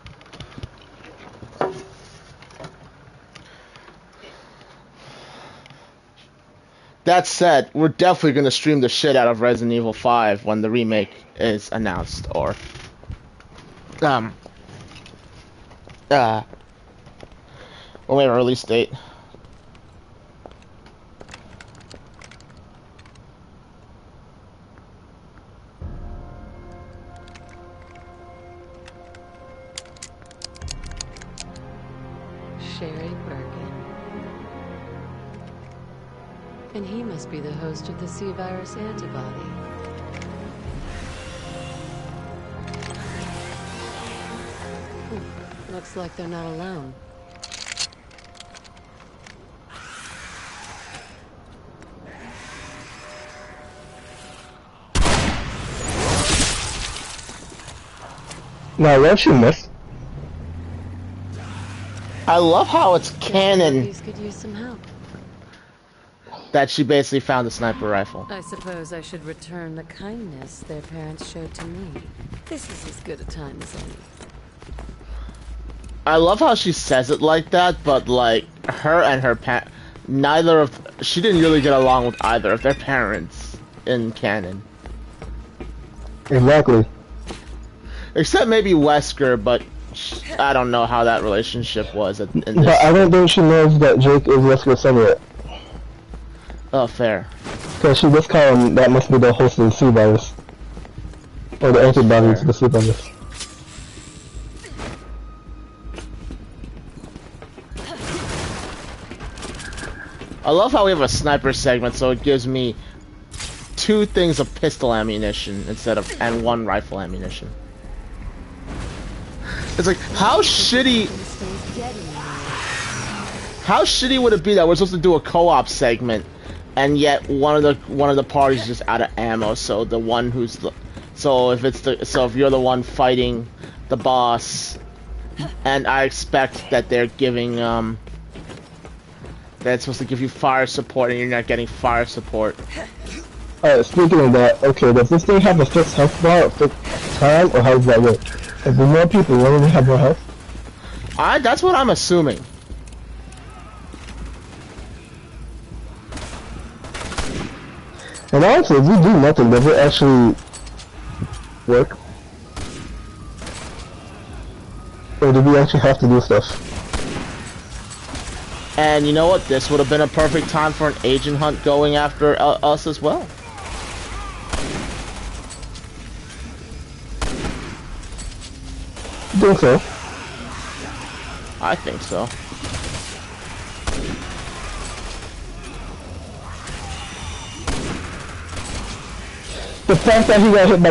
That said, we're definitely going to stream the shit out of Resident Evil 5 when the remake is announced, or... when we have a release date. Sherry Birkin. And he must be the host of the C-virus antibody. Looks like they're not alone. Now, what she missed? I love how it's canon These could use some help. that she basically found the sniper rifle. I suppose I should return the kindness their parents showed to me. This is as good a time as any. I love how she says it like that, but like her and her she didn't really get along with either of their parents in canon. Exactly. Except maybe Wesker, but I don't know how that relationship was in this. But I don't think she knows that Jake is Wesker's son yet. Oh, fair. Because she just called him, that must be the host of the C-virus. Or the antibody to the C-virus. I love how we have a sniper segment, so it gives me 2 things of pistol ammunition and 1 rifle ammunition. It's like, how shitty would it be that we're supposed to do a co-op segment, and yet one of the parties is just out of ammo? So the one who's if you're the one fighting the boss, and I expect that they're giving that it's supposed to give you fire support, and you're not getting fire support. Alright, speaking of that, okay, does this thing have a fixed health bar at fixed time, or how does that work? If there's more people, why do they have more health? That's what I'm assuming. And honestly, if we do nothing, does it actually work? Or do we actually have to do stuff? And you know what? This would have been a perfect time for an agent hunt going after us as well. I think so. I think so. The fact that he got hit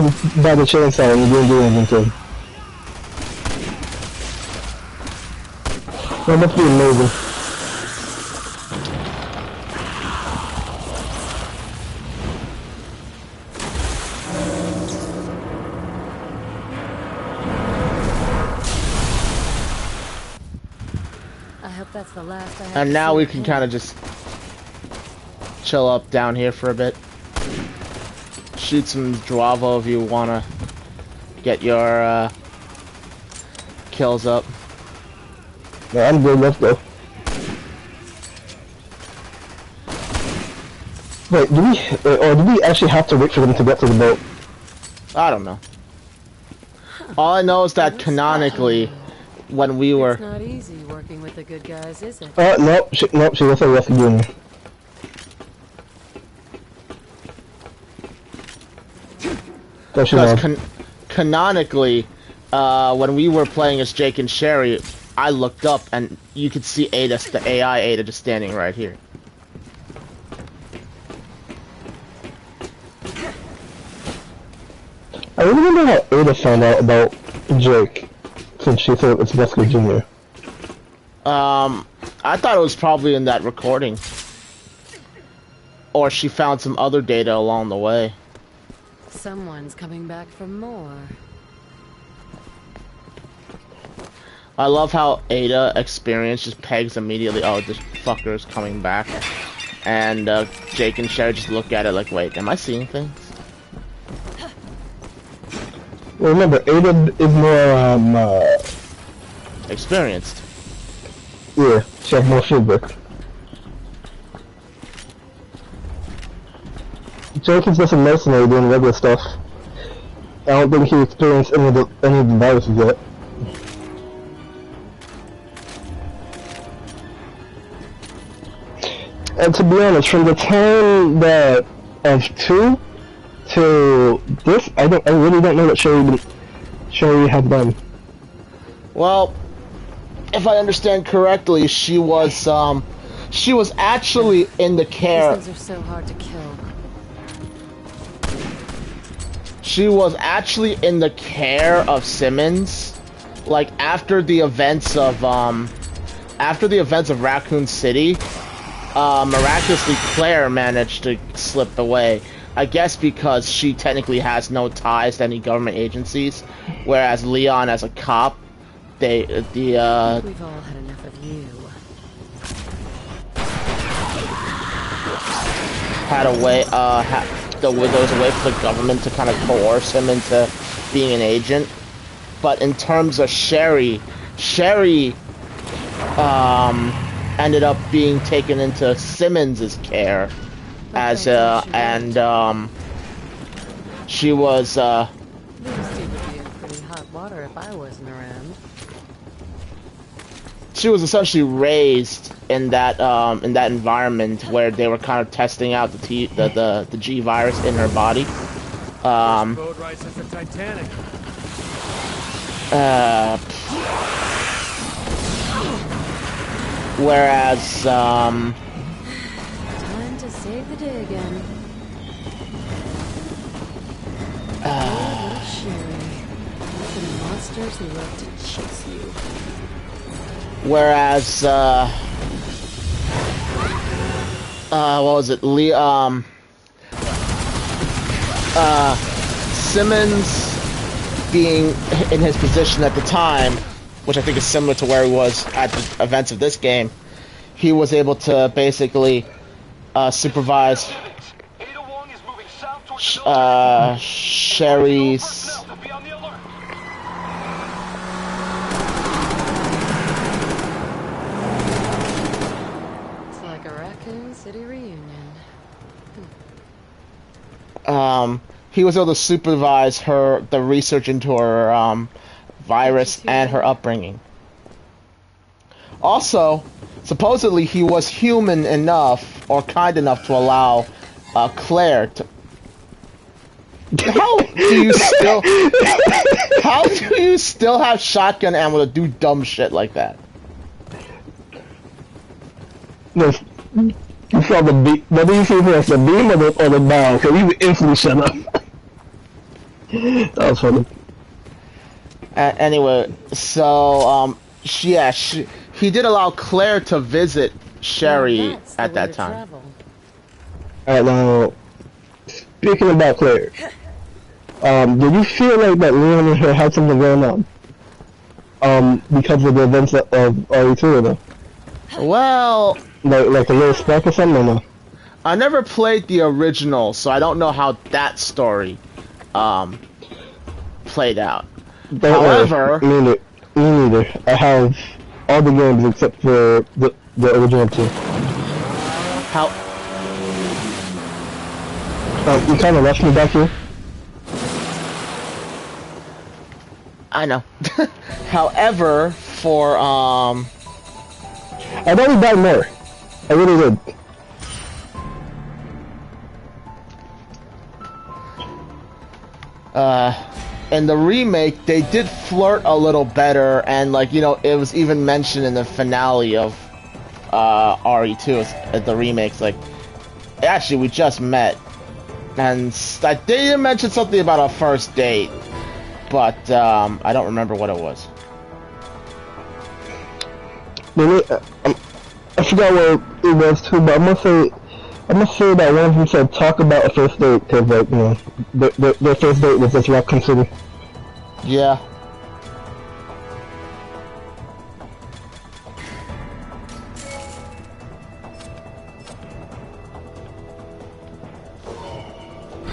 by the chainsaw and he didn't do anything to him. That must be amazing. I hope that's the last I have. And to now see we of can him. kind of just chill up down here for a bit. Shoot some Dravo if you want to get your kills up. Yeah, I'm good, let's go. Wait, do we actually have to wait for them to get to the boat? I don't know. All I know is that canonically, when we were... It's not easy working with the good guys, is it? Nope, she was a rescue junior. Because canonically, when we were playing as Jake and Sherry, I looked up and you could see Ada, the AI Ada, just standing right here. I really wonder how Ada found out about Jake, since she thought it was Rescue Junior. I thought it was probably in that recording. Or she found some other data along the way. Someone's coming back for more. I love how Ada experience just pegs immediately, oh, this fucker is coming back. And Jake and Sherry just look at it like, wait, am I seeing things? Well, remember, Ada is more, experienced. yeah, she has more feedback. Jake is just a mercenary doing regular stuff. I don't think he experienced any of the viruses yet. And to be honest, from the time that of 2 to this, I really don't know what Sherry has done. Well, if I understand correctly, she was actually in the care. These things are so hard to kill. She was actually in the care of Simmons, like after the events of Raccoon City. Miraculously, Claire managed to slip away. I guess because she technically has no ties to any government agencies, whereas Leon, as a cop, We've all had enough of you. had a way, there was a way for the government to kind of coerce him into being an agent. But in terms of Sherry ended up being taken into Simmons's care as she was This would be in pretty hot water if I wasn't around. she was essentially raised in that environment where they were kind of testing out the G virus in her body. Boat rides at the Titanic. Whereas Time to save the day again. Little Sherry. The monsters who love to chase you. whereas what was it? Simmons being in his position at the time, which I think is similar to where he was at the events of this game, he was able to basically supervise Sherry's. It's like a Raccoon City reunion. He was able to supervise the research into her virus and her upbringing. Also, supposedly he was human enough or kind enough to allow Claire to. How do you still have shotgun ammo to do dumb shit like that? Yes. You saw the beam. What did you see first, the beam or the bow? Because you instantly shut up. That was funny. Anyway, so he did allow Claire to visit Sherry at that time. Alright, now speaking about Claire, did you feel like that Leon and her had something going on? Because of the events of RE2 or no? Well, like a little spark or something or no? I never played the original, so I don't know how that story played out. However, me neither. I have all the games except for the original two. How? You kind of left me back here. I know. However, for I thought we died more. I really did. in the remake, they did flirt a little better, and like, you know, it was even mentioned in the finale of RE2 at the remakes, like, actually we just met, and they did mention something about a first date, but I don't remember what it was. I forgot what it was too, but I must say that one of them said talk about a first date, because like, you know, their first date was just Raccoon City. Yeah.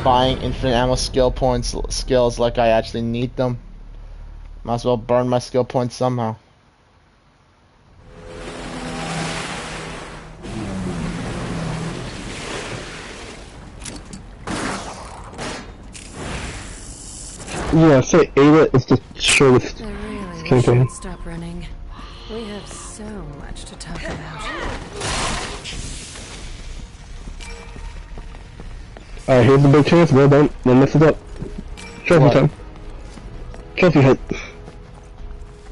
Buying infinite ammo skills like I actually need them. Might as well burn my skill points somehow. Yeah, say Ada is the shortest campaign. Stop running. We have so much to talk about. Alright, here's the big chance. Well, don't mess it up. Trophy time. Trophy hunt.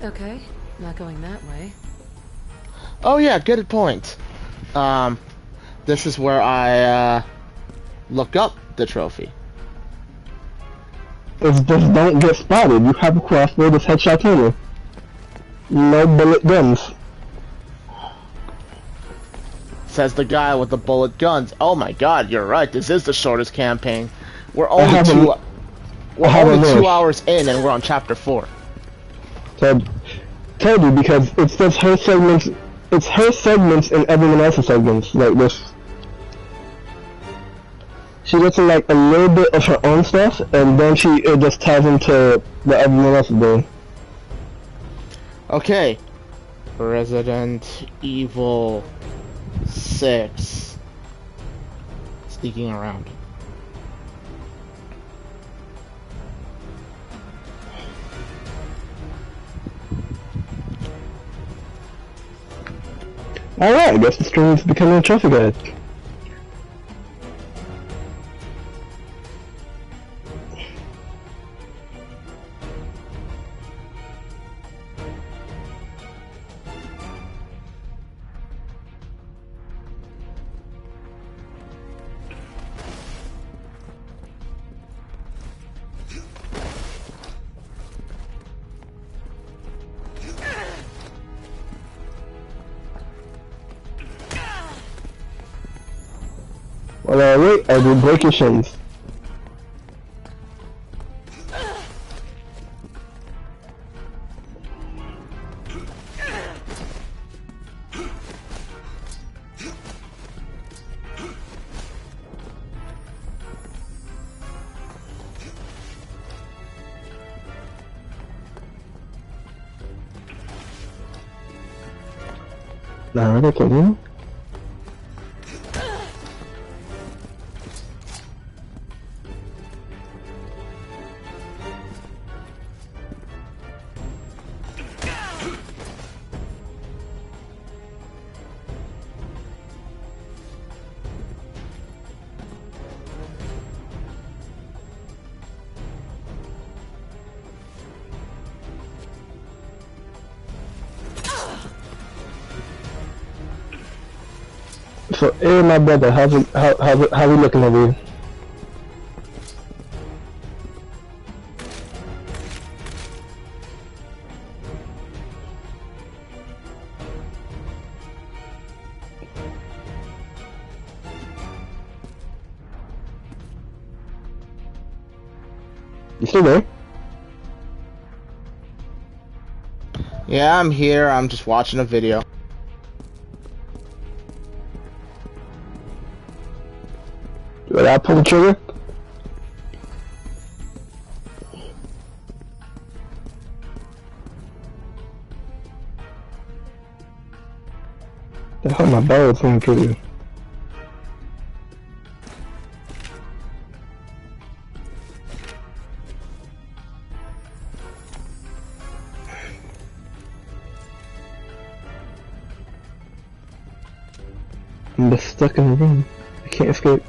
Okay, not going that way. Oh yeah, good point. This is where I look up the trophy. It's just don't get spotted. You have a crossbow that's headshot only. No bullet guns. Says the guy with the bullet guns. Oh my god, you're right. This is the shortest campaign. We're only 2 hours in, and we're on chapter 4. So, told you, because it's just her segments. It's her segments and everyone else's segments. Like this. She gets in like a little bit of her own stuff, and then it just ties into what everyone else is doing. Okay. Resident Evil 6. Sneaking around. Alright, I guess the stream is becoming a trophy guide. Well, wait, I will break your shins. Nah, I don't kill you. So, hey, my brother, how we looking over here? You still there? Yeah, I'm here. I'm just watching a video. Did I pull the trigger? The hell, my barrel pulling the trigger. I'm just stuck in the room. I can't escape.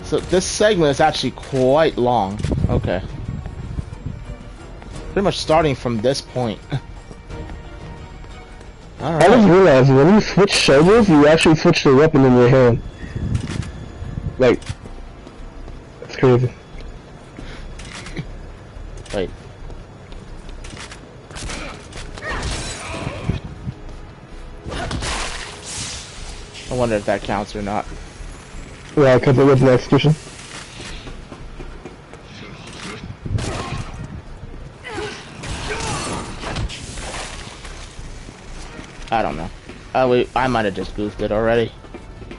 So this segment is actually quite long. Okay. Pretty much starting from this point. Alright. I just realized when you switch shoulders, you actually switch the weapon in your hand. Like, that's crazy. Wait. I wonder if that counts or not. Yeah, because it was an execution. I don't know. Wait, I might have just goofed it already.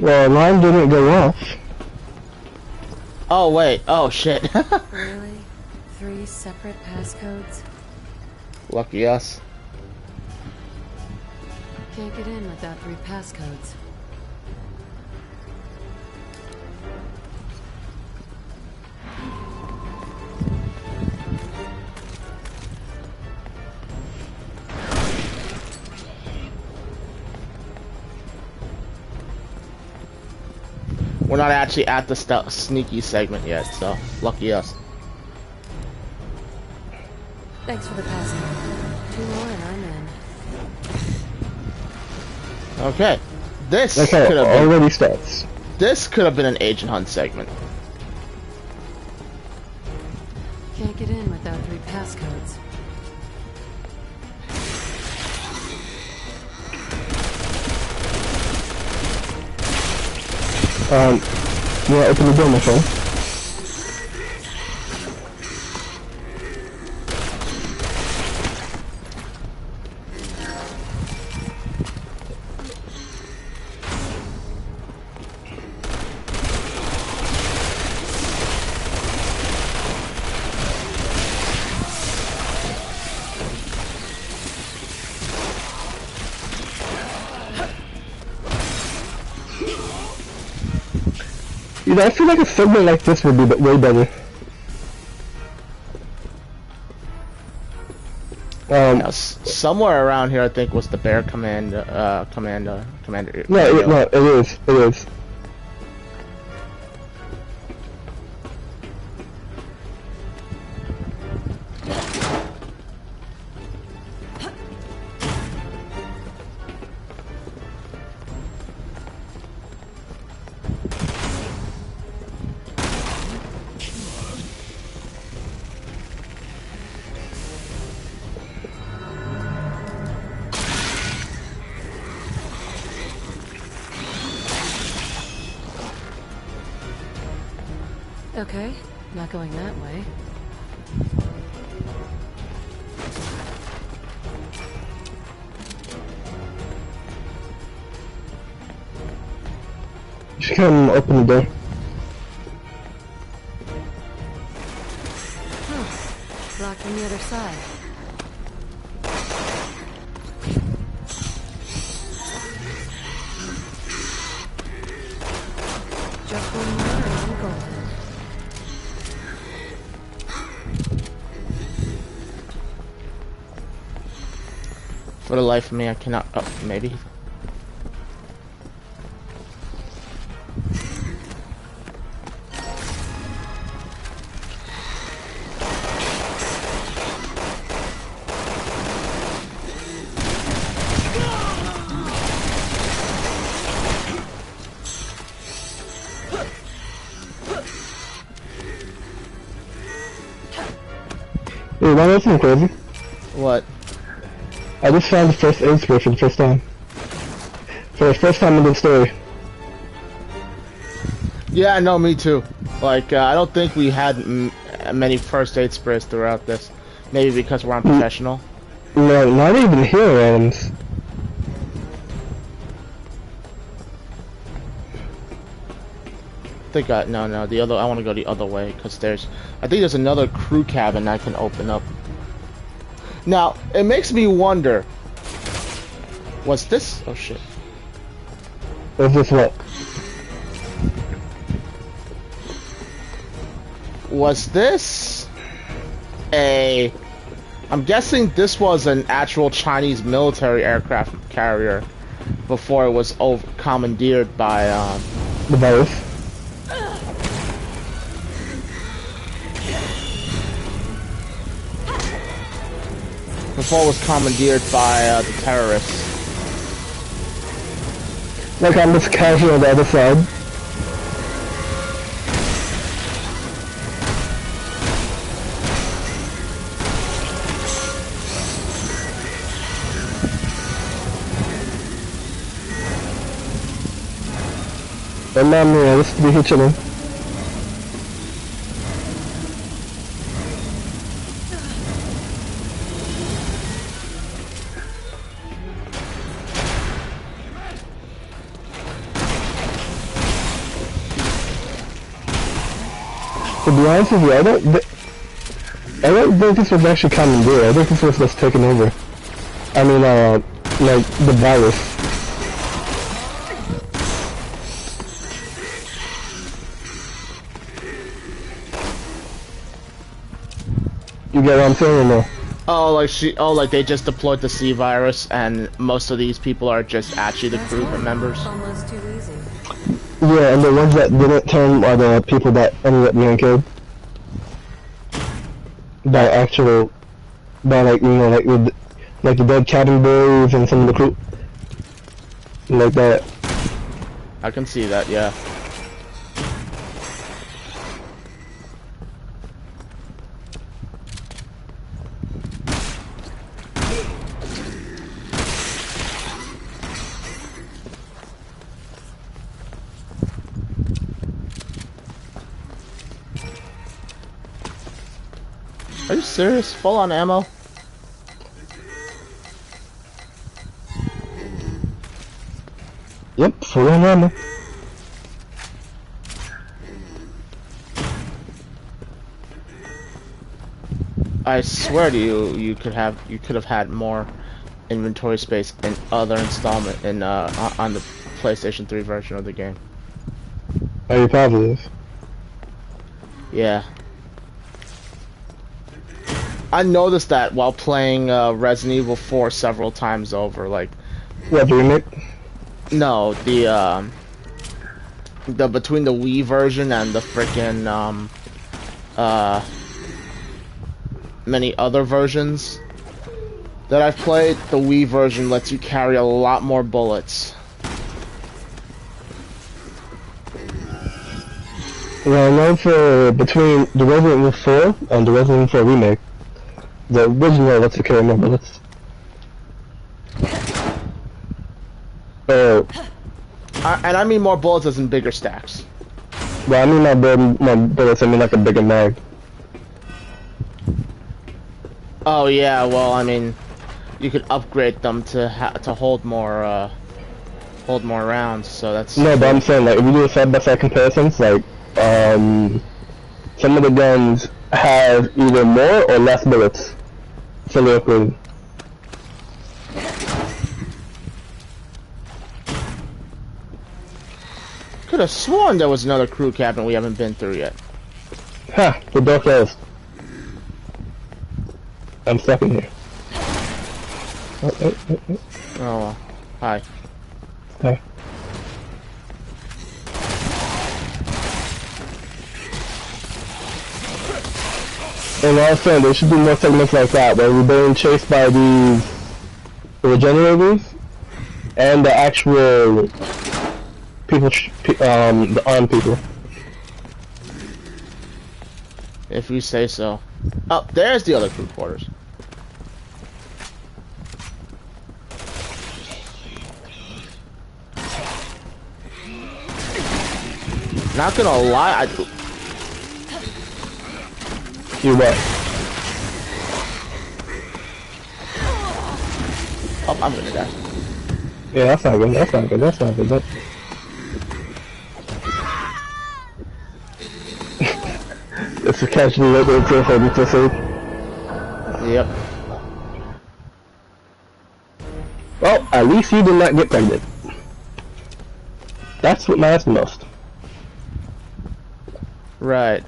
Well, mine didn't go off. Oh, wait. Oh, shit. Really? 3 separate passcodes? Lucky us. Can't get in without 3 passcodes. We're not actually at the sneaky segment yet, so lucky us. Thanks for the passcode. 2 more and I'm in. Okay. This That's could how it have been, already starts. this could have been an Agent Hunt segment. Can't get in without 3 passcodes. You wanna open the door, my friend? You know, I feel like a segment like this would be way better. Now, somewhere around here, I think, was the bear commander. No, it is. It is. Okay, not going that way. Just come open the door. from the other side. Just one more and I'm golden. For the life of me, I cannot. Oh, maybe. Hey, wanna know something crazy? What? I just found the first aid spray for the first time. For the first time in the story. Yeah, no, me too. Like, I don't think we had many first aid sprays throughout this. Maybe because we're unprofessional. No, not even hero items. I think no, the other. I want to go the other way because I think there's another crew cabin I can open up. Now it makes me wonder. What's this? Oh shit! What's this? What? Was this a? I'm guessing this was an actual Chinese military aircraft carrier before it was commandeered by the virus. Before it was commandeered by the terrorists. Like I'm just casual on the other side. And I'm here, just be here chilling. To be honest with you, I don't think this was actually commandeered. I think this was just taken over. I mean, like the virus. You get what I'm saying or no? Oh, like they just deployed the C virus, and most of these people are just actually the crew members. Almost too easy. Yeah, and the ones that didn't turn are the people that ended up being killed. By like, you know, like with, like the dead cabin boys and some of the crew. Like that. I can see that, yeah. Are you serious? Full on ammo? Yep, full on ammo. I swear to you, you could have had more inventory space in other installment in on the PlayStation 3 version of the game. Are you positive? Yeah. I noticed that while playing Resident Evil 4 several times over, like... What, the remake? No, the between the Wii version and the frickin' many other versions that I've played, the Wii version lets you carry a lot more bullets. Well, I know for between the Resident Evil 4 and the Resident Evil 4 remake, the original lets you carry more bullets. And I mean more bullets as in bigger stacks. Well, I mean more bullets, I mean like a bigger mag. Oh yeah, well I mean, you could upgrade them to hold more rounds. So that's no, but I'm saying like if you do a side-by-side comparisons, like some of the guns has either more or less bullets. Similar to Could have sworn there was another crew cabin we haven't been through yet. Ha! The door closed. I'm stuck in here. Oh, well. Hi. Hi. And also, there should be more segments like that, where we're being chased by these regenerators and the actual people, the armed people. If you say so. Oh, there's the other crew quarters. Not gonna lie, You what? Oh, I'm gonna die. Yeah, that's not good. That's not good. That's not good. It's a casual level to for the episode. Yep. Well, at least you did not get pregnant. That's what matters most. Right.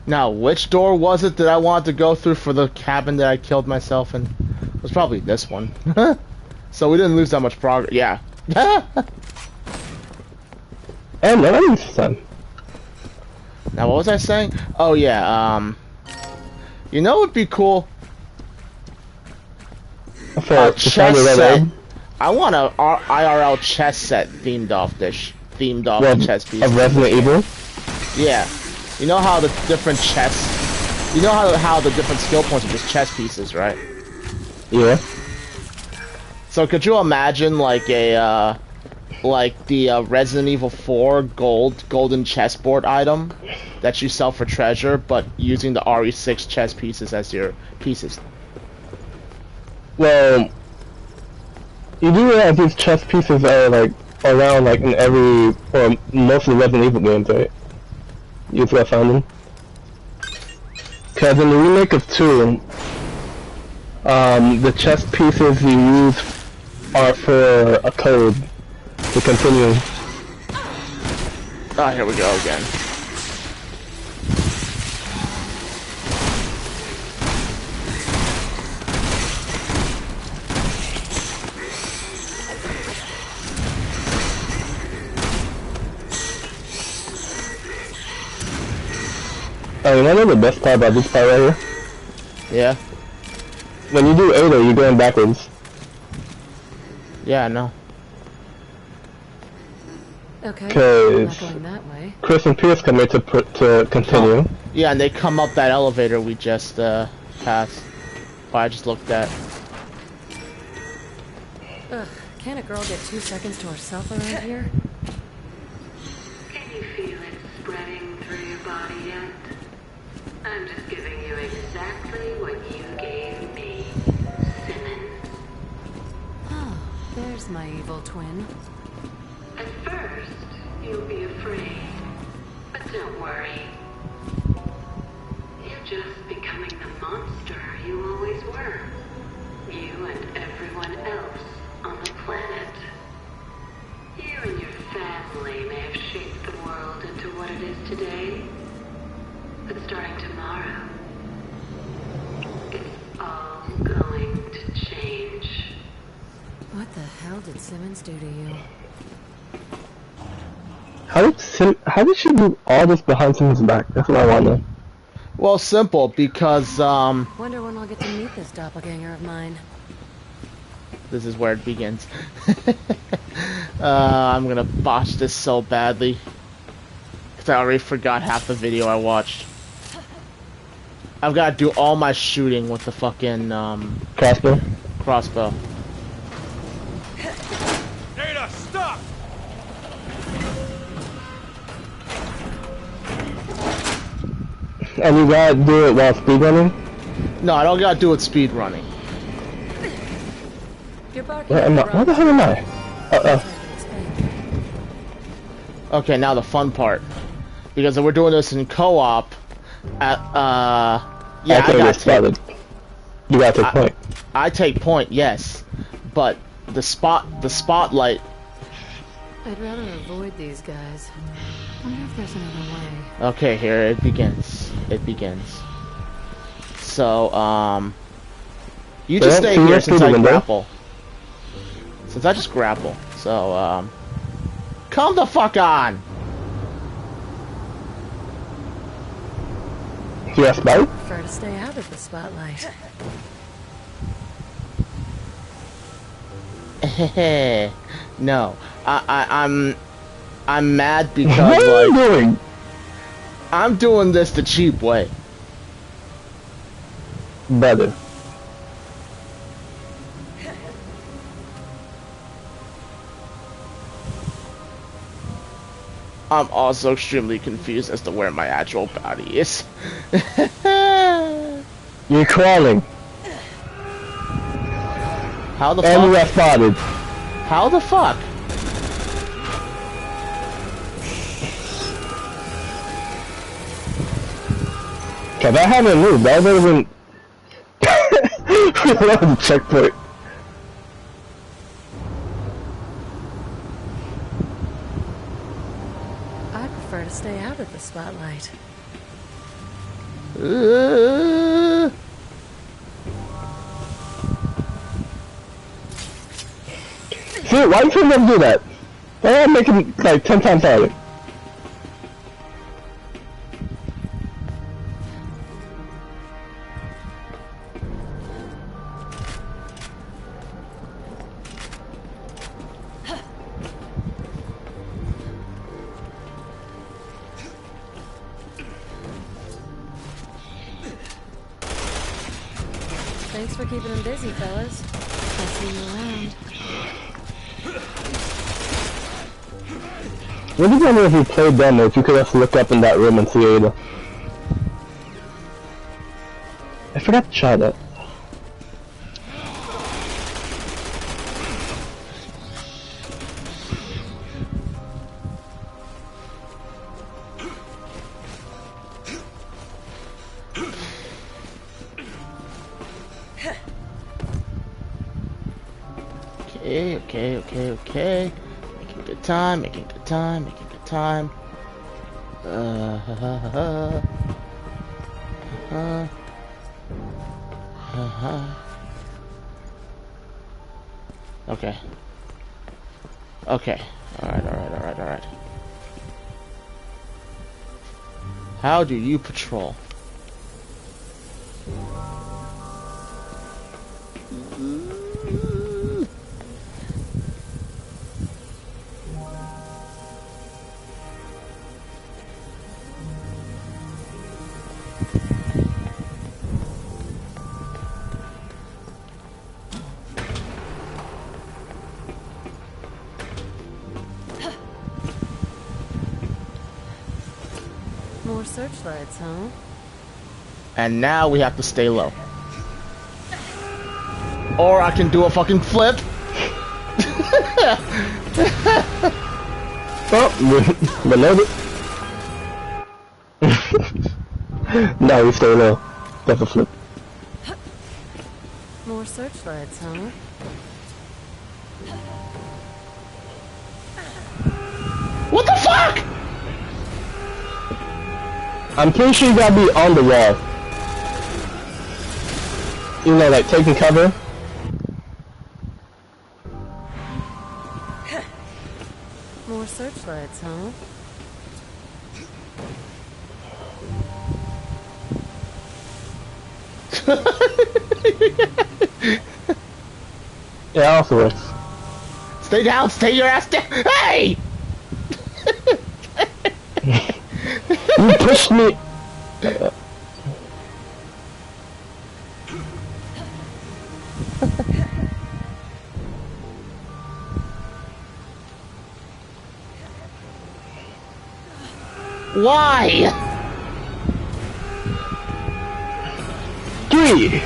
Now, which door was it that I wanted to go through for the cabin that I killed myself in? It was probably this one. So we didn't lose that much progress. Yeah. And none of this time. Now, what was I saying? Oh, yeah, you know what would be cool? A chess set. I want a IRL chess set themed off the chess piece. Of Resident Evil? Yeah. You know how the different chess... You know how the different skill points are just chess pieces, right? Yeah. So could you imagine like a, like the Resident Evil 4 golden chessboard item that you sell for treasure, but using the RE6 chess pieces as your pieces? Well, you do realize these chess pieces are like around like in every or most of the Resident Evil games, right? You just gotta find them. Cause in the remake of 2, the chess pieces you use are for a code to continue. Ah, here we go again. Oh, you know the best part about this part right here? Yeah. When you do Ada, you're going backwards. Yeah, I know. Okay. Because Not going that way. Chris and Pierce come here to continue. Oh. Yeah, and they come up that elevator we just passed. Oh, I just looked at. Ugh, can't a girl get 2 seconds to herself around here? Can you feel it spreading through your body yet? I'm just giving you exactly what you gave me, Simmons. Oh, there's my evil twin. At first, you'll be afraid. But don't worry. You're just becoming the monster you always were. You and everyone else on the planet. You and your family may have shaped the world into what it is today. But starting tomorrow, it's all going to change. What the hell did Simmons do to you? How did she do all this behind Simmons' back? That's what I want to know. Well, simple, because, Wonder when I'll get to meet this doppelganger of mine. this is where it begins. I'm gonna botch this so badly. Because I already forgot half the video I watched. I've got to do all my shooting with the fucking, crossbow. Ada, stop! And you gotta do it while speedrunning? No, I don't gotta do it speed running. You're barking Where am I? Where the hell am I? Okay, now the fun part. Because if we're doing this in co-op, yeah, I I think got it's valid. You gotta take point. I take point, yes, but the spotlight. I'd rather avoid these guys. Wonder if there's another way. Okay, here it begins. It begins. So, you just stay here since I grapple. Since I just grapple. So, come the fuck on! Yes, buddy? Prefer to stay out of the spotlight. No, I'm mad because what are you doing? I'm doing this the cheap way. Better. I'm also extremely confused as to where my actual body is. You're crawling. How the and fuck? you got spotted. How the fuck? Cause I haven't moved. That would have been. That was a checkpoint. I prefer to stay out of the spotlight. See, why couldn't they do that? Why not make him like 10 times harder? Thanks for keeping them busy, fellas. I'll see you around. What do you wonder if you played them, or if you could just look up in that room and see Ada? I forgot to try that. Okay. Making good time, making good time. Okay. Alright. How do you patrol? More searchlights, huh? And now we have to stay low. Or I can do a fucking flip. Oh, reload it. No, you stay low. That's a flip. More searchlights, huh? What the fuck? I'm pretty sure you gotta be on the wall. You know, like taking cover. More searchlights, huh? Yeah, also works. Stay down, stay your ass down. Hey! You pushed me. Why? 3.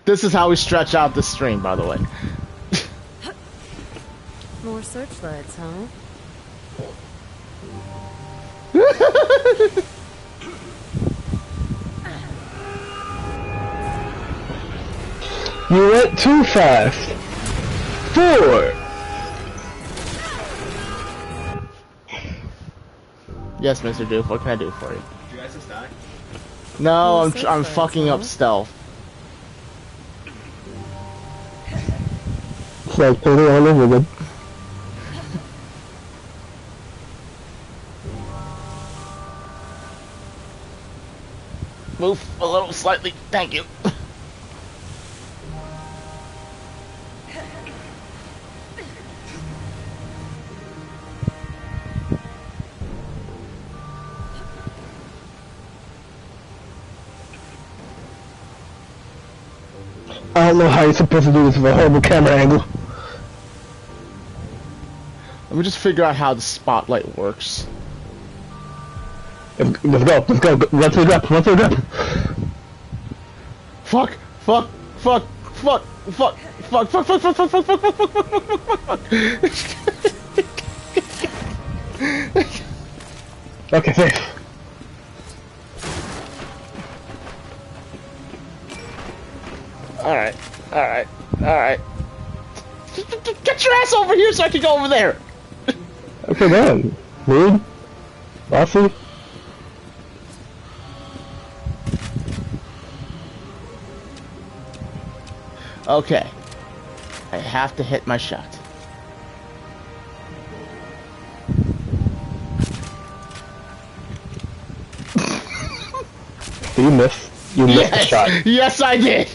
This is how we stretch out the stream, by the way. More searchlights, huh? You went too fast. 4. Yes, Mr. Doof, what can I do for you? Did you guys just die? No, More I'm searchlights, fucking huh? up stealth. It's like totally all over again. Move a little slightly, thank you. I don't know how you're supposed to do this with a horrible camera angle. Let me just figure out how the spotlight works. Let's go, run to the grab, Fuck, fuck, fuck, fuck, fuck, fuck, fuck, fuck, fuck, fuck, fuck, fuck, fuck, fuck, fuck, fuck. Okay, safe. Alright, alright, alright. Get your ass over here so I can go over there! Okay, man. Rude. Bossy. Okay. I have to hit my shot. You missed. You missed the shot. Yes, I did!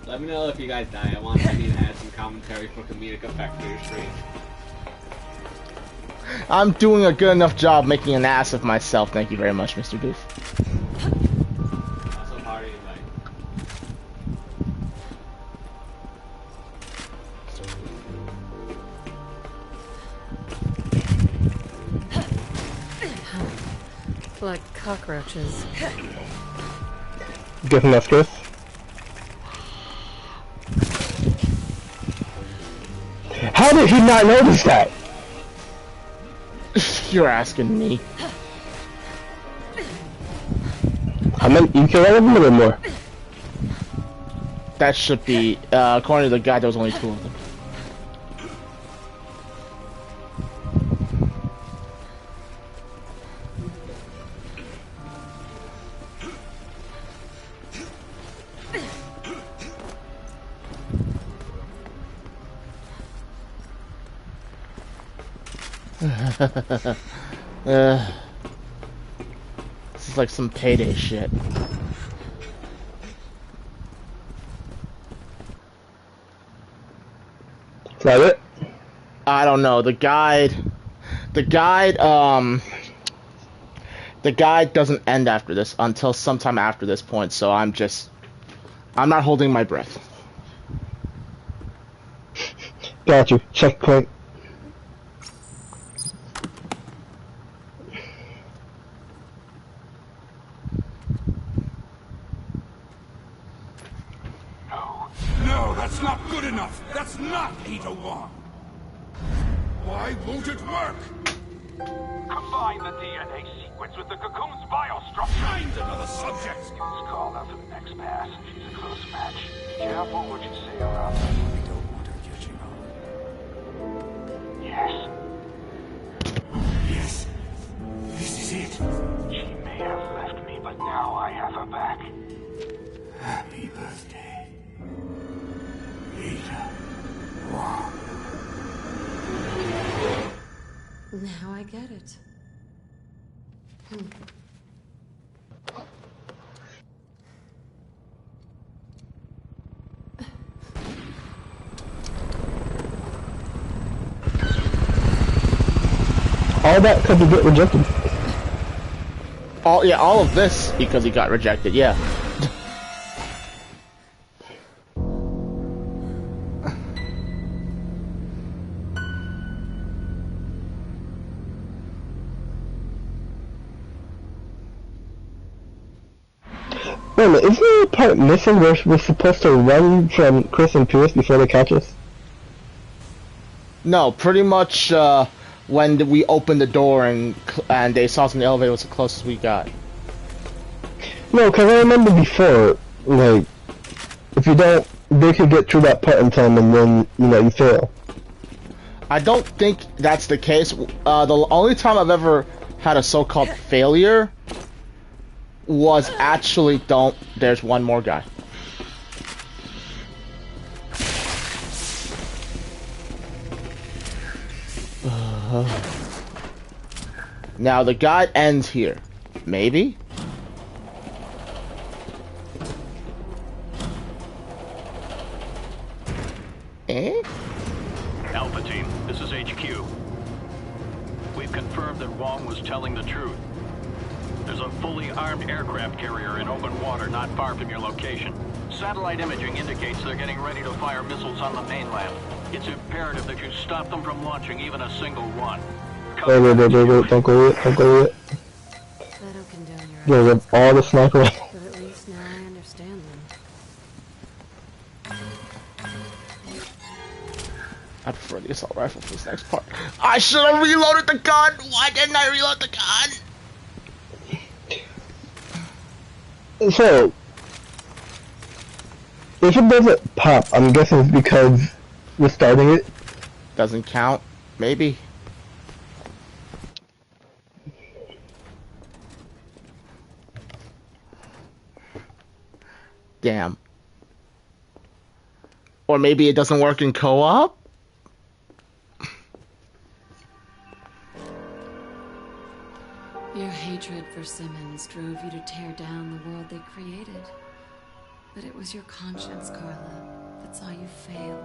Let me know if you guys die. I want to add some commentary for comedic effect for your stream. I'm doing a good enough job making an ass of myself. Thank you very much, Mr. Doof. Also, party invite. Like cockroaches. Give him that stress. How did he not notice that? You're asking me. How many? You kill all of them or more? That should be, according to the guy, there was only 2 of them. This is like some payday shit. Is that it? I don't know. The guide doesn't end after this until sometime after this point, so I'm not holding my breath. Got you. Checkpoint. No, that's not good enough. That's not Ada Wong. Why won't it work? Combine the DNA sequence with the cocoon's biostructure. Find another subject. Let's call her for the next pass. She's a close match. Be careful what you say around her. We don't want her catching on. Yes. Yes. This is it. She may have left me, but now I have her back. Happy birthday, Ada Wong. Now I get it. All that could get rejected. All of this because he got rejected. Yeah. Wait a minute, isn't there a part missing where we're supposed to run from Chris and Pierce before they catch us? No, pretty much when we opened the door and they saw us in the elevator was the closest we got. No, because I remember before, like, if you don't, they could get through that part in time and then, you know, you fail. I don't think that's the case. The only time I've ever had a so-called failure was actually, there's one more guy. Now the guide ends here. Maybe? Eh? Alpha Team, this is HQ. We've confirmed that Wong was telling the truth. There's a fully armed aircraft carrier in open water not far from your location. Satellite imaging indicates they're getting ready to fire missiles on the mainland. It's imperative that you stop them from launching even a single one. Wait, don't go yet, don't go yet. That'll condone your Yo, with all the sniper. but at least now I understand them. I prefer the assault rifle for this next part. I should have reloaded the gun! Why didn't I reload the gun? So, if it doesn't pop, I'm guessing it's because we're starting it. Doesn't count. Maybe. Damn. Or maybe it doesn't work in co-op? Your hatred for Simmons drove you to tear down the world they created. But it was your conscience, Carla, that saw you fail.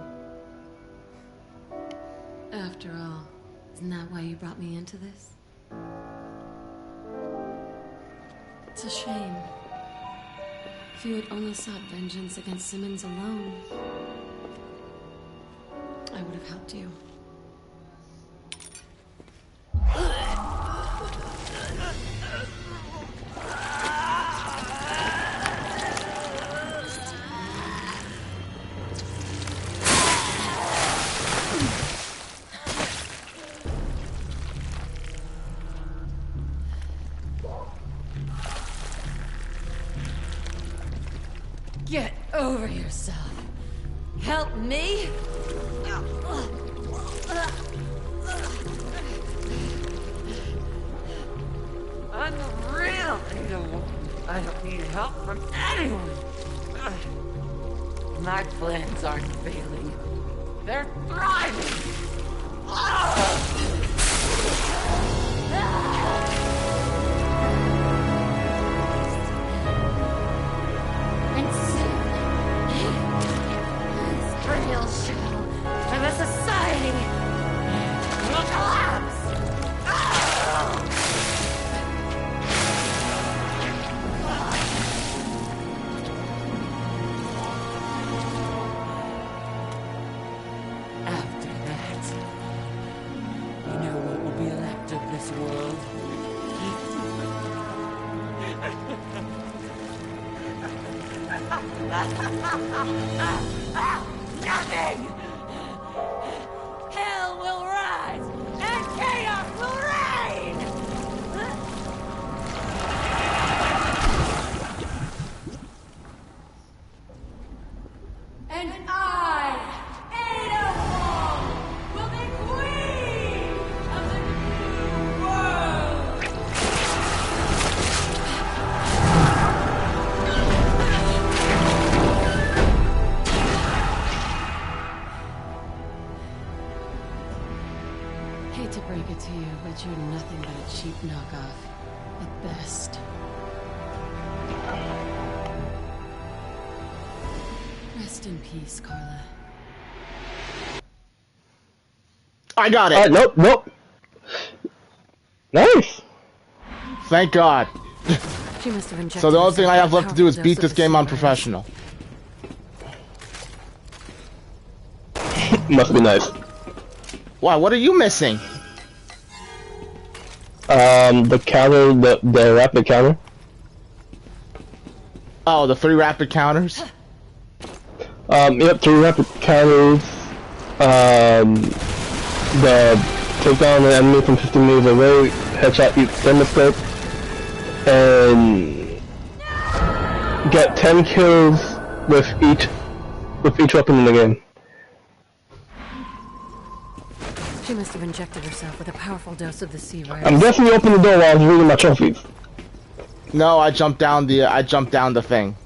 After all, isn't that why you brought me into this? It's a shame. If you had only sought vengeance against Simmons alone, I would have helped you. Get over yourself. Help me? I'm a real Ada. I don't need help from anyone. My plans aren't failing. They're thriving. And soon, this frail shell of a society will collapse. After that, you know what will be left of this world? Nothing! Hell will rise, and chaos will reign! And I, Ada Wong, will be queen of the new world! Hate to break it to you, but you're nothing but a cheap knockoff. At best. Rest in peace, Carla. I got it! Nope. Nice! Thank God. She must have injected So the only thing I have left to do is herself beat with this a game on powerful professional. Must be nice. Why, what are you missing? The counter, the rapid counter. Oh, the 3 rapid counters? Yep, 3 rapid counters. The take down the enemy from 50 meters away, headshot each thermoscope, and get 10 kills with each weapon in the game. She must have injected herself with a powerful dose of the C-virus. I'm guessing you opened the door while I was reading my trophies. No, I jumped down the thing.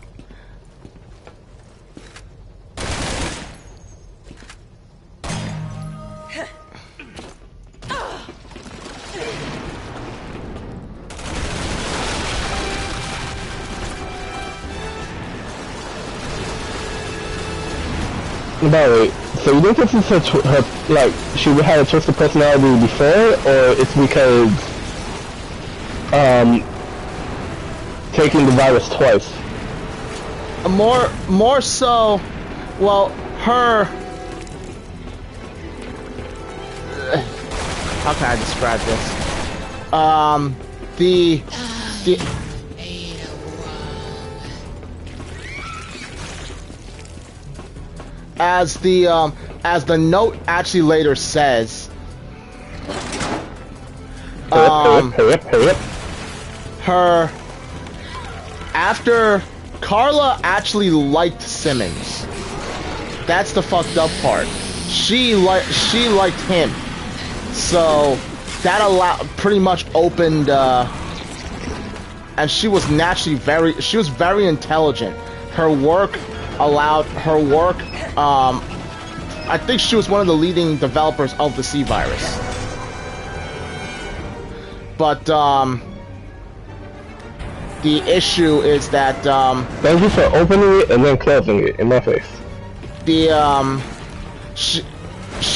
By the way, so you think this is her, like, she had a twisted personality before, or it's because, taking the virus twice? More so, well, her... How can I describe this? The as the note actually later says, her after Carla actually liked Simmons. That's the fucked up part. She liked him, so that pretty much opened. And she was naturally very intelligent. Her work allowed her work. I think she was one of the leading developers of the C-virus. But the issue is that thank you for opening it and then closing it in my face. She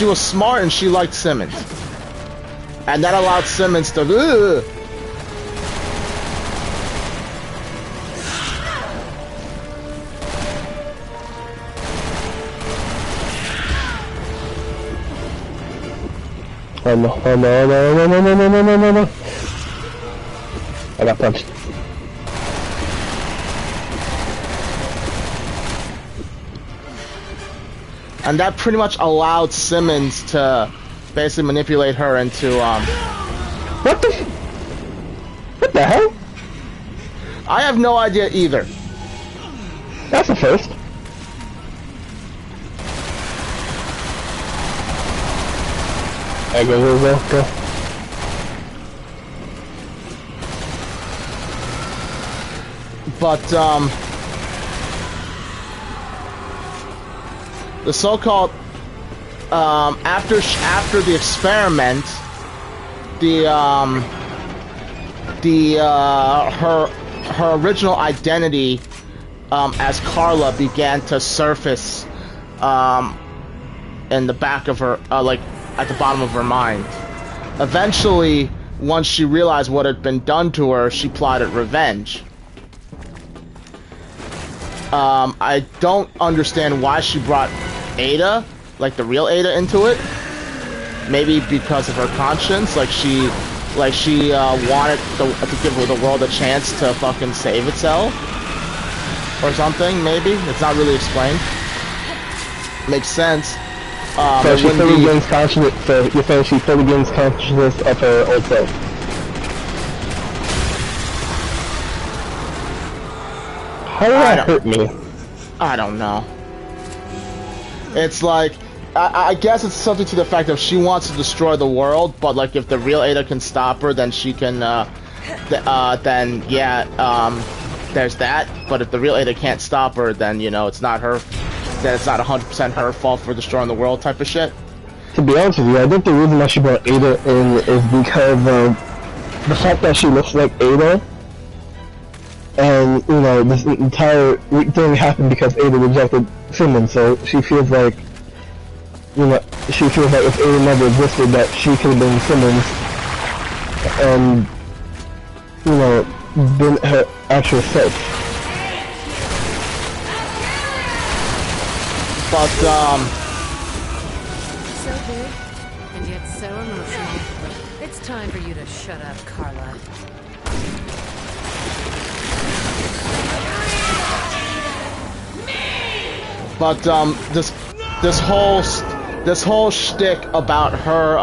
was smart and she liked Simmons, and that allowed Simmons to. Oh no, oh no, no. I got punched. And that pretty much allowed Simmons to basically manipulate her into, What the hell? I have no idea either. That's a first. Go. But, the so-called, after the experiment, her original identity, as Carla began to surface, in the back of her, like, at the bottom of her mind. Eventually, once she realized what had been done to her, she plotted revenge. I don't understand why she brought Ada, like the real Ada, into it. Maybe because of her conscience, like she wanted to give the world a chance to fucking save itself, or something. Maybe it's not really explained. Makes sense. So she fully gains consciousness. So you're saying she fully gains consciousness of her old self? How did that hurt me? I don't know. It's like, I guess it's something to the fact that she wants to destroy the world, but like if the real Ada can stop her, then she can, then yeah, there's that. But if the real Ada can't stop her, then, you know, it's not her, then it's not 100% her fault for destroying the world type of shit. To be honest with you, I think the reason why she brought Ada in is because of the fact that she looks like Ada. And, you know, this entire thing happened because Ada rejected Simmons, so she feels like, you know, she feels like if Ada never existed, that she could have been Simmons, and, you know, been her actual self. But, So big, and yet so emotional. It's time for you to shut up, Carla. But this whole shtick about her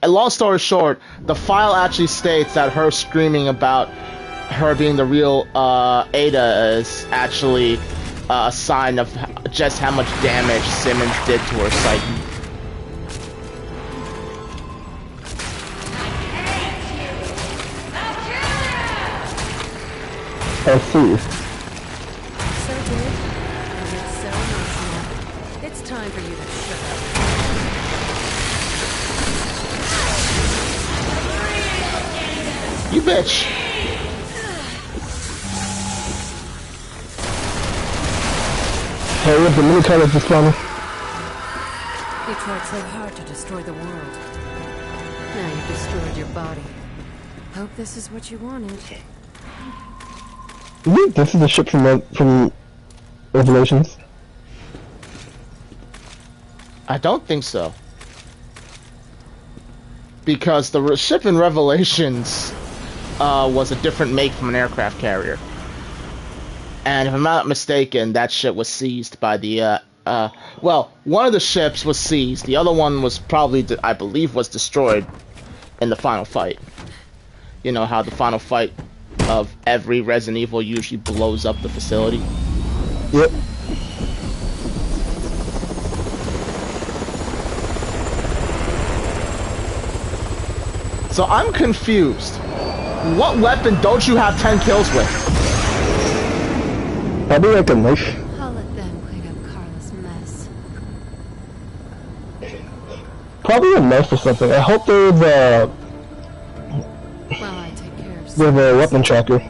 long story short, the file actually states that her screaming about her being the real Ada is actually a sign of just how much damage Simmons did to her psyche. I see. So good. And it's so emotional. It's time for you to shut up. You bitch. Hey, what the mini colors this morning? You tried so hard to destroy the world. Now you've destroyed your body. Hope this is what you wanted. This is the ship from Revelations. I don't think so. Because the ship in Revelations was a different make from an aircraft carrier. And if I'm not mistaken, that ship was seized by the, well, one of the ships was seized. The other one was probably, I believe, was destroyed in the final fight. You know how the final fight of every Resident Evil usually blows up the facility? Yep. So I'm confused. What weapon don't you have 10 kills with? Probably like a knife. I'll let them clean up Carla's mess. Probably a knife or something. I hope there's a weapon tracker.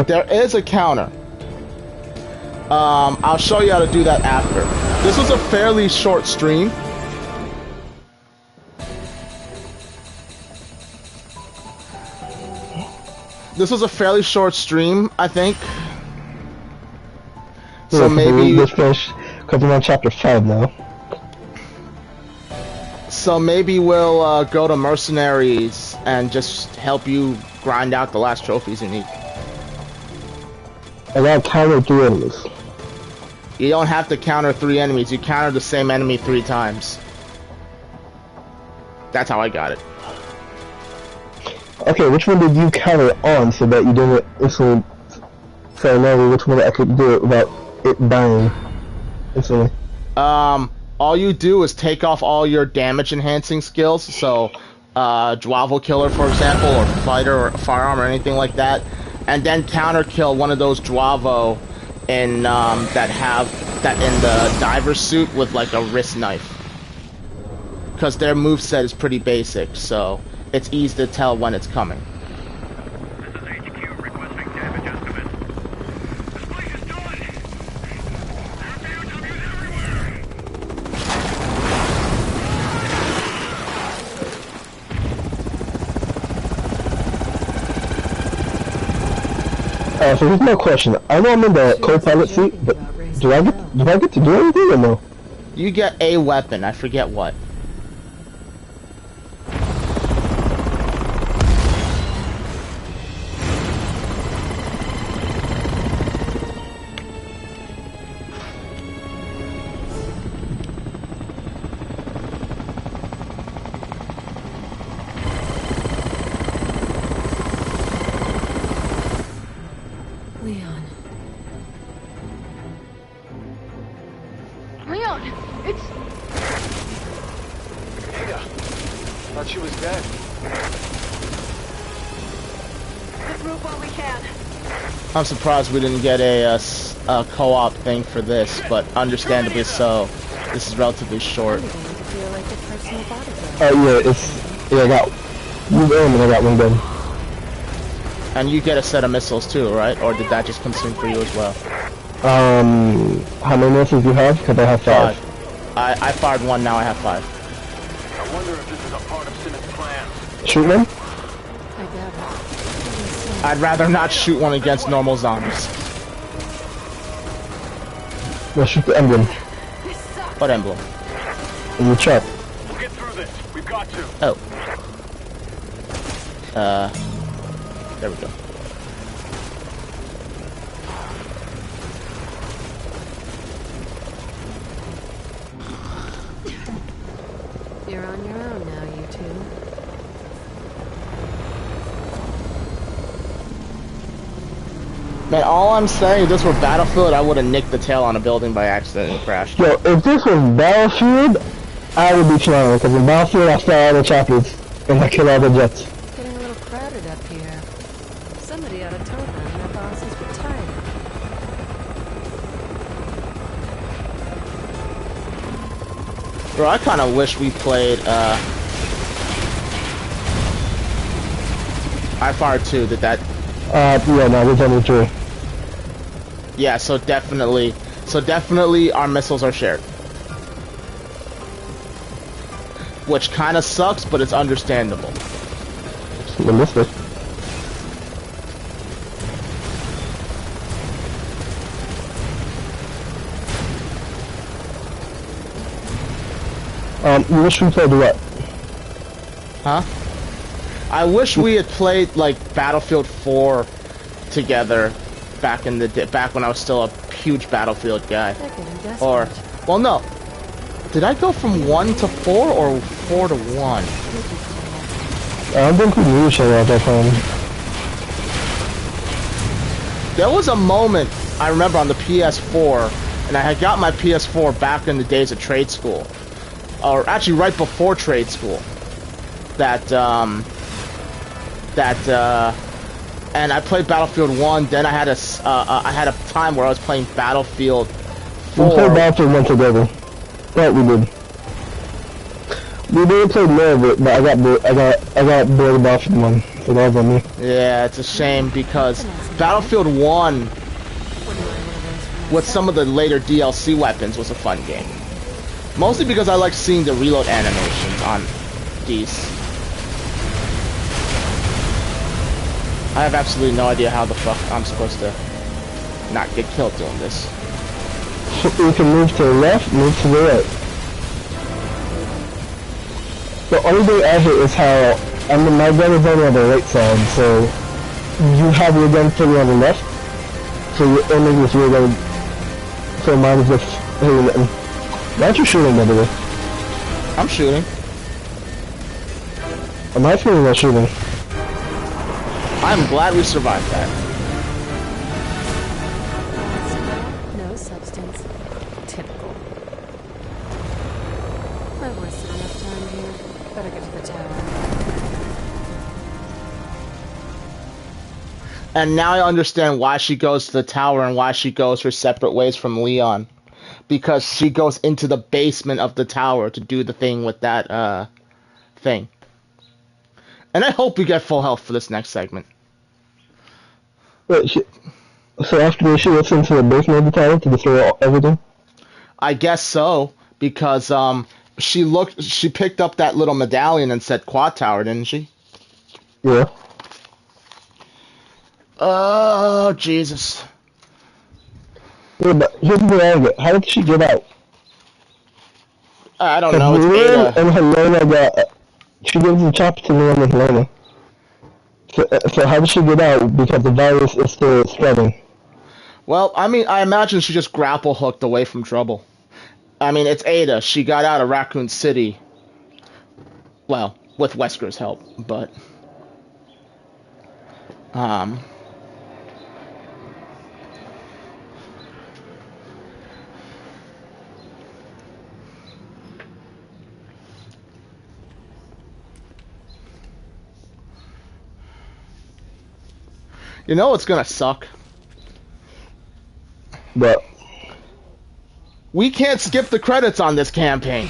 There is a counter. I'll show you how to do that after. This was a fairly short stream. This was a fairly short stream, I think. So maybe this fish, because we're on chapter 5 now. So maybe we'll go to Mercenaries and just help you grind out the last trophies you need. I gotta counter 3 enemies. You don't have to counter 3 enemies. You counter the same enemy 3 times. That's how I got it. Okay, which one did you counter on so that you didn't instantly say no? Which one I could do it without it dying instantly? All you do is take off all your damage enhancing skills. So, Dravo Killer, for example, or Fighter, or Firearm, or anything like that, and then counter kill one of those Dravo in that in the diver suit with like a wrist knife. Because their moveset is pretty basic, so it's easy to tell when it's coming. This is HQ requesting damage estimates. This place is done! There are BOWs everywhere! So here's my question. I know I'm in the co-pilot seat, but do I get to do anything or no? You get a weapon, I forget what. I'm surprised we didn't get a co-op thing for this, but understandably so. This is relatively short. Oh yeah, I got one gun and I got one gun. And you get a set of missiles too, right? Or did that just consume for you as well? How many missiles do you have? Because I have 5. I fired 1, now I have 5. I wonder if this is a part of Simmons' plan. Shoot one? I'd rather not shoot one against normal zombies. Let's shoot the emblem. What emblem? In the truck. We'll get through this. We've got to. Oh. There we go. You're on your own now, you two. Man, all I'm saying is this were Battlefield, I would have nicked the tail on a building by accident and crashed. Yo, if this was Battlefield, I would be flying, because in Battlefield I fly all the choppers, and I kill all the jets. Getting a little crowded up here. Somebody ought to tell them their boss is retired. Bro, I kind of wish we played, iFire 2, did that? Yeah, no, there's only 3. Yeah, so definitely our missiles are shared. Which kind of sucks, but it's understandable. It's realistic. You wish we played what? Huh? I wish we had played like Battlefield 4 together back in the day, back when I was still a huge Battlefield guy. Or, well, no. Did I go from 1 to 4 or 4 to 1? I don't think we knew each other at that time. There was a moment I remember on the PS4, and I had got my PS4 back in the days of trade school, or actually right before trade school. And I played Battlefield 1. Then I had a time where I was playing Battlefield 4. We played Battlefield 1 together. Right, we did. We didn't play more of it, but I got bored of Battlefield 1, so that was on me. Yeah, it's a shame because Battlefield 1, with some of the later DLC weapons, was a fun game. Mostly because I like seeing the reload animations on these. I have absolutely no idea how the fuck I'm supposed to not get killed doing this. So we can move to the left, move to the right. The only thing I hate is how my gun is only on the right side, so you have your gun fully on the left, so you're aiming with your gun, so mine is just hitting it. Why aren't you shooting, by the way? I'm shooting. Am I feeling not shooting? I'm glad we survived that. No substance. Typical. I've wasted enough time here. Better get to the tower. And now I understand why she goes to the tower and why she goes her separate ways from Leon. Because she goes into the basement of the tower to do the thing with that, thing. And I hope we get full health for this next segment. Wait, so after she looks into the basement of the tower to destroy everything? I guess so, because, she picked up that little medallion and said Quad Tower, didn't she? Yeah. Oh, Jesus. Yeah, but here's the thing I get. How did she get out? I don't know, it's Ada. And Helena she gives the chopper to Leon and Helena. So how did she get out? Because the virus is still spreading. Well, I mean, I imagine she just grapple hooked away from trouble. I mean, it's Ada. She got out of Raccoon City. Well, with Wesker's help, but... You know what's gonna suck? But we can't skip the credits on this campaign.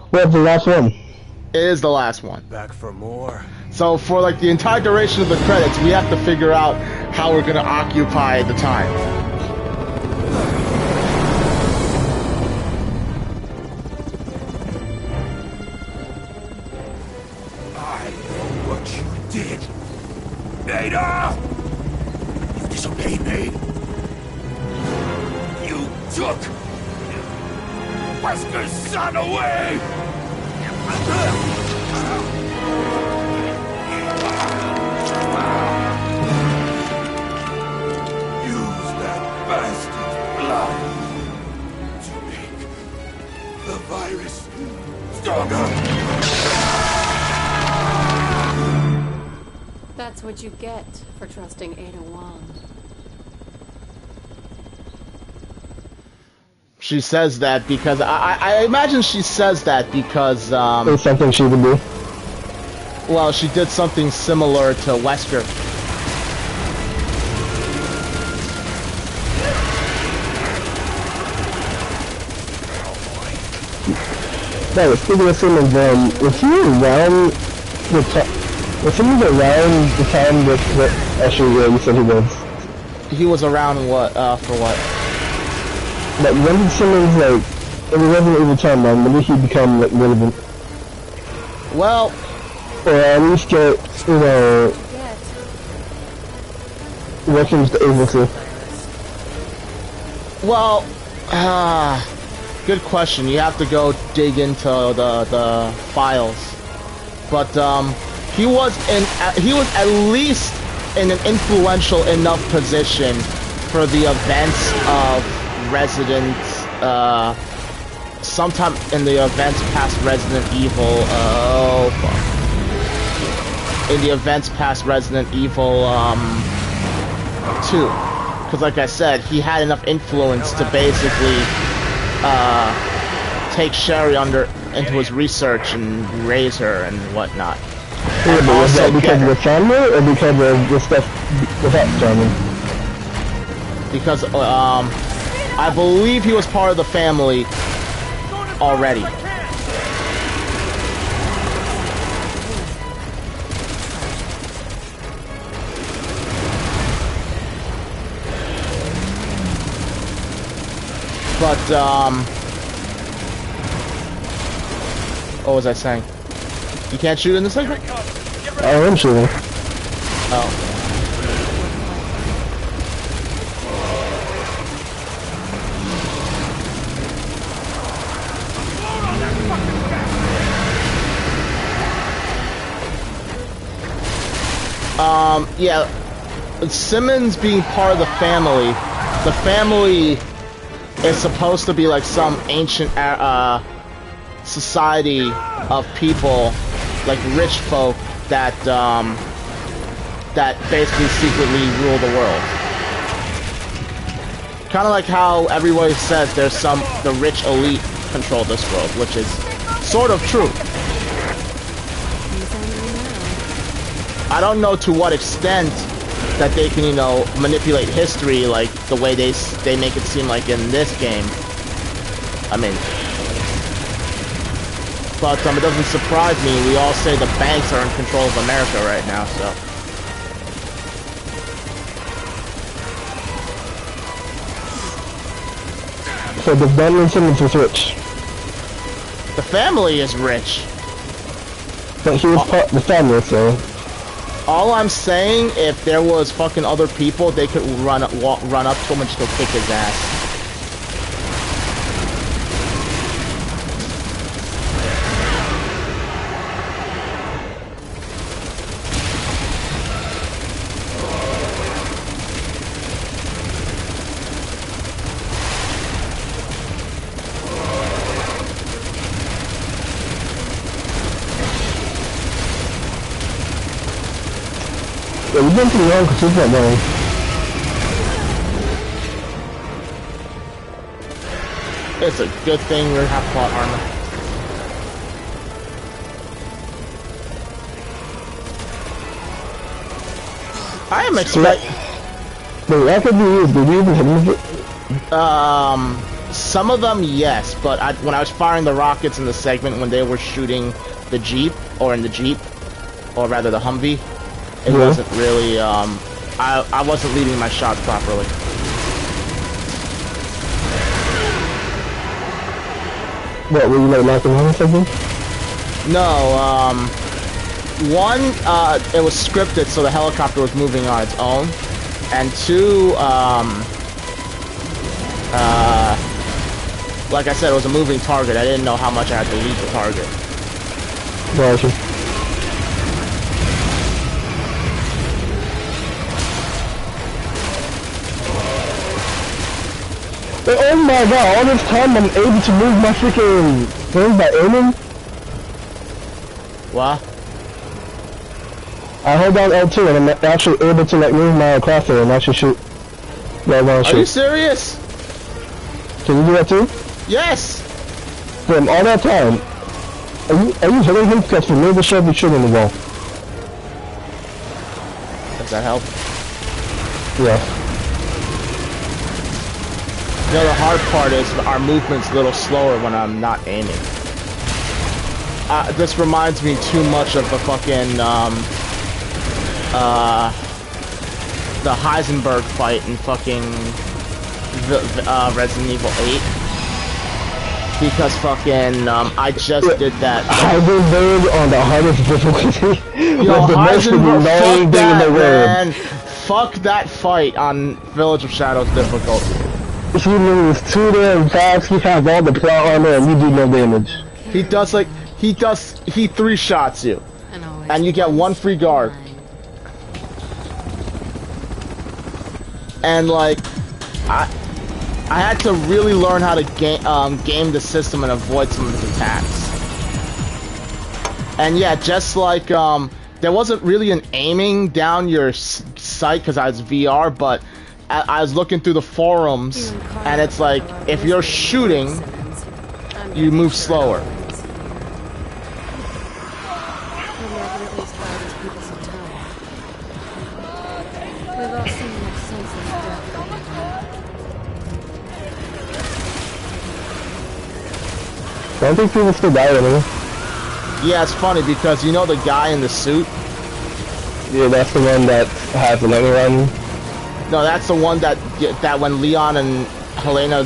What's the last one? It is the last one. Back for more. So for like the entire duration of the credits, we have to figure out how we're gonna occupy the time. Ada! You disobeyed me. You took Wesker's son away! Use that bastard's blood to make The virus. Stronger. That's what you get for trusting Ada Wong. She says that because I imagine she says that because It's something she would do. well, she did something similar to Wesker. No, speaking of Simmons, was he around the time? Was Simmons around the time that actually you said he was? He was around what? For what? But when did Simmons, like, if it wasn't Evil Timeline, when did he become, like, relevant? Well... Or at least get, you know... working with the agency. Well, good question. You have to go dig into the files. But, he was at least in an influential enough position for the events of Resident, sometime in the events past Resident Evil, in the events past Resident Evil, 2. Because like I said, he had enough influence to basically, take Sherry into his research and raise her and whatnot. Yeah, but was that because of the family, or because of the stuff without family? Because, I believe he was part of the family already. But, what was I saying? You can't shoot in this segment? I am shooting. Oh. Yeah, Simmons being part of the family is supposed to be like some ancient society of people, like rich folk that that basically secretly rule the world. Kind of like how everybody says there's the rich elite control this world, which is sort of true. I don't know to what extent that they can, you know, manipulate history like the way they make it seem like in this game. I mean, but it doesn't surprise me. We all say the banks are in control of America right now, so. So the family Simmons was rich. The family is rich. But he was part of the family, so. All I'm saying, if there was fucking other people, they could run up to him and just go kick his ass. Yeah, we've been pretty long because he's not going. It's a good thing we have plot armor. I am expecting. The RPGs, did you even hit them? Some of them, yes, but when I was firing the rockets in the segment when they were shooting the Jeep, or in the Jeep, or rather the Humvee, it wasn't really, I wasn't leading my shots properly. What, were you like knocking on or something? No, one, it was scripted so the helicopter was moving on its own, and two, like I said, it was a moving target. I didn't know how much I had to lead the target. Gotcha. But oh my god, all this time I'm able to move my freaking thing by aiming? What? I hold down L2 and I'm actually able to like move my crosshair and actually shoot. Yeah, I wanna shoot. Are you serious? Can you do that too? Yes! From all that time, are you hitting him? Because for me, the should be shooting the wall. Does that help? Yeah. You know, the hard part is our movement's a little slower when I'm not aiming. This reminds me too much of the fucking, the Heisenberg fight in fucking Resident Evil 8. Because fucking, I just did that. Heisenberg on the hardest difficulty? Yo, Heisenberg, fuck that, man! Fuck that fight on Village of Shadows difficulty. He moves too damn fast, he has all the plot armor and you do no damage. He does like, he 3-shots you. And you get 1 free guard. And like, I had to really learn how to game the system and avoid some of his attacks. And yeah, just like, there wasn't really an aiming down your sight because I was VR, but I was looking through the forums, and it's like, if you're shooting, you move slower. I don't think people still die anymore. Yeah, it's funny because you know the guy in the suit? Yeah, that's the one that has the lightning run. No, that's the one that when Leon and Helena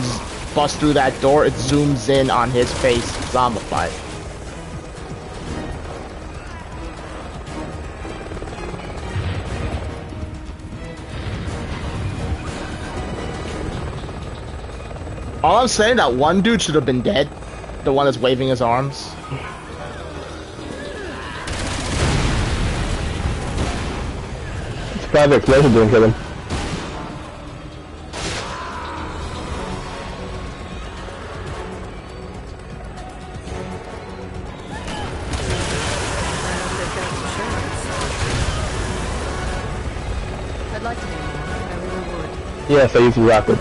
bust through that door, it zooms in on his face, zombified. All I'm saying, that one dude should have been dead. The one that's waving his arms. It's private explosion didn't kill him. I'd like to do that. I really would. Yes, I use the rocket.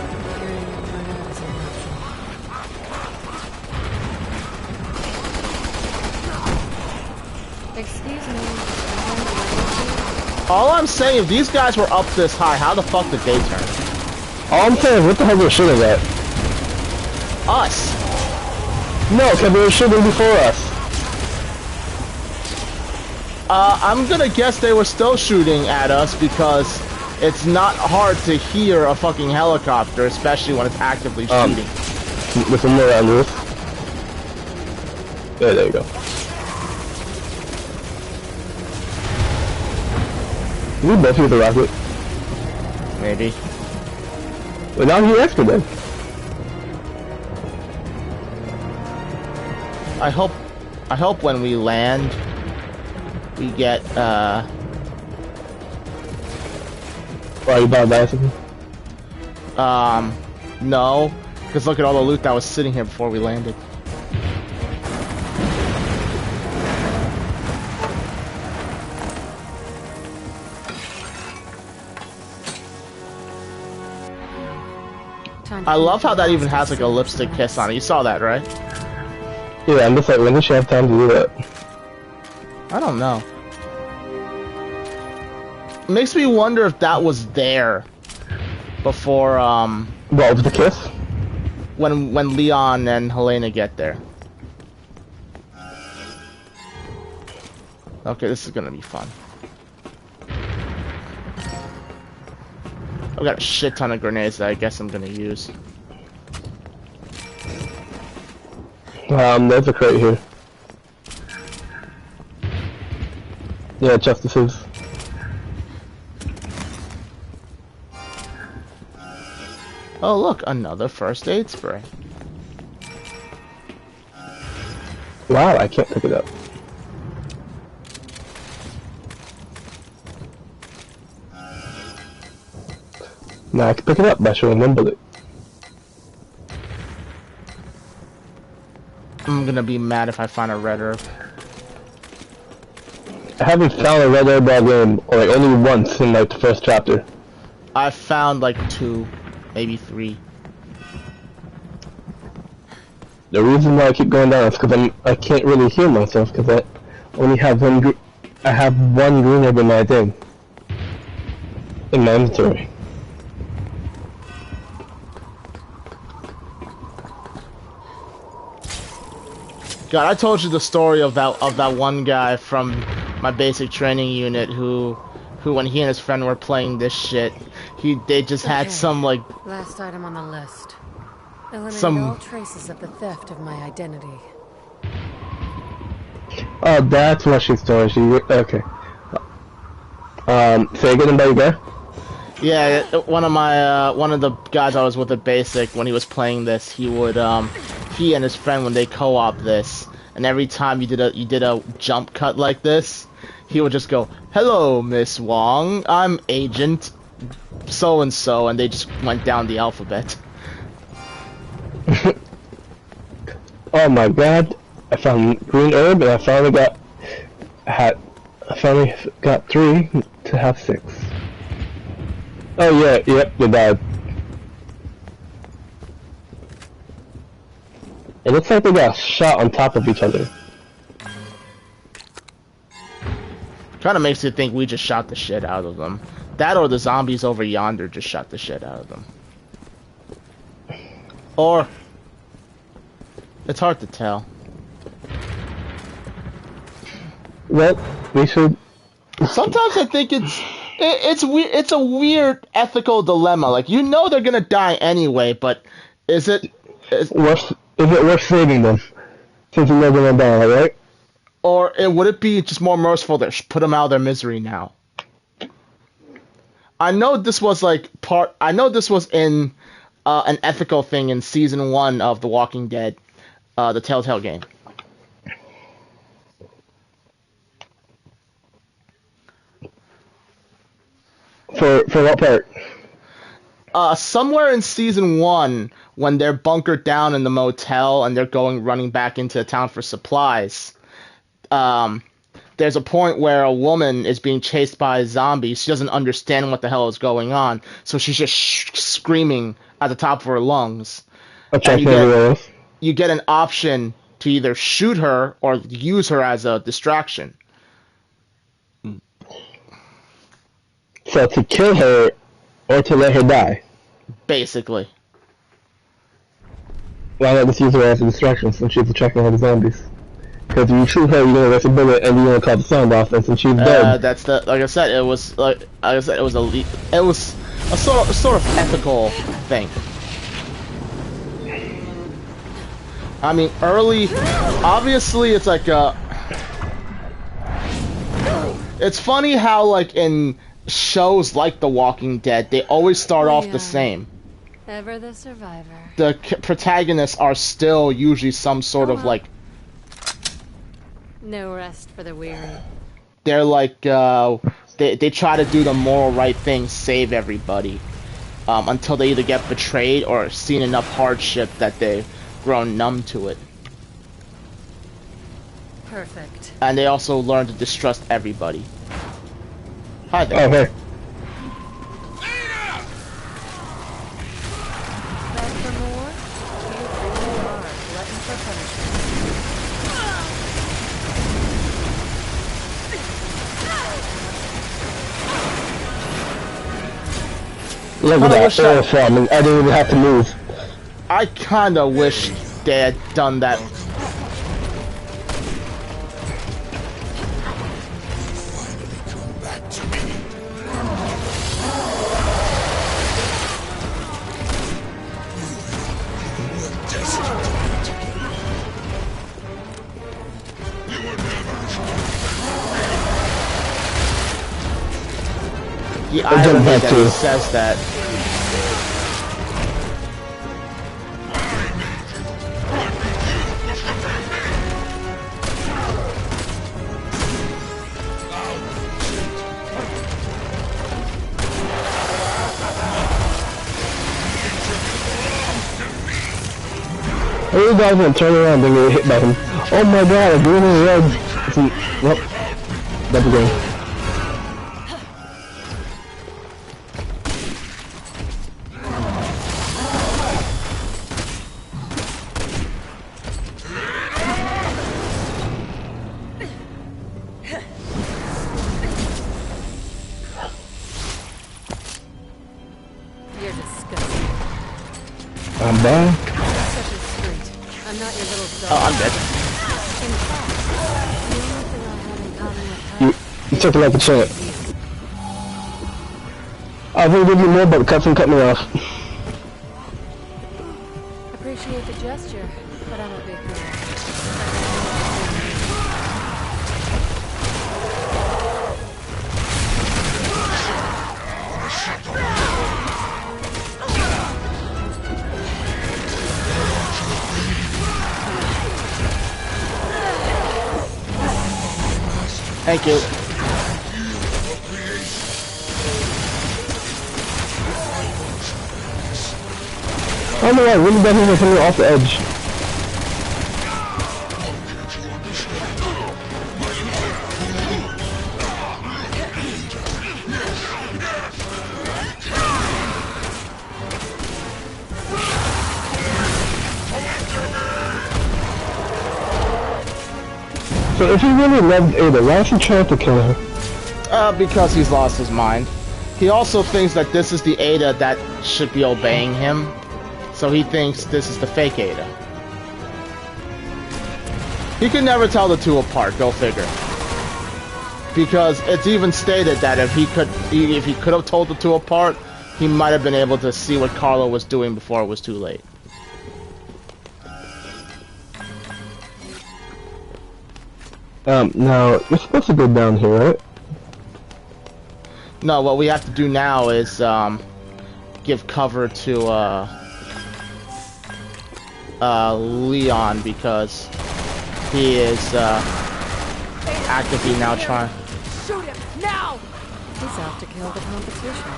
Excuse me. All I'm saying, if these guys were up this high, how the fuck did they turn? All I'm saying is, what the hell were shooting at? Us. No, because they were shooting before us. I'm gonna guess they were still shooting at us because it's not hard to hear a fucking helicopter, especially when it's actively shooting. With some more on roof. Yeah, there you go. We both use the rocket. Maybe. But now you're extra then. I hope when we land, we get, Why, you bought a bicycle? no. Because look at all the loot that was sitting here before we landed. I love how that even has like a lipstick kiss on it. You saw that, right? Yeah, I'm just like, when does she have time to do that? I don't know. It makes me wonder if that was there before, What, with the kiss? when Leon and Helena get there. Okay, this is gonna be fun. I've got a shit ton of grenades that I guess I'm gonna use. There's a crate here. Yeah, Justice's. Oh look, another first aid spray. Wow, I can't pick it up. Now I can pick it up by showing one bullet. I'm gonna be mad if I find a red herb. I haven't found a red herb game like only once in like the first chapter. I found like 2, maybe 3. The reason why I keep going down is because I can't really heal myself because I only have one. I have one green herb in my thing, in my inventory. God, I told you the story of that one guy from my basic training unit who when he and his friend were playing this shit, they just had some like last item on the list. Eliminate some all traces of the theft of my identity. Oh, that's what she's doing. Okay. Say again about you guy? Yeah, one of the guys I was with at basic when he was playing this, he would he and his friend when they co-op this, and every time you did a jump cut like this, he would just go, "Hello, Miss Wong, I'm Agent so and so," and they just went down the alphabet. Oh my god! I found green herb, and I finally got 3 to have 6. Oh yeah, yep, you died. It looks like they got shot on top of each other. Kinda makes you think we just shot the shit out of them. That or the zombies over yonder just shot the shit out of them. Or it's hard to tell. Well, we should. Sometimes I think it's a weird ethical dilemma. Like, you know they're gonna die anyway, but is it worth saving them since they're gonna die, right? Or would it be just more merciful to put them out of their misery now? I know this was in an ethical thing in season 1 of The Walking Dead, the Telltale game. For what part? Somewhere in season 1, when they're bunkered down in the motel and they're running back into the town for supplies, there's a point where a woman is being chased by a zombie. She doesn't understand what the hell is going on, so she's just screaming at the top of her lungs. Okay, you get an option to either shoot her or use her as a distraction. So to kill her or to let her die? Basically. Why not just use her as a distraction since she's attracting all the zombies? Because if you shoot her, you're gonna rest a bullet and you're gonna cut the sound off, and since she's dead. That's like I said, it was a sort of ethical thing. I mean, obviously it's like it's funny how like in shows like The Walking Dead, they always start off the same. Ever the survivor. The protagonists are still usually some sort of like. No rest for the weary. They're like they try to do the moral right thing, save everybody, until they either get betrayed or seen enough hardship that they've grown numb to it. Perfect. And they also learn to distrust everybody. Hi there. Oh, hey. Back for more? You really are a glutton for punishment. Look at that air farming. I didn't even have to move. I kinda wish they had done that. The irony that he says that. You guys gonna turn around and get hit by him. Oh my god, I'm doing the red. See, yep. Double game. You're disgusting. I'm back. Such a street. I'm not your little dog. Oh, I'm dead. In fact, the only thing I have in common with her You took it like a champ. I was gonna give you more, but Cutson cut me off. Appreciate the gesture, but I'm a big girl. Thank you. Oh my god, really bad him coming off the edge. So if he really loved Ada, why is he trying to kill her? Because he's lost his mind. He also thinks that this is the Ada that should be obeying him. So he thinks this is the fake Ada. He can never tell the two apart, go figure. Because it's even stated that if he could have told the two apart, he might have been able to see what Carlo was doing before it was too late. Now, you're supposed to go down here, right? No, what we have to do now is, give cover to, Leon, because he is, actively now trying... Shoot him, now! He's out to kill the competition.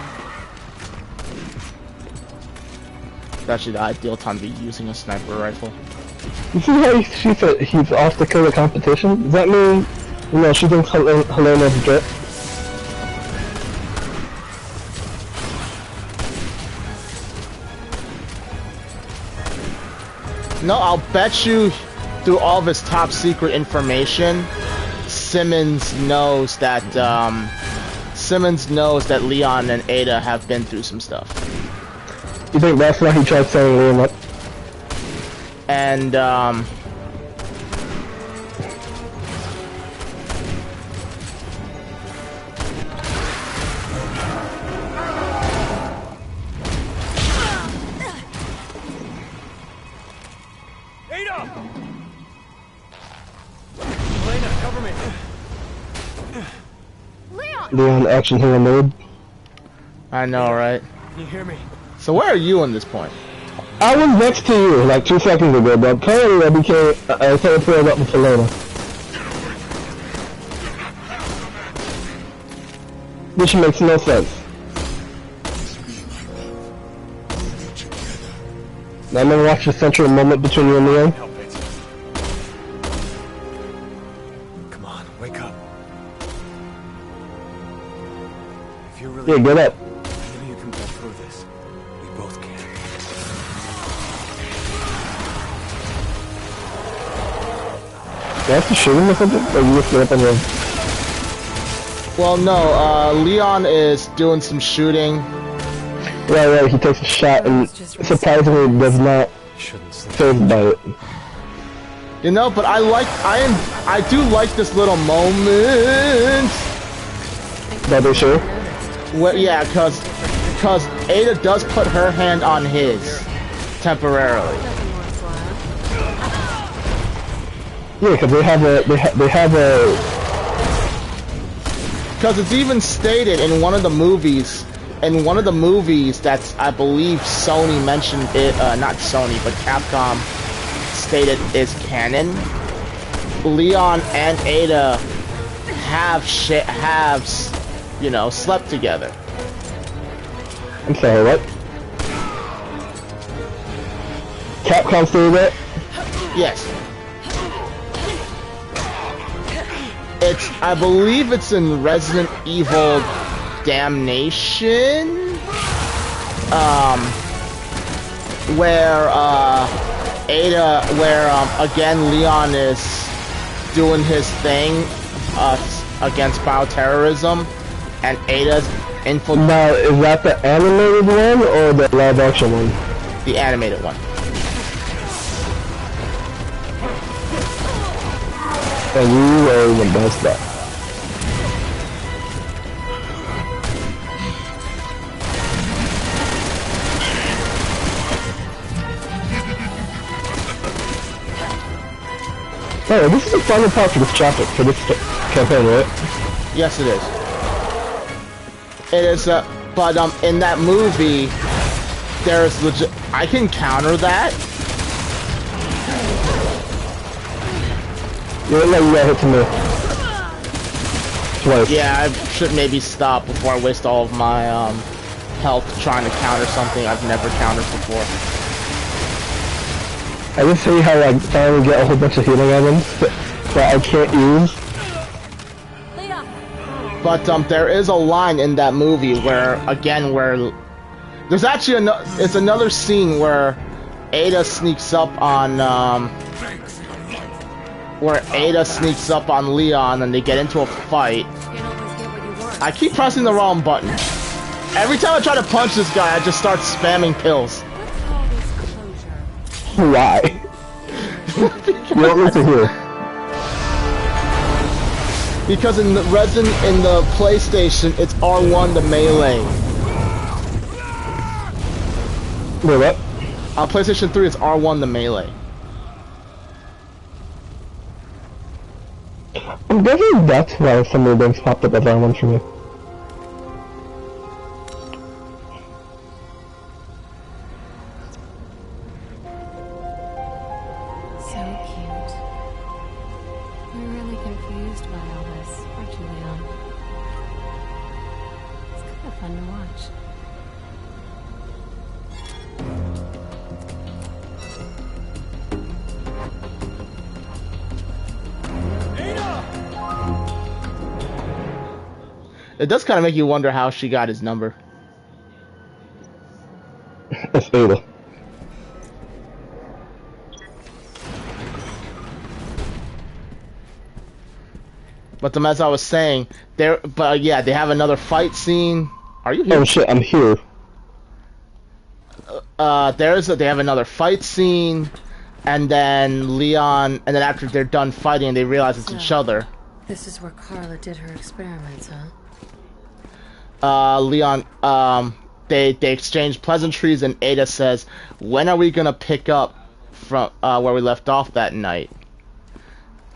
It's actually the ideal time to be using a sniper rifle. You see how she said he's off to kill the competition? Does that mean, you know, she thinks Helena's a threat? No, I'll bet you through all of his top secret information, Simmons knows that Leon and Ada have been through some stuff. You think that's why he tried setting Leon up? And Ada! Elena, cover me. Leon action hero mode. I know, right? Can you hear me? So where are you in this point? I was next to you like 2 seconds ago, but apparently I became teleported up with Helena. Which makes no sense. Now I'm gonna watch the central moment between you and Leon. Come on, wake up. If you're really... Yeah, get up. I know you can get through this. We both can. Do I have to shoot him or something? Or you just get up on him? Well, no, Leon is doing some shooting. Right, he takes a shot and surprisingly does not phased by it. You know, but I do like this little moment. That they sure? Well, yeah, cause Ada does put her hand on his temporarily. Yeah, because they have a. Because it's even stated in one of the movies. In one of the movies that's, I believe, Sony mentioned it, not Sony, but Capcom stated is canon. Leon and Ada have, you know, slept together. I'm sorry, what? Capcom stated that? Yes. I believe it's in Resident Evil Damnation, where again Leon is doing his thing against bioterrorism, and Ada's infiltrating. Now, is that the animated one or the live action one? The animated one. And you were the best bet. Oh, this is the final part for this chapter, for this campaign, right? Yes, it is. It is, but in that movie, there's legit. I can counter that. You look like you got hit to me. Twice. Yeah, I should maybe stop before I waste all of my health trying to counter something I've never countered before. I just see how I finally get a whole bunch of healing items that I can't use. But there is a line in that movie where there's actually it's another scene where Ada sneaks up on Leon and they get into a fight. I keep pressing the wrong button. Every time I try to punch this guy, I just start spamming pills. Why? You don't need to hear. Because in the PlayStation, it's R1 to melee. Wait, what? On PlayStation 3, it's R1 to melee. I'm guessing that's why some of the things popped up as R1 for me. It does kind of make you wonder how she got his number. It's Ada. But as I was saying, they have another fight scene. Are you here? Oh shit, I'm here. They have another fight scene, and then Leon, and then after they're done fighting, they realize it's each other. This is where Carla did her experiments, huh? Leon, they exchange pleasantries, and Ada says, "When are we gonna pick up from where we left off that night?"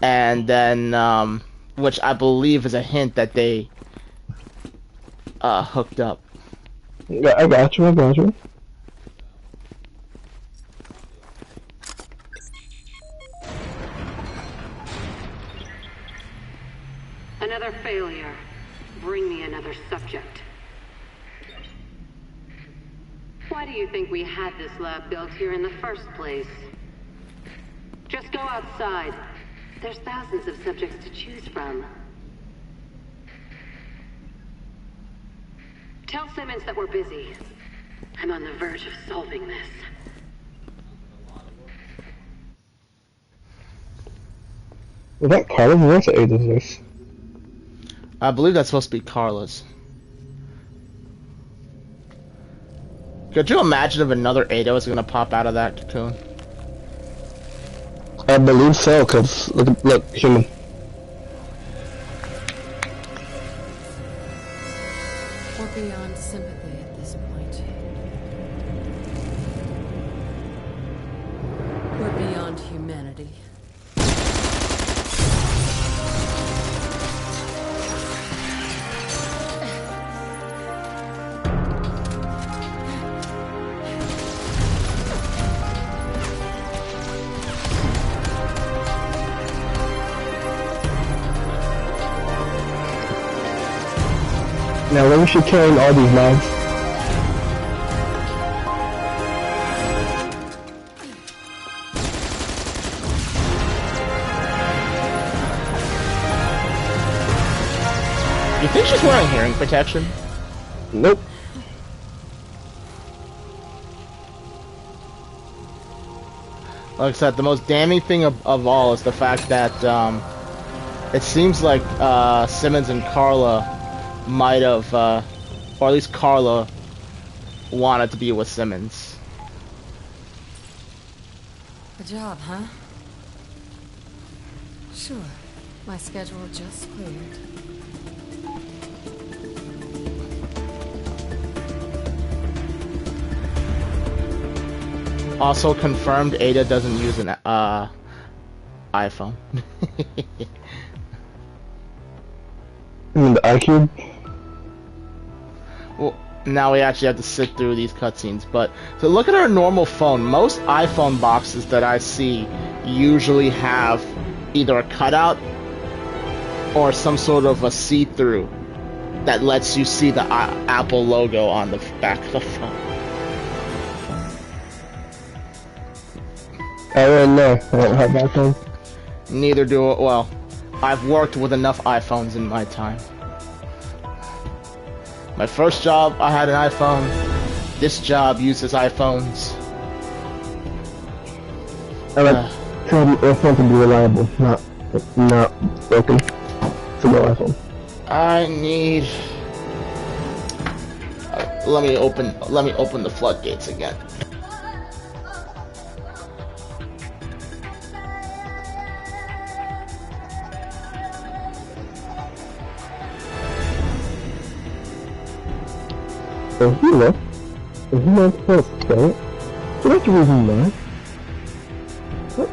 And then, which I believe is a hint that they hooked up. Yeah, I got you. Another failure. Bring me another subject. Why do you think we had this lab built here in the first place? Just go outside. There's thousands of subjects to choose from. Tell Simmons that we're busy. I'm on the verge of solving this. Was that Carla's voice or Ada's voice? I believe that's supposed to be Carla's. Could you imagine if another Ada was gonna pop out of that cocoon? I believe so, cause look, human. We're beyond sympathy at this point. We're beyond humanity. Now where was she carrying all these knives? You think she's wearing hearing protection? Nope. Like I said, the most damning thing of all is the fact that it seems like Simmons and Carla might have, or at least Carla wanted to be with Simmons. A job, huh? Sure. My schedule just cleared. Also confirmed, Ada doesn't use an iPhone. You mean the iCube? Well, now we actually have to sit through these cutscenes, but to look at our normal phone, most iPhone boxes that I see usually have either a cutout or some sort of a see-through that lets you see the Apple logo on the back of the phone. I don't know. I don't have iPhone. Neither do it. Well, I've worked with enough iPhones in my time. My first job, I had an iPhone. This job uses iPhones. I like iPhone to be reliable, not broken. So no iPhone. I need. Let me open the floodgates again. Oh, hello. Is he not supposed to say it? So that's the reason why. What?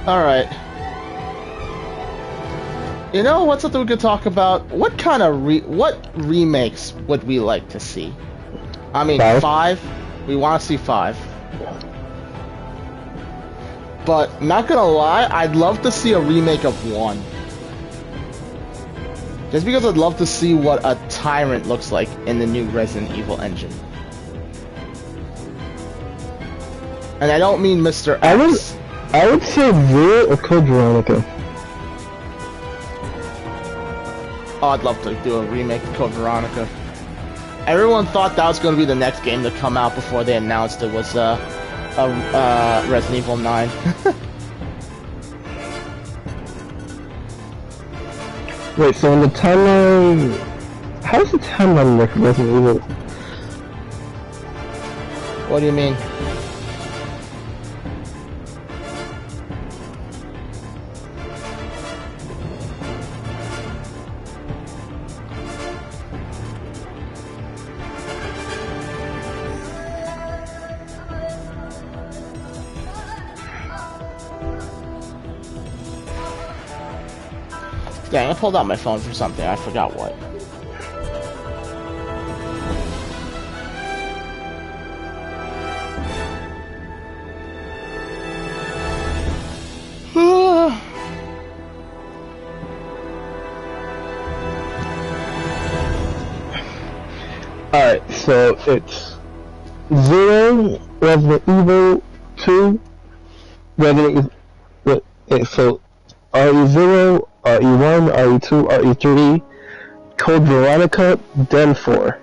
Alright. You know what's something we could talk about? What kind of what remakes would we like to see? I mean, 5. We want to see 5. But not gonna lie, I'd love to see a remake of 1. Just because I'd love to see what a tyrant looks like in the new Resident Evil engine. And I don't mean Mr. X. I would say Vera or Code Veronica. Oh, I'd love to do a remake of Code Veronica. Everyone thought that was going to be the next game to come out before they announced it was Resident Evil 9. Wait, so in the timeline... How does the timeline work for Resident Evil? What do you mean? Dang, I pulled out my phone for something. I forgot what. Alright, so it's 0, Resident Evil 2, Resident So RE0, RE1, RE2, RE3, Code Veronica, then 4.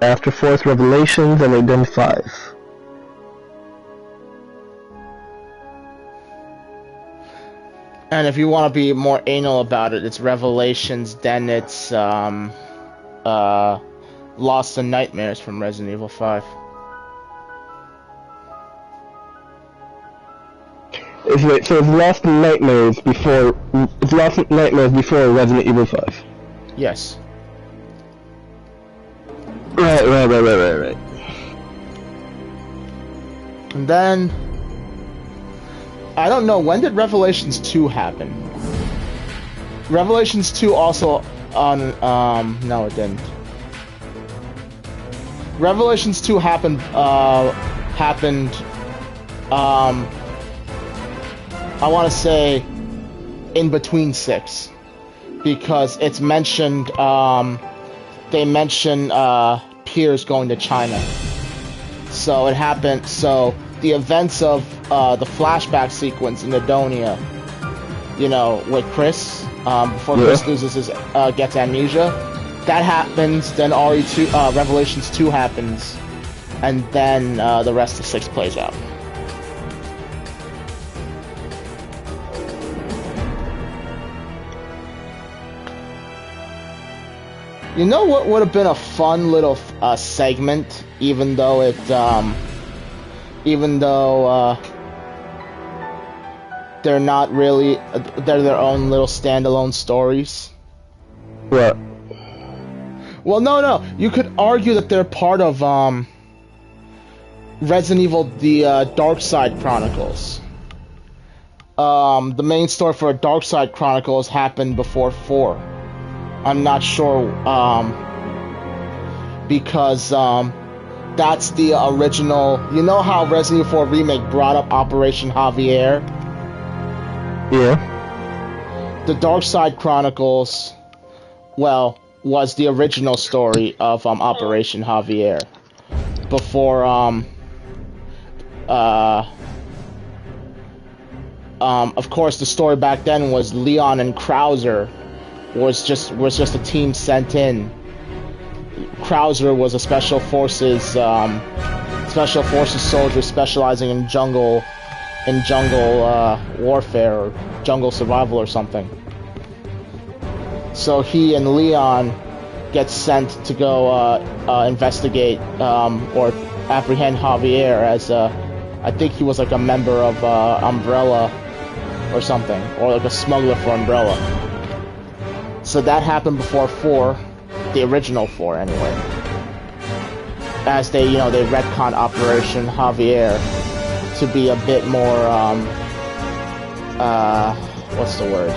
After 4 is Revelations, and then 5. And if you want to be more anal about it, it's Revelations, then it's Lost in Nightmares from Resident Evil 5. So it's Lost in Nightmares before. It's Lost in Nightmares before Resident Evil 5. Yes. Right. And then I don't know, when did Revelations 2 happen? Revelations 2 also on no, it didn't. Revelations 2 happened I want to say in between 6, because it's mentioned they mention Piers going to China. So it happened. So the events of the flashback sequence in Edonia, you know, with Chris before Chris loses his gets amnesia, that happens. Then RE2 Revelations 2 happens, and then the rest of 6 plays out. You know what would have been a fun little segment, even though they're not really, they're their own little standalone stories. What? Well, no. You could argue that they're part of Resident Evil: The Dark Side Chronicles. The main story for Dark Side Chronicles happened before 4. I'm not sure, because that's the original. You know how Resident Evil 4 Remake brought up Operation Javier? Yeah. The Dark Side Chronicles, well, was the original story of Operation Javier. Before of course, the story back then was Leon and Krauser was just a team sent in. Krauser was a special forces soldier specializing in jungle warfare or jungle survival or something. So he and Leon get sent to go investigate or apprehend Javier as I think he was like a member of Umbrella or something, or like a smuggler for Umbrella. So that happened before 4, the original 4 anyway. As they retcon Operation Javier to be a bit more, what's the word?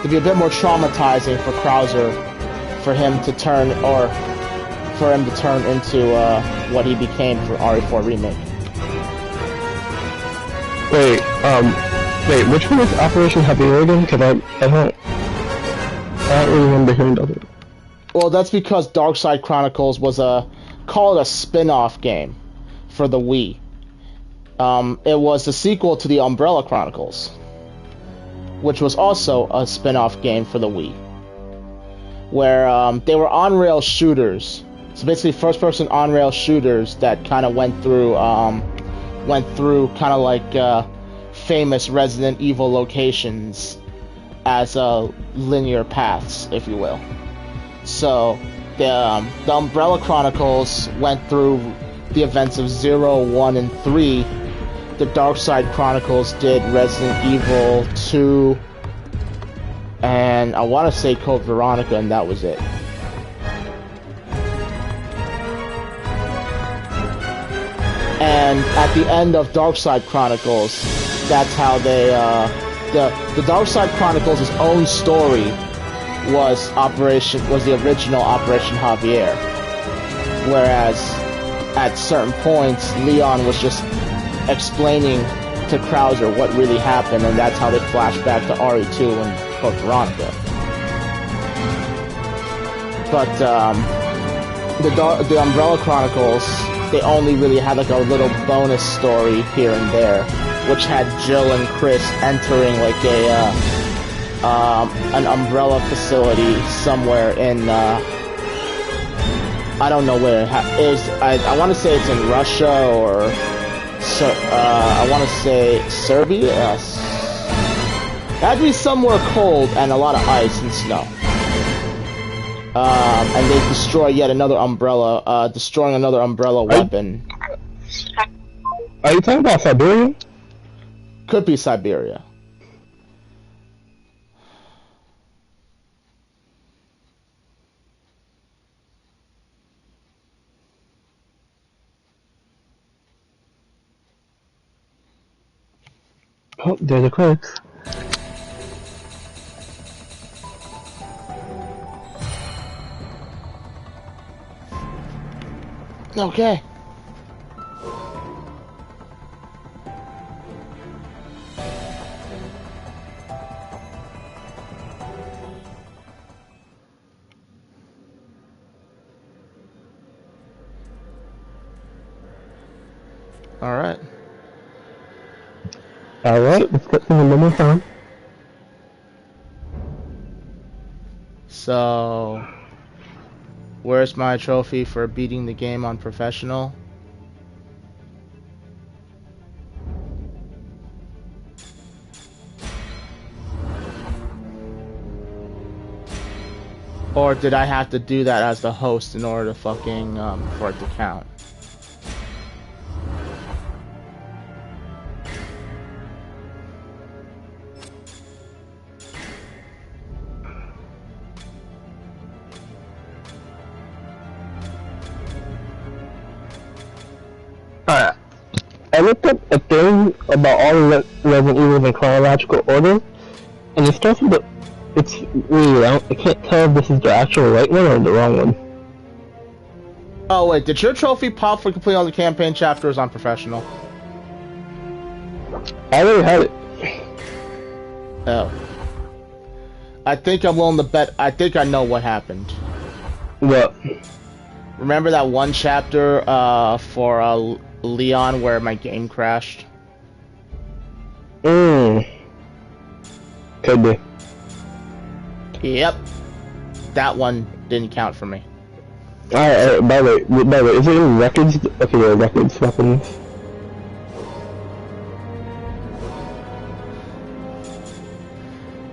To be a bit more traumatizing for Krauser, for him to turn into what he became for RE4 Remake. Wait, which one was Operation Javier again? Because I don't really remember hearing the other. Well, that's because Dark Side Chronicles was called a spin-off game for the Wii. It was the sequel to the Umbrella Chronicles, which was also a spin-off game for the Wii, where they were on-rail shooters. So basically, first-person on-rail shooters that kind of went through kind of like famous Resident Evil locations as linear paths, if you will. So the Umbrella Chronicles went through the events of 0, 1, and 3. The Dark Side Chronicles did Resident Evil 2, and I want to say Code Veronica, and that was it. And at the end of Dark Side Chronicles, that's how they the Dark Side Chronicles' own story was the original Operation Javier, whereas at certain points Leon was just explaining to Krauser what really happened, and that's how they flash back to RE2 and Code Veronica. But the Umbrella Chronicles, they only really had like a little bonus story here and there, which had Jill and Chris entering like an Umbrella facility somewhere in I don't know where it is. I want to say it's in Russia or I want to say Serbia. That'd be somewhere cold and a lot of ice and snow. And they destroy yet another umbrella, destroying another umbrella weapon. Are you talking about Siberia? Could be Siberia. Oh, there's the credits. Okay. Alright. Alright, let's get some one more time. So, where's my trophy for beating the game on professional? Or did I have to do that as the host in order to fucking, for it to count? Alright, I looked up a thing about all the Resident Evil in chronological order, and it starts with it's weird, I can't tell if this is the actual right one or the wrong one. Oh wait, did your trophy pop for completing all the campaign chapters on professional? I already had it. Oh. I think I'm willing to bet, I think I know what happened. What? Remember that one chapter for Leon where my game crashed? Could be. Yep. That one didn't count for me. Alright, by the way, is it in records? Okay, yeah, records, weapons.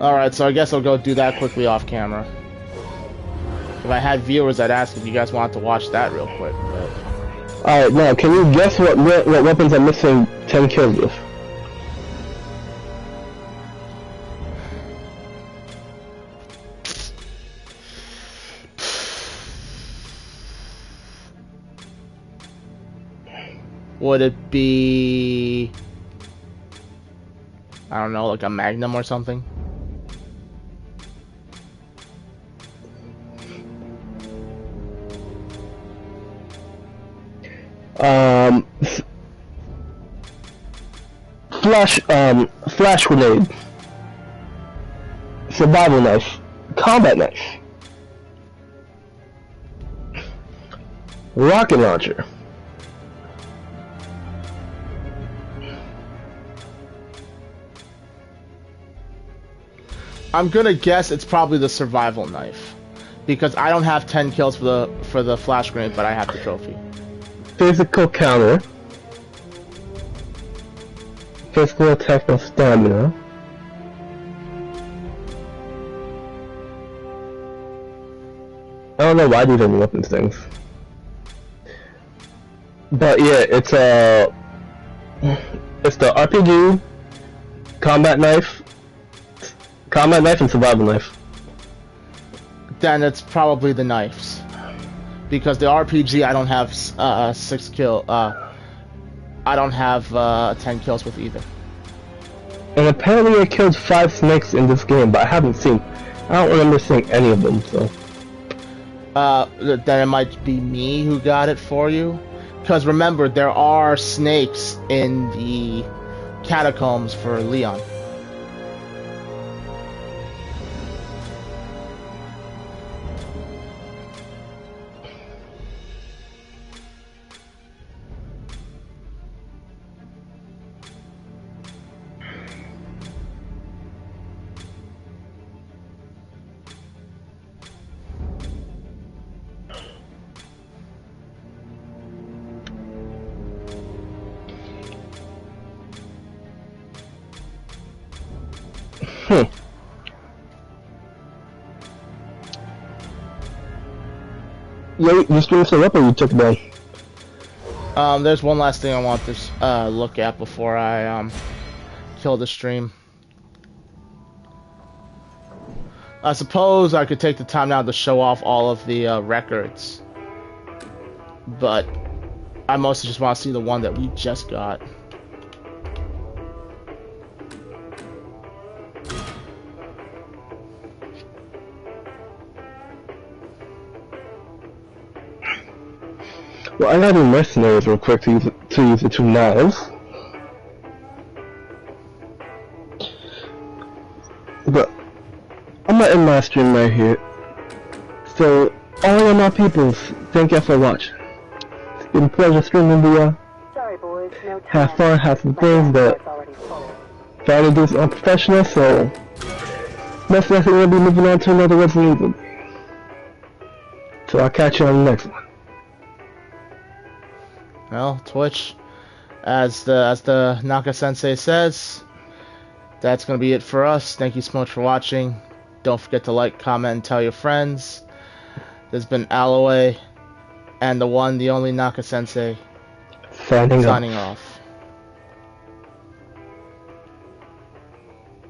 Alright, so I guess I'll go do that quickly off camera. If I had viewers, I'd ask if you guys wanted to watch that real quick, but... Alright, now, can you guess what weapons I'm missing 10 kills with? Would it be... I don't know, like a Magnum or something? Flash grenade, survival knife, combat knife, rocket launcher, I'm gonna guess it's probably the survival knife, because I don't have 10 kills for the flash grenade, but I have the trophy. physical counter, physical attack and stamina, I don't know why these are weapons things, but yeah, it's the RPG, combat knife and survival knife. Then it's probably the knives, because the RPG I don't have 6 kill. I don't have 10 kills with either. And apparently I killed 5 snakes in this game, but I don't remember seeing any of them, so... then it might be me who got it for you. Because remember, there are snakes in the catacombs for Leon. Yeah, you stream still up or you took it down? There's one last thing I want to look at before I kill the stream. I suppose I could take the time now to show off all of the records, but I mostly just want to see the one that we just got. Well, I gotta do mercenaries real quick to use the 2 knives. But I'm gonna end my stream right here. So, all of my peoples, thank you for watching. It's been a pleasure streaming with you. Sorry, boys, no time. Have fun, have some things, but try to do this unprofessional, so most likely we'll be moving on to another Resident Evil. So I'll catch you on the next one. Well, Twitch, as the Naka Sensei says, that's gonna be it for us. Thank you so much for watching. Don't forget to like, comment, and tell your friends. This has been Alloway, and the one, the only Naka Sensei, signing off.